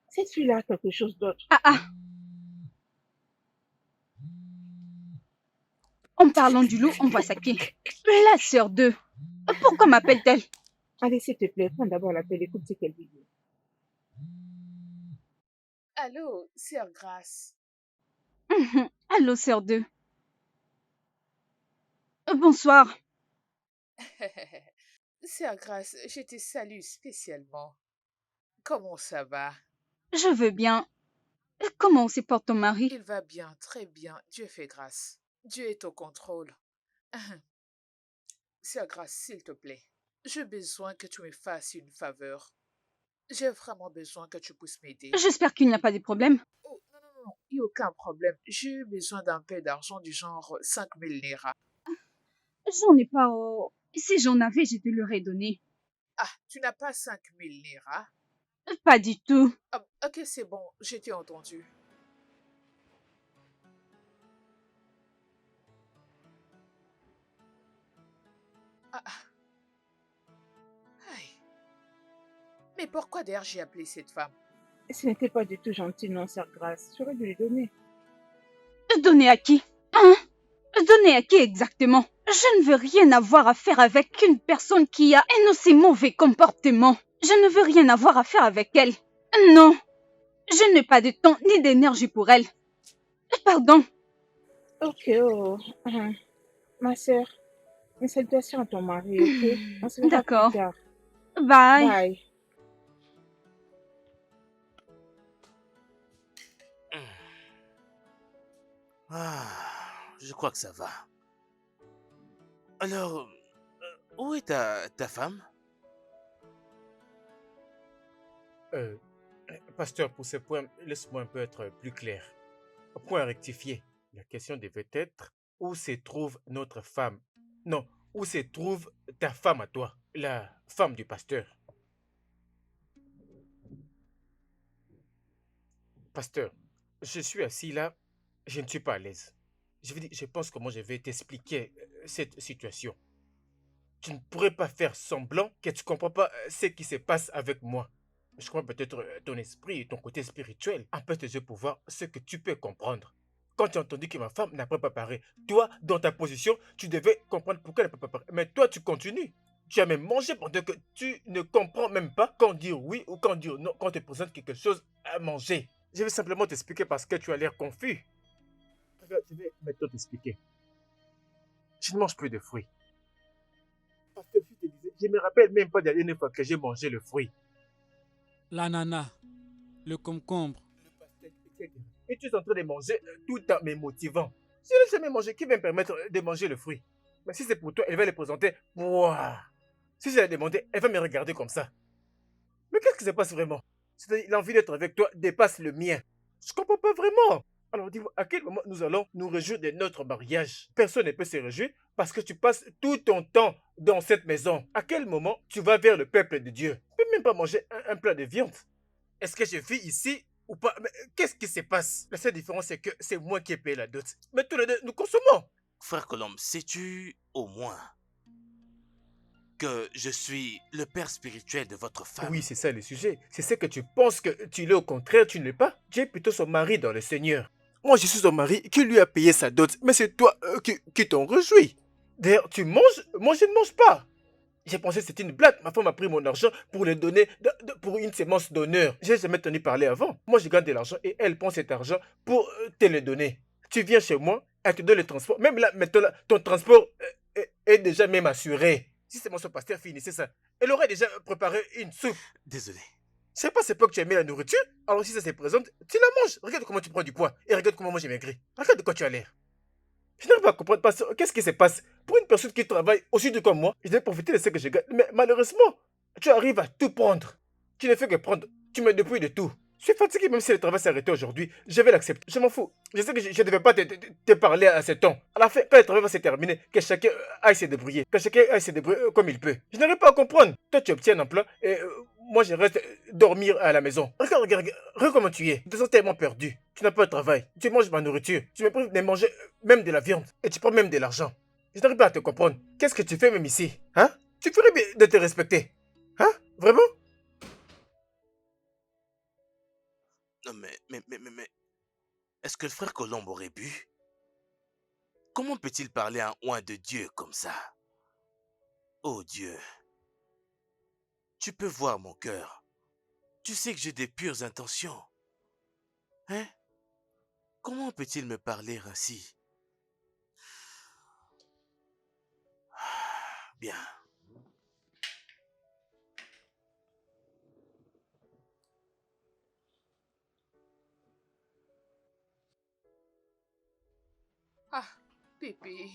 Cette fille-là a quelque chose d'autre. En parlant du loup, on voit ça qui? La sœur d'eux. Pourquoi m'appelle-t-elle? Allez, s'il te plaît, prends d'abord l'appel, écoute ce qu'elle dit. Allô, sœur Grace. Allô, sœur d'eux. Bonsoir. Sœur Grace, je te salue spécialement. Comment ça va? Je veux bien. Comment se porte ton mari? Il va bien, très bien. Dieu fait grâce. Dieu est au contrôle. Sœur Grace, s'il te plaît, j'ai besoin que tu me fasses une faveur. J'ai vraiment besoin que tu puisses m'aider. J'espère qu'il n'y a pas de problème. Oh, non, il n'y a aucun problème. J'ai besoin d'un peu d'argent du genre 5000 naira. J'en ai pas. Si j'en avais, je te l'aurais donné. Ah, tu n'as pas 5000 naira? Pas du tout. Ah, ok, c'est bon, je t'ai entendu. Aïe. Mais pourquoi d'ailleurs j'ai appelé cette femme? Ce n'était pas du tout gentil, non, sœur Grace. J'aurais dû lui donner. Donner à qui? Hein? Donner à qui exactement? Je ne veux rien avoir à faire avec une personne qui a un aussi mauvais comportement. Je ne veux rien avoir à faire avec elle. Non. Je n'ai pas de temps ni d'énergie pour elle. Pardon. Ok, ma sœur, mes salutations à ton mari, ok? On se verra D'accord. plus tard. Bye. Bye. Je crois que ça va. Alors, où est ta femme? Pasteur, pour ce point, laisse-moi un peu être plus clair. Point à rectifier. La question devait être où se trouve notre femme? Non, où se trouve ta femme à toi, la femme du pasteur? Pasteur, je suis assis là, je ne suis pas à l'aise. Je veux dire, je pense comment je vais t'expliquer cette situation. Tu ne pourrais pas faire semblant que tu ne comprends pas ce qui se passe avec moi. Je crois peut-être ton esprit et ton côté spirituel empêchent tes yeux pour voir ce que tu peux comprendre. quand tu as entendu que ma femme n'a pas préparé. Toi, dans ta position, tu devais comprendre pourquoi elle n'a pas préparé. Mais toi, tu continues. Tu as même mangé pendant que tu ne comprends même pas quand dire oui ou quand dire non, quand on te présente quelque chose à manger. Je vais simplement t'expliquer parce que tu as l'air confus. Regarde, je vais maintenant t'expliquer. Je ne mange plus de fruits. Parce que je te disais, je ne me rappelle même pas de la dernière fois que j'ai mangé le fruit. L'ananas, le concombre. Le pastèque, etc. Et tu es en train de manger tout en me motivant. Si je n'ai jamais mangé, qui va me permettre de manger le fruit? Mais si c'est pour toi, elle va le présenter. Wouah! Si je l'ai demandé, elle va me regarder comme ça. Mais qu'est-ce qui se passe vraiment? C'est-à-dire, l'envie d'être avec toi dépasse le mien. Je comprends pas vraiment. Alors dis-moi, à quel moment nous allons nous réjouir de notre mariage? Personne ne peut se réjouir parce que tu passes tout ton temps dans cette maison. À quel moment tu vas vers le peuple de Dieu? Tu peux même pas manger un plat de viande. Est-ce que je vis ici ou pas? Mais qu'est-ce qui se passe? La seule différence, c'est que c'est moi qui ai payé la dot. Mais tous les deux, nous consommons. Frère Colombe, sais-tu au moins que je suis le père spirituel de votre femme? Oui, c'est ça le sujet. C'est ce que tu penses que tu l'es, au contraire, tu ne l'es pas. Tu es plutôt son mari dans le Seigneur. Moi, je suis son mari qui lui a payé sa dot, mais c'est toi qui t'en réjouis. D'ailleurs, tu manges, moi je ne mange pas. J'ai pensé que c'était une blague. Ma femme a pris mon argent pour le donner pour une sémence d'honneur. J'ai jamais entendu parler avant. Moi, je gagne de l'argent et elle prend cet argent pour te le donner. Tu viens chez moi, elle te donne le transport. Même là, maintenant, là, ton transport est déjà même assuré. Si c'est mon pasteur finissait ça, elle aurait déjà préparé une soupe. Désolé. Je sais pas c'est pas que tu as aimé la nourriture. Alors si ça se présente, tu la manges. Regarde comment tu prends du poids. Et regarde comment moi j'ai maigri. Regarde de quoi tu as l'air. Je n'arrive pas à comprendre qu'est-ce qui se passe. Pour une personne qui travaille aussi dur comme moi, je devais profiter de ce que je gagne. Mais malheureusement, tu arrives à tout prendre. Tu ne fais que prendre. Tu me dépouilles de tout. Je suis fatigué même si le travail s'arrêtait aujourd'hui. Je vais l'accepter. Je m'en fous. Je sais que je ne devais pas te parler à ce temps. À la fin, quand le travail va se terminer, que chacun aille se débrouiller. Que chacun aille se débrouiller comme il peut. Je n'arrive pas à comprendre. Toi, tu obtiens un emploi et moi, je reste dormir à la maison. Regarde comment tu es. Tu te sens tellement perdu. Tu n'as pas de travail. Tu manges ma nourriture. Tu me prives de manger même de la viande. Et tu prends même de l'argent. Je n'arrive pas à te comprendre. Qu'est-ce que tu fais même ici? Hein? Tu ferais bien de te respecter. Hein? Vraiment? Non mais... Est-ce que le frère Colombe aurait bu? Comment peut-il parler à un oint de Dieu comme ça? Oh Dieu, tu peux voir mon cœur. Tu sais que j'ai des pures intentions. Hein? Comment peut-il me parler ainsi? Bien. Ah, bébé.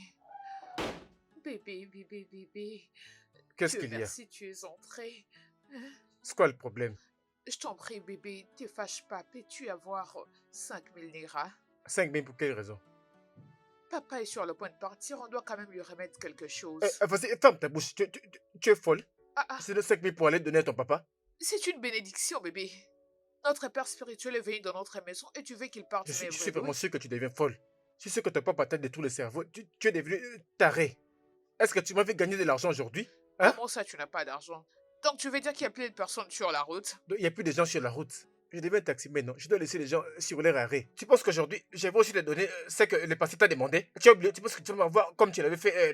Bébé. Qu'est-ce Dieu qu'il y a? merci, tu es entré. C'est quoi le problème? Je t'en prie, bébé, te fâche pas. Peux-tu avoir 5000 liras? 5 000 pour quelle raison? Papa est sur le point de partir, on doit quand même lui remettre quelque chose. Vas-y, ferme ta bouche. Tu es folle. C'est de 5 000 pour aller donner à ton papa? C'est une bénédiction, bébé. Notre père spirituel est venu dans notre maison et tu veux qu'il parte. Je suis vraiment sûr que tu deviens folle. Je suis sûr que ton papa t'a détruit le cerveau. Tu es devenu taré. Est-ce que tu m'avais gagné de l'argent aujourd'hui? Hein? Comment ça, tu n'as pas d'argent? Donc tu veux dire qu'il y a plein de personnes sur la route? Il n'y a plus de gens sur la route. Je deviens un taxi maintenant. Je dois laisser les gens sur leur arrêt. Tu penses qu'aujourd'hui, je vais aussi te donner ce que le passé t'a demandé? Tu as oublié? Tu penses que tu vas m'avoir comme tu l'avais fait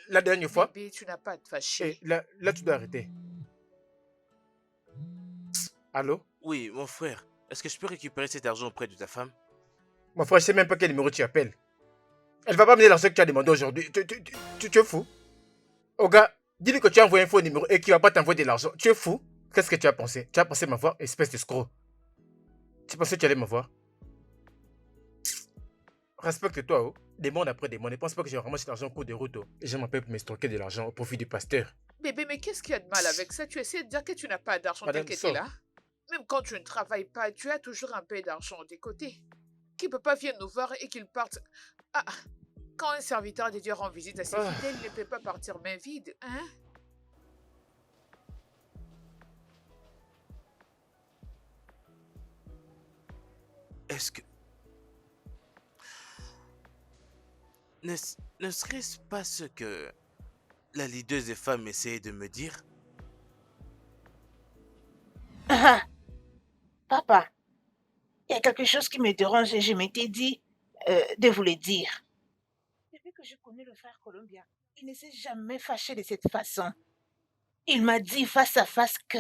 la dernière fois? Bébé, tu n'as pas à te fâcher. Et là, tu dois arrêter. Allô? Oui, mon frère. Est-ce que je peux récupérer cet argent auprès de ta femme? Mon frère, je sais même pas quel numéro tu appelles. Elle va pas me donner l'argent que tu as demandé aujourd'hui. Tu es fou? Oh gars, dis-lui que tu as envoyé un faux numéro et qu'il va pas t'envoyer de l'argent. Tu es fou? Qu'est-ce que tu as pensé? Tu as pensé m'avoir, espèce d'escroc. Tu pensais que tu allais m'avoir? Respecte-toi, oh. Demande après demande. Ne pense pas que j'ai vraiment cet argent en cours de route, oh. Et je m'appelle pour m'estroquer de l'argent au profit du pasteur. Bébé, mais qu'est-ce qu'il y a de mal avec ça? Tu essaies de dire que tu n'as pas d'argent tel que tu es là? Même quand tu ne travailles pas, tu as toujours un peu d'argent de côté. Qui ne peut pas venir nous voir et qu'il parte... Quand un serviteur de Dieu rend visite à ses fidèles, il ne peut pas partir main vide, hein? Est-ce que... Ne serait-ce pas ce que la leaduse des femmes essayait de me dire? Papa, il y a quelque chose qui me dérange et je m'étais dit, de vous le dire. Depuis que je connais le frère Columbia, il ne s'est jamais fâché de cette façon. Il m'a dit face à face que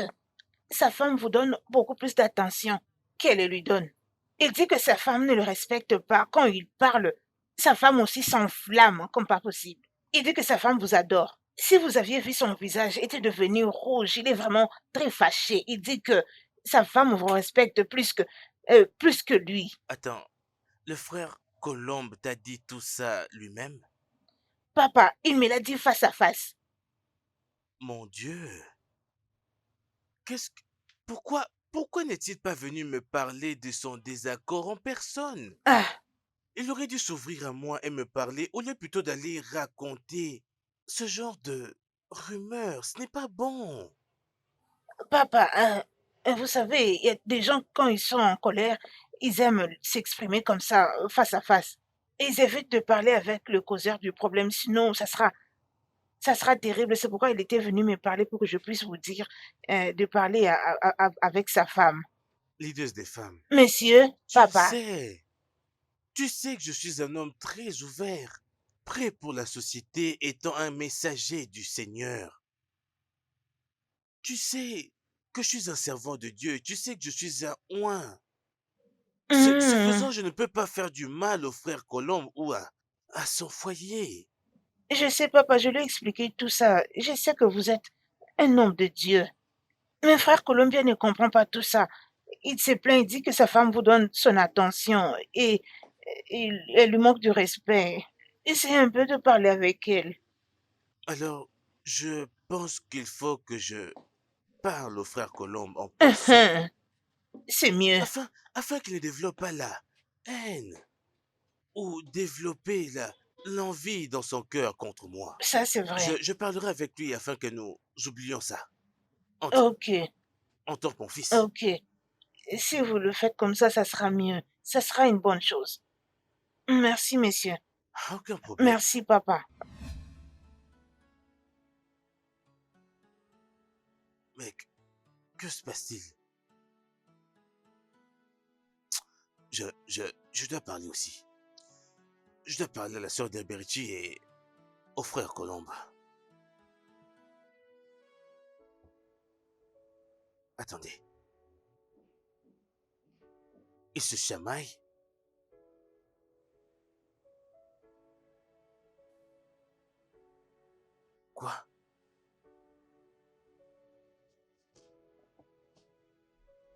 sa femme vous donne beaucoup plus d'attention qu'elle lui donne. Il dit que sa femme ne le respecte pas. Quand il parle, sa femme aussi s'enflamme comme pas possible. Il dit que sa femme vous adore. Si vous aviez vu son visage, il était devenu rouge. Il est vraiment très fâché. Il dit que sa femme vous respecte plus que lui. Attends, le frère Colombe t'a dit tout ça lui-même? Papa, il me l'a dit face à face. Mon Dieu. Pourquoi n'est-il pas venu me parler de son désaccord en personne? Ah, Il aurait dû s'ouvrir à moi et me parler au lieu plutôt d'aller raconter ce genre de rumeurs. Ce n'est pas bon. papa, vous savez, il y a des gens, quand ils sont en colère, ils aiment s'exprimer comme ça, face à face. Et ils évitent de parler avec le causeur du problème, sinon ça sera terrible. C'est pourquoi il était venu me parler pour que je puisse vous dire de parler avec sa femme. Leaders des femmes. Monsieur, papa. Tu sais que je suis un homme très ouvert, prêt pour la société, étant un messager du Seigneur. Tu sais que je suis un servant de Dieu, tu sais que je suis un oint. Ce faisant, je ne peux pas faire du mal au frère Colombe ou à son foyer. Je sais, papa, je lui ai expliqué tout ça. Je sais que vous êtes un homme de Dieu. Mais frère Columbia ne comprend pas tout ça. Il se plaint, il dit que sa femme vous donne son attention et elle lui manque du respect. Essayez un peu de parler avec elle. Alors, je pense qu'il faut que je parle au frère Colombe en personne. C'est mieux. Afin qu'il ne développe pas la haine ou développer l'envie dans son cœur contre moi. Ça, c'est vrai. Je parlerai avec lui afin que nous oublions ça. Ok. Entends, mon fils. Ok. Si vous le faites comme ça sera mieux. Ça sera une bonne chose. Merci, messieurs. Aucun problème. Merci, papa. Mec, que se passe-t-il? Je dois parler aussi. Je dois parler à la sœur d'Alberti et au frère Colombe. Attendez. Ils se chamaillent? Quoi?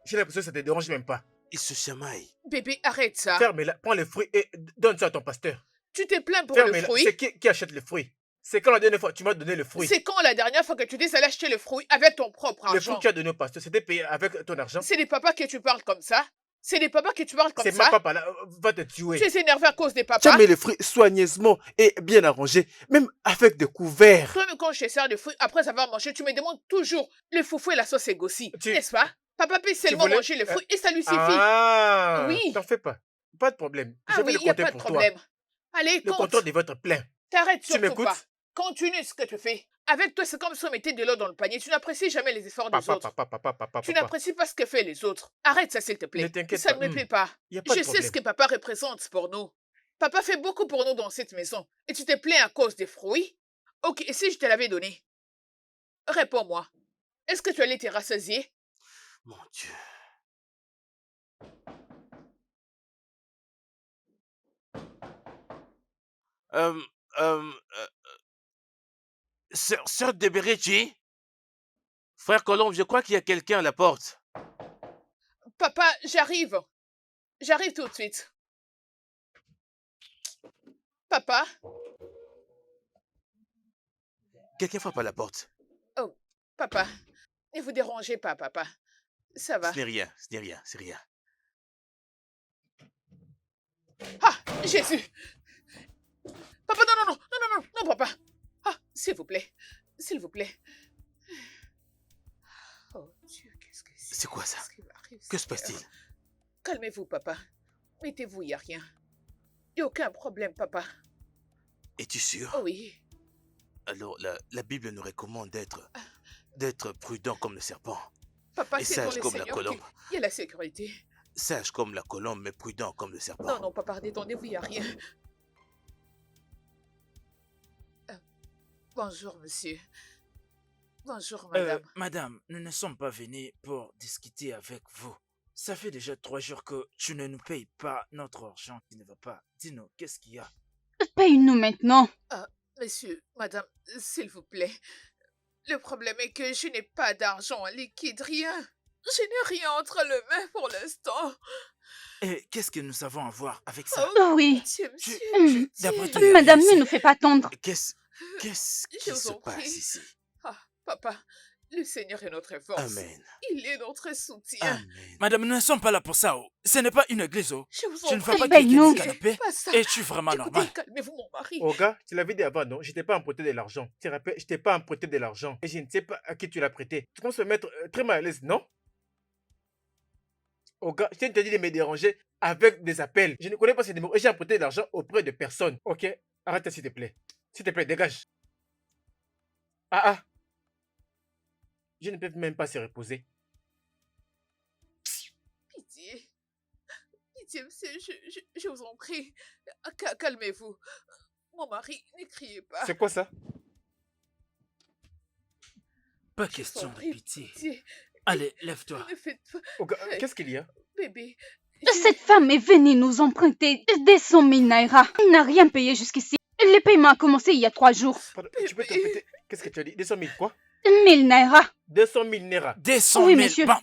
J'ai l'impression que ça te dérange même pas. Ils se chamaillent. Bébé, arrête ça. Ferme-la, prends les fruits et donne ça à ton pasteur. Tu te plains pour le fruit? C'est qui achète les fruits? C'est quand la dernière fois tu m'as donné le fruit? C'est quand la dernière fois que tu dis allais acheter le fruit avec ton propre argent? Le fruit que tu as donné au pasteur, c'était payé avec ton argent? C'est des papas que tu parles comme ça? C'est des papas que tu parles comme ça? C'est ma papa là, va te tuer. Tu es énervé à cause des papas? Tu as mis les fruits soigneusement et bien arrangés, même avec des couverts. Toi-même, quand je te sers le fruit, après avoir mangé, tu me demandes toujours le foufou et la sauce égossie, n'est-ce pas? Papa peut seulement manger le fruit et ça lui suffit. Ah, oui. T'en fais pas. Pas de problème. Ah Je vais oui, le il n'y a compter pas de pour problème. toi. Allez, Le compte. compteur de votre plein. T'arrêtes surtout m'écoutes? pas. Continue ce que tu fais. Avec toi, c'est comme si on mettait de l'eau dans le panier. Tu n'apprécies jamais les efforts des autres. Tu n'apprécies pas ce que fait les autres. Arrête ça, s'il te plaît. Ne t'inquiète Ça pas. ne me plaît pas. Y a pas de Je sais problème. ce que papa représente pour nous. Papa fait beaucoup pour nous dans cette maison. Et tu te plains à cause des fruits? Ok, et si je te l'avais donné? Réponds-moi. Est-ce que tu allais te rassasier? Mon Dieu. Sœur de Berechi? Frère Colombe, je crois qu'il y a quelqu'un à la porte. Papa, j'arrive. J'arrive tout de suite. Papa? Quelqu'un frappe à la porte. Oh, papa. Ne vous dérangez pas, papa. Ça va. Ce n'est rien, ce n'est rien, c'est rien. Ah, Jésus! Papa, non, papa. Ah, s'il vous plaît. S'il vous plaît. Oh Dieu, qu'est-ce que c'est? C'est quoi ça? Qu'est-ce qui m'arrive, Que se Seigneur? passe-t-il? Calmez-vous, papa. Mettez-vous, il n'y a rien. Il n'y a aucun problème, papa. Es-tu sûr? Oh oui. Alors, la Bible nous recommande d'être prudent comme le serpent Papa, et c'est dans sage le comme la Seigneur colombe. qu'il y a la sécurité. sage comme la colombe, mais prudent comme le serpent. Non, non, papa, détendez-vous, il n'y a rien. Bonjour, monsieur. Bonjour, madame. Madame, nous ne sommes pas venus pour discuter avec vous. Ça fait déjà 3 jours que tu ne nous payes pas notre argent qui ne va pas. Dis-nous, qu'est-ce qu'il y a? Paye-nous maintenant. Monsieur, madame, s'il vous plaît. Le problème est que je n'ai pas d'argent en liquide, rien. Je n'ai rien entre les mains pour l'instant. Et qu'est-ce que nous avons à voir avec ça? Oh oui. Pitié, monsieur, D'après toi, pitié. Madame, ne nous fais pas attendre. Qu'est-ce Je qui vous se en passe prie. ici? Ah, papa, le Seigneur est notre force. Amen. Il est notre soutien. Amen. Madame, nous ne sommes pas là pour ça. Oh. Ce n'est pas une église. Oh. Je vous Tu en ne vas prie. pas Ben cliquer non. du canapé. Pas ça. Es-tu vraiment Écoutez, normal? calmez-vous, mon mari. Oh gars, tu l'avais dit avant, non? Je t'ai pas emprunté de l'argent. Tu te rappelles, je t'ai pas emprunté de l'argent. Et je ne sais pas à qui tu l'as prêté. Tu commences à se mettre très mal à l'aise, non? Oh gars, je t'ai dit de me déranger avec des appels. Je ne connais pas ces numéros et j'ai emprunté de l'argent auprès de personne. Ok? Arrête s'il te plaît. S'il te plaît, dégage. Ah. Je ne peux même pas se reposer. Pitié. Pitié, monsieur, je vous en prie. Calmez-vous. Mon mari, ne criez pas. C'est quoi ça? Pas Je vous question en de prie, pitié. pitié. Allez, lève-toi. Ne faites pas. Oh gars, qu'est-ce qu'il y a? Bébé. Cette femme est venue nous emprunter des 100 000 naira. Elle n'a rien payé jusqu'ici. Le paiement a commencé il y a 3 jours. Pardon, tu peux te répéter? Qu'est-ce que tu as dit? 200 000 quoi? 1000 naira. 200 000 naira. Des 100 Oui, 000. monsieur. Bon,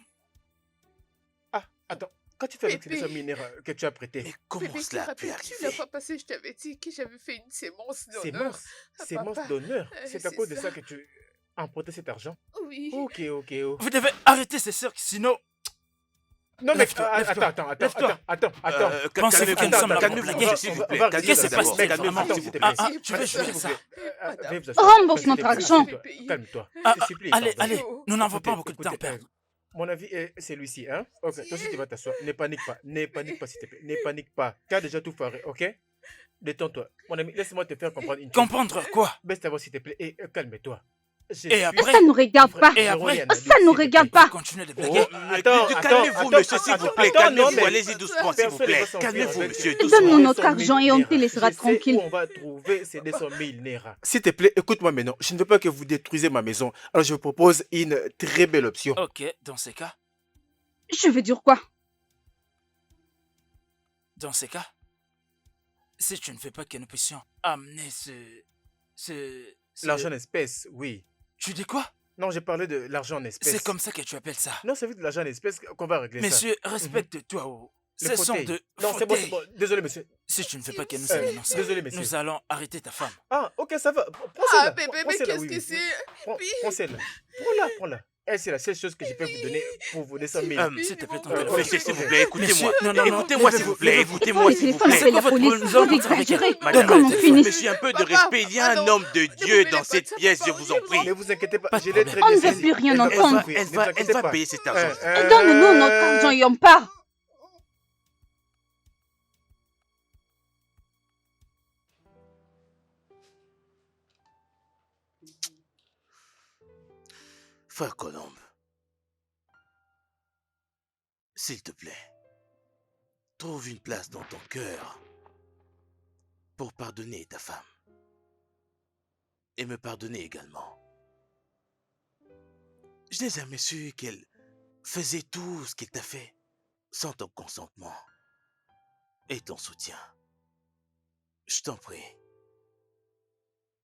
Ah, attends. Quand tu fais avec ces Bébé. 200 000 naira que tu as prêté, Mais comment Bébé, te cela a pu rappelles-tu arriver? la fois passée, je t'avais dit que j'avais fait une sémence c'est d'honneur. mince. C'est mince Papa, d'honneur. C'est à c'est cause de ça. ça que tu as emprunté cet argent. Oui. Ok. vous devez arrêter ces cirques, sinon... Non, mais Lève-toi, lève-toi. attends. Pensez-vous que nous sommes là pour Calmez-vous, blaguer? s'il vous plaît. Qu'est-ce Qu'est-ce qui se passe Calmez-vous, s'il te plaît. tu veux jouer S'il vous ça? plaît. Rembourse notre argent. Calme-toi. Ah, Je te supplie, allez, pardon. allez, nous n'avons pas Écoutez, beaucoup de temps à écoutez, perdre. Mon avis est celui-ci, hein? Ok, toi aussi tu vas t'asseoir. Ne panique pas, s'il te plaît. Ne panique pas. Tu as déjà tout foiré, ok? Détends-toi. Mon ami, laisse-moi te faire comprendre une chose. Comprendre quoi? Baisse ta voix, s'il te plaît, et calme-toi. Et après? Ça nous regarde pas. Et après? Ça nous regarde pas. Continuez de blaguer. Calmez-vous, monsieur, s'il vous plaît. Calmez-vous, allez-y doucement, s'il vous plaît. Calmez-vous, monsieur, doucement. Donne-nous notre argent et on te laissera tranquille. Où on va trouver ces 200 000 naira. S'il te plaît, écoute-moi maintenant. Je ne veux pas que vous détruisez ma maison. Alors je vous propose une très belle option. Ok, dans ces cas, Je veux dire quoi? si tu ne fais pas que nous puissions amener L'argent en espèces, oui. Tu dis quoi? Non, j'ai parlé de l'argent en espèces. C'est comme ça que tu appelles ça. Non, c'est vite de l'argent en espèces qu'on va régler ça. Monsieur, respecte-toi. Oh. Le Ce sont fauteuil. de Non, c'est fauteuils. bon. Désolé, monsieur. Si tu ne fais pas que nous amenons ça, Désolé, monsieur. nous allons arrêter ta femme. Ah, ok, ça va. Prends Ah, celle-là. bébé, Prends mais celle-là, qu'est-ce oui, que oui. c'est? Prends celle-là. Prends-la. Elle, c'est la seule chose que je peux vous donner pour vous 200 000. S'il te plaît, ton Euh, téléphone. Monsieur, s'il vous plaît, écoutez-moi. Monsieur, non, Écoutez-moi, s'il vous plaît. Prends Écoutez-moi, le s'il vous téléphone, plaît. appelle la votre police. problème, nous allons Vous montrer avec exagérez. elle. Madame, Comment on finit? monsieur, un peu de Papa, respect. Il y a un pardon. homme de Ne Dieu vous dans mêlez cette pas de pièce, ça, je papa, vous en je prie. Ne vous inquiétez pas, Pas de je l'ai problème. très On bien ne veut saisi. plus rien Elle va entendre. souffrir, ne vous Elle inquiétez va pas. payer cet argent. Donne-nous notre argent et on part. Frère Colombe, s'il te plaît, trouve une place dans ton cœur pour pardonner ta femme et me pardonner également. Je n'ai jamais su qu'elle faisait tout ce qu'elle t'a fait sans ton consentement et ton soutien. Je t'en prie,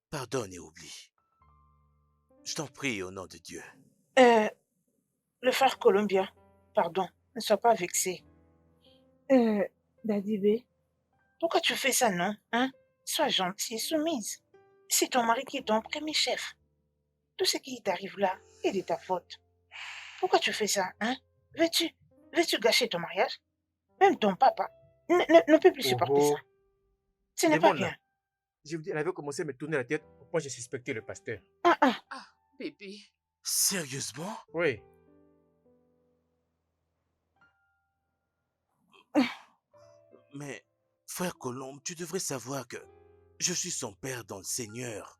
pardonne et oublie. Je t'en prie au nom de Dieu. Le frère colombien, pardon, ne sois pas vexé. Daddy B, pourquoi tu fais ça, non? Hein? Sois gentil et soumise. C'est ton mari qui est ton premier chef. Tout ce qui t'arrive là est de ta faute. Pourquoi tu fais ça, hein? Veux-tu gâcher ton mariage? Même ton papa ne peut plus supporter ça. Ce n'est pas bien. Je vous dis, elle avait commencé à me tourner la tête. Moi, j'ai suspecté le pasteur. Ah, bébé. Sérieusement? Oui. Mais, frère Colombe, tu devrais savoir que je suis son père dans le Seigneur.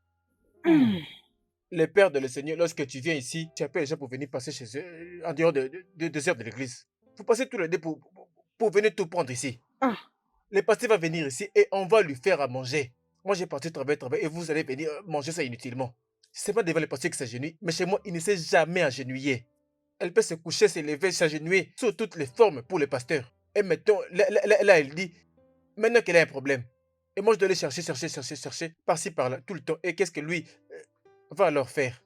Le père de le Seigneur, lorsque tu viens ici, tu appelles les gens pour venir passer chez eux en dehors de 2 heures de l'église. Vous passez tous les deux pour venir tout prendre ici. Ah, Le pasteur va venir ici et on va lui faire à manger. Moi, j'ai parti travailler et vous allez venir manger ça inutilement. C'est pas devant le pasteur qui s'agenouille, mais chez moi, il ne s'est jamais agenouillé. Elle peut se coucher, se lever, s'agenouiller sous toutes les formes pour le pasteur. Et maintenant, là, elle dit, maintenant qu'elle a un problème. Et moi, je dois aller chercher, par-ci, par-là, tout le temps. Et qu'est-ce que lui va alors faire?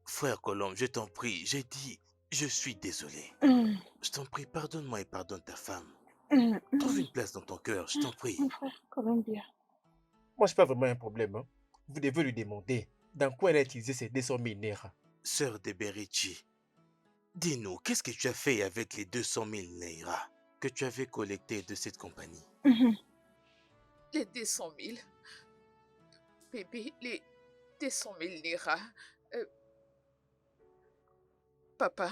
Frère Colombe, je t'en prie, j'ai dit, je suis désolé. Je t'en prie, pardonne-moi et pardonne ta femme. Trouve une place dans ton cœur, je t'en prie. mon frère Columbia. Moi, je pas vraiment un problème. Hein. Vous devez lui demander dans quoi elle a utilisé ces 200 000 naira. Sœur de Berichi, dis-nous, qu'est-ce que tu as fait avec les 200 000 naira que tu avais collectés de cette compagnie? Les 200 000. Bébé, les 200 000 naira. Papa,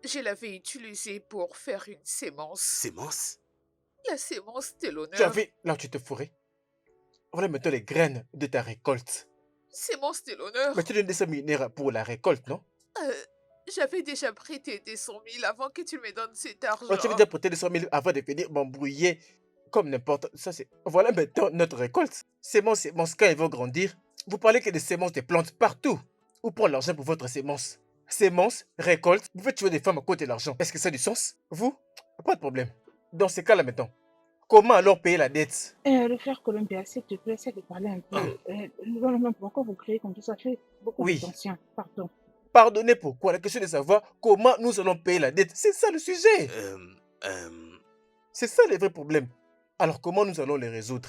je l'avais utilisé pour faire une sémence. Sémence? La sémence de Tu as l'honneur. vu là où tu te fourrais? Voilà maintenant les graines de ta récolte. Sémence de l'honneur. Mais tu donnes 200 000 naira pour la récolte, non? J'avais déjà prêté 200 000 avant que tu me donnes cet argent. Tu avais déjà prêté 200 000 avant de venir m'embrouiller comme n'importe. Ça, c'est. Voilà maintenant notre récolte. Sémence, quand ils vont grandir, vous parlez que des sémences de plantes partout. Où prendre l'argent pour votre sémence? Sémence, récolte, vous faites tuer des femmes à côté de l'argent. Est-ce que ça a du sens? Vous? Pas de problème. Dans ces cas-là maintenant, comment alors payer la dette? Le frère Columbia, s'il te plaît, essaie de parler un peu. Non, pourquoi vous criez comme ça? Ça fait beaucoup Oui. de tension. Pardon. Pardonnez pourquoi? La question est de savoir comment nous allons payer la dette. C'est ça le sujet. C'est ça le vrai problème. Alors comment nous allons les résoudre?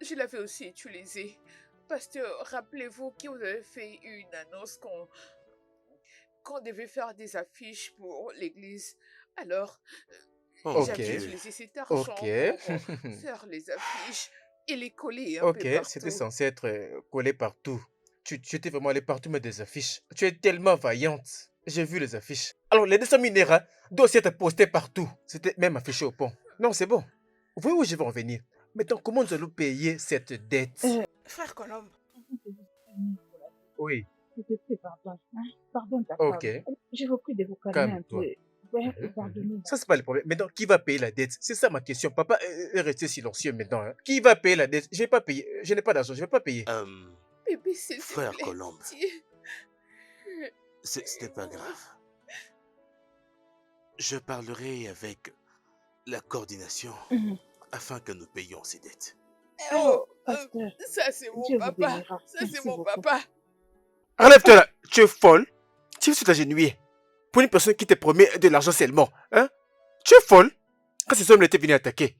Je l'avais aussi utilisé. Pasteur, rappelez-vous que vous avez fait une annonce qu'on devait faire des affiches pour l'église. Alors, j'avais utilisé cet argent pour faire les affiches et les coller un peu partout. C'était censé être collé partout. Tu étais vraiment allé partout mettre des affiches. Tu es tellement vaillante. J'ai vu les affiches. Alors, les 200 000 naira doivent aussi être postés partout. C'était même affiché au pont. Non, c'est bon. Vous voyez où je vais en venir. Maintenant, comment nous allons payer cette dette? Frère Colombe. Oui. S'il te plaît, pardon. Pardonne ta femme. Je vous prie de vous calmer un peu. Pardonnez-moi. Ça, c'est pas le problème. Maintenant, qui va payer la dette? C'est ça ma question. Papa est resté silencieux maintenant. Hein. Qui va payer la dette? Je vais pas payer. Je n'ai pas d'argent. Je vais pas payer. Bébé, s'il te Frère plaît. Colombe, ce n'est pas grave. Je parlerai avec la coordination afin que nous payions ces dettes. Oh, pasteur, ça c'est mon Dieu vous papa. bénira. Ça Merci c'est mon beaucoup. papa. Relève-toi là. Tu es folle. Tu veux t'agenouiller pour une personne qui te promet de l'argent seulement. Hein? Tu es folle. Quand ces hommes étaient venus attaquer,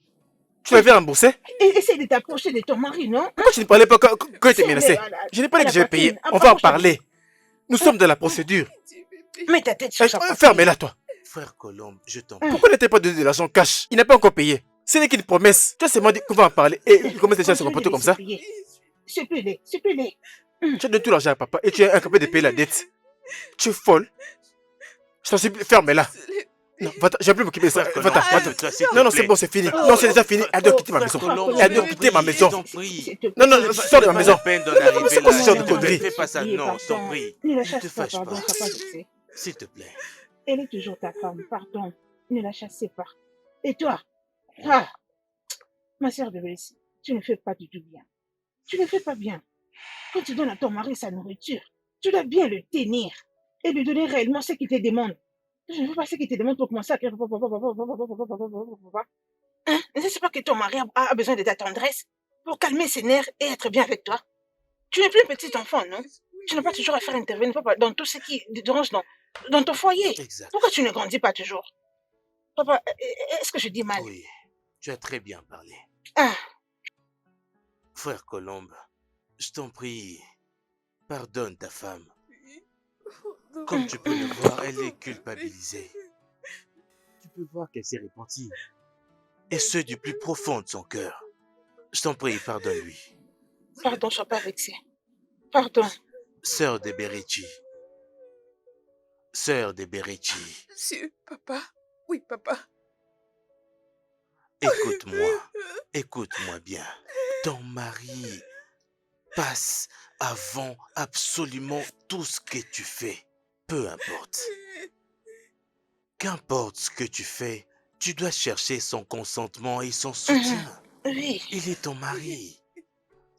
tu l'avais remboursé? Essaie de t'approcher de ton mari, non? Pourquoi tu ne parlais pas quand il était menacé? Serre-le Je n'ai pas dit que à je la vais payer. poitrine. On va en Approche-toi. parler. Nous sommes dans la procédure. Mets ta tête sur sa poitrine. Ferme-la, toi. Frère Colombe, je t'en prie. Pourquoi n'était pas donné de l'argent cash? Il n'a pas encore payé. Ce n'est qu'une promesse. Tu as seulement dit qu'on va en parler. Et il commence déjà à se comporter comme ça. Supplie-les, supplie-les. Tu as donné tout l'argent à papa et tu es incapable de payer la dette. Tu es folle. Je t'en supplie, ferme-la. Non, va-t'en, j'ai plus m'occuper de ça. Va-t'en, va-t'en. Non, c'est bon, c'est fini. Non, c'est déjà fini. Elle doit quitter ma maison. Elle doit quitter ma maison. Non, non, sors de ma maison. C'est quoi ce genre de conneries? Fais pas ça, non, je t'en prie. Ne la Ne chasse te pas, fâche pardon, pas. papa, je sais. S'il te plaît. Elle est toujours ta femme, pardon. Ne la chassez pas. Et toi? Ah, ma sœur de Bélis, tu ne fais pas du tout bien. Tu ne fais pas bien. Quand tu donnes à ton mari sa nourriture, tu dois bien le tenir et lui donner réellement ce qu'il te demande. Je ne veux pas ce qu'il te demande pour commencer à crier. Hein? Ne sais pas que ton mari a besoin de ta tendresse pour calmer ses nerfs et être bien avec toi. Tu n'es plus un petit enfant, non? Tu n'as pas toujours à faire intervenir papa dans tout ce qui dérange dans ton foyer. Exact. Pourquoi tu ne grandis pas toujours? Papa, est-ce que je dis mal? Oui, tu as très bien parlé. Ah, Frère Colombe, je t'en prie, pardonne ta femme. Comme tu peux le voir, elle est culpabilisée. Tu peux voir qu'elle s'est repentie. Et ce, du plus profond de son cœur. Je t'en prie, pardonne-lui. pardon, sois pas vexé. Pardon. Sœur de Berichi. Sœur de Berichi. Monsieur, papa. Oui, papa. Écoute-moi. Écoute-moi bien. Ton mari passe avant absolument tout ce que tu fais. Peu importe. Qu'importe ce que tu fais, tu dois chercher son consentement et son soutien. Oui. Il est ton mari.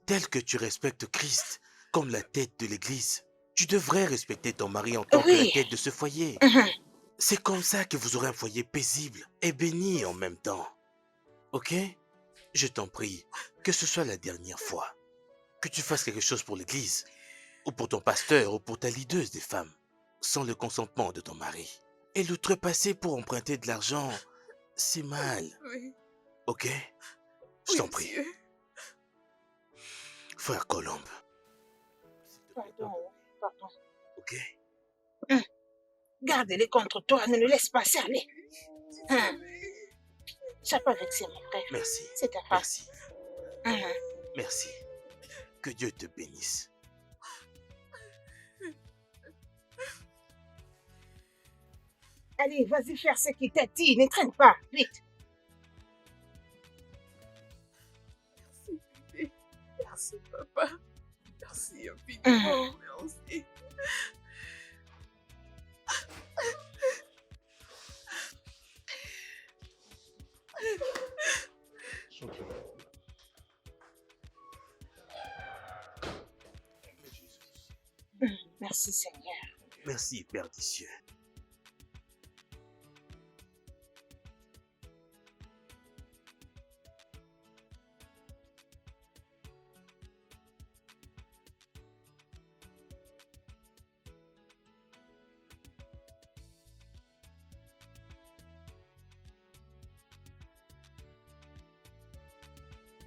Tel que tu respectes Christ comme la tête de l'Église, tu devrais respecter ton mari en tant que la Oui. tête de ce foyer. C'est comme ça que vous aurez un foyer paisible et béni en même temps. Ok? Je t'en prie, que ce soit la dernière fois. Que tu fasses quelque chose pour l'Église, ou pour ton pasteur, ou pour ta leaduse des femmes, sans le consentement de ton mari. Et l'outrepasser pour emprunter de l'argent, c'est mal. Oui. Ok? Je t'en prie. Monsieur. Frère Colombe. Pardon, pardon. Ok? Garde-les contre toi, ne le laisse pas aller. Sois pas vexé, mon frère. Merci. C'est ta femme. Merci. Merci. Que Dieu te bénisse. Allez, vas-y faire ce qu'il t'a dit. Ne traîne pas. Vite. Merci, bébé. Merci, papa. Merci infiniment. Merci. Merci, Seigneur. Merci, Père des cieux.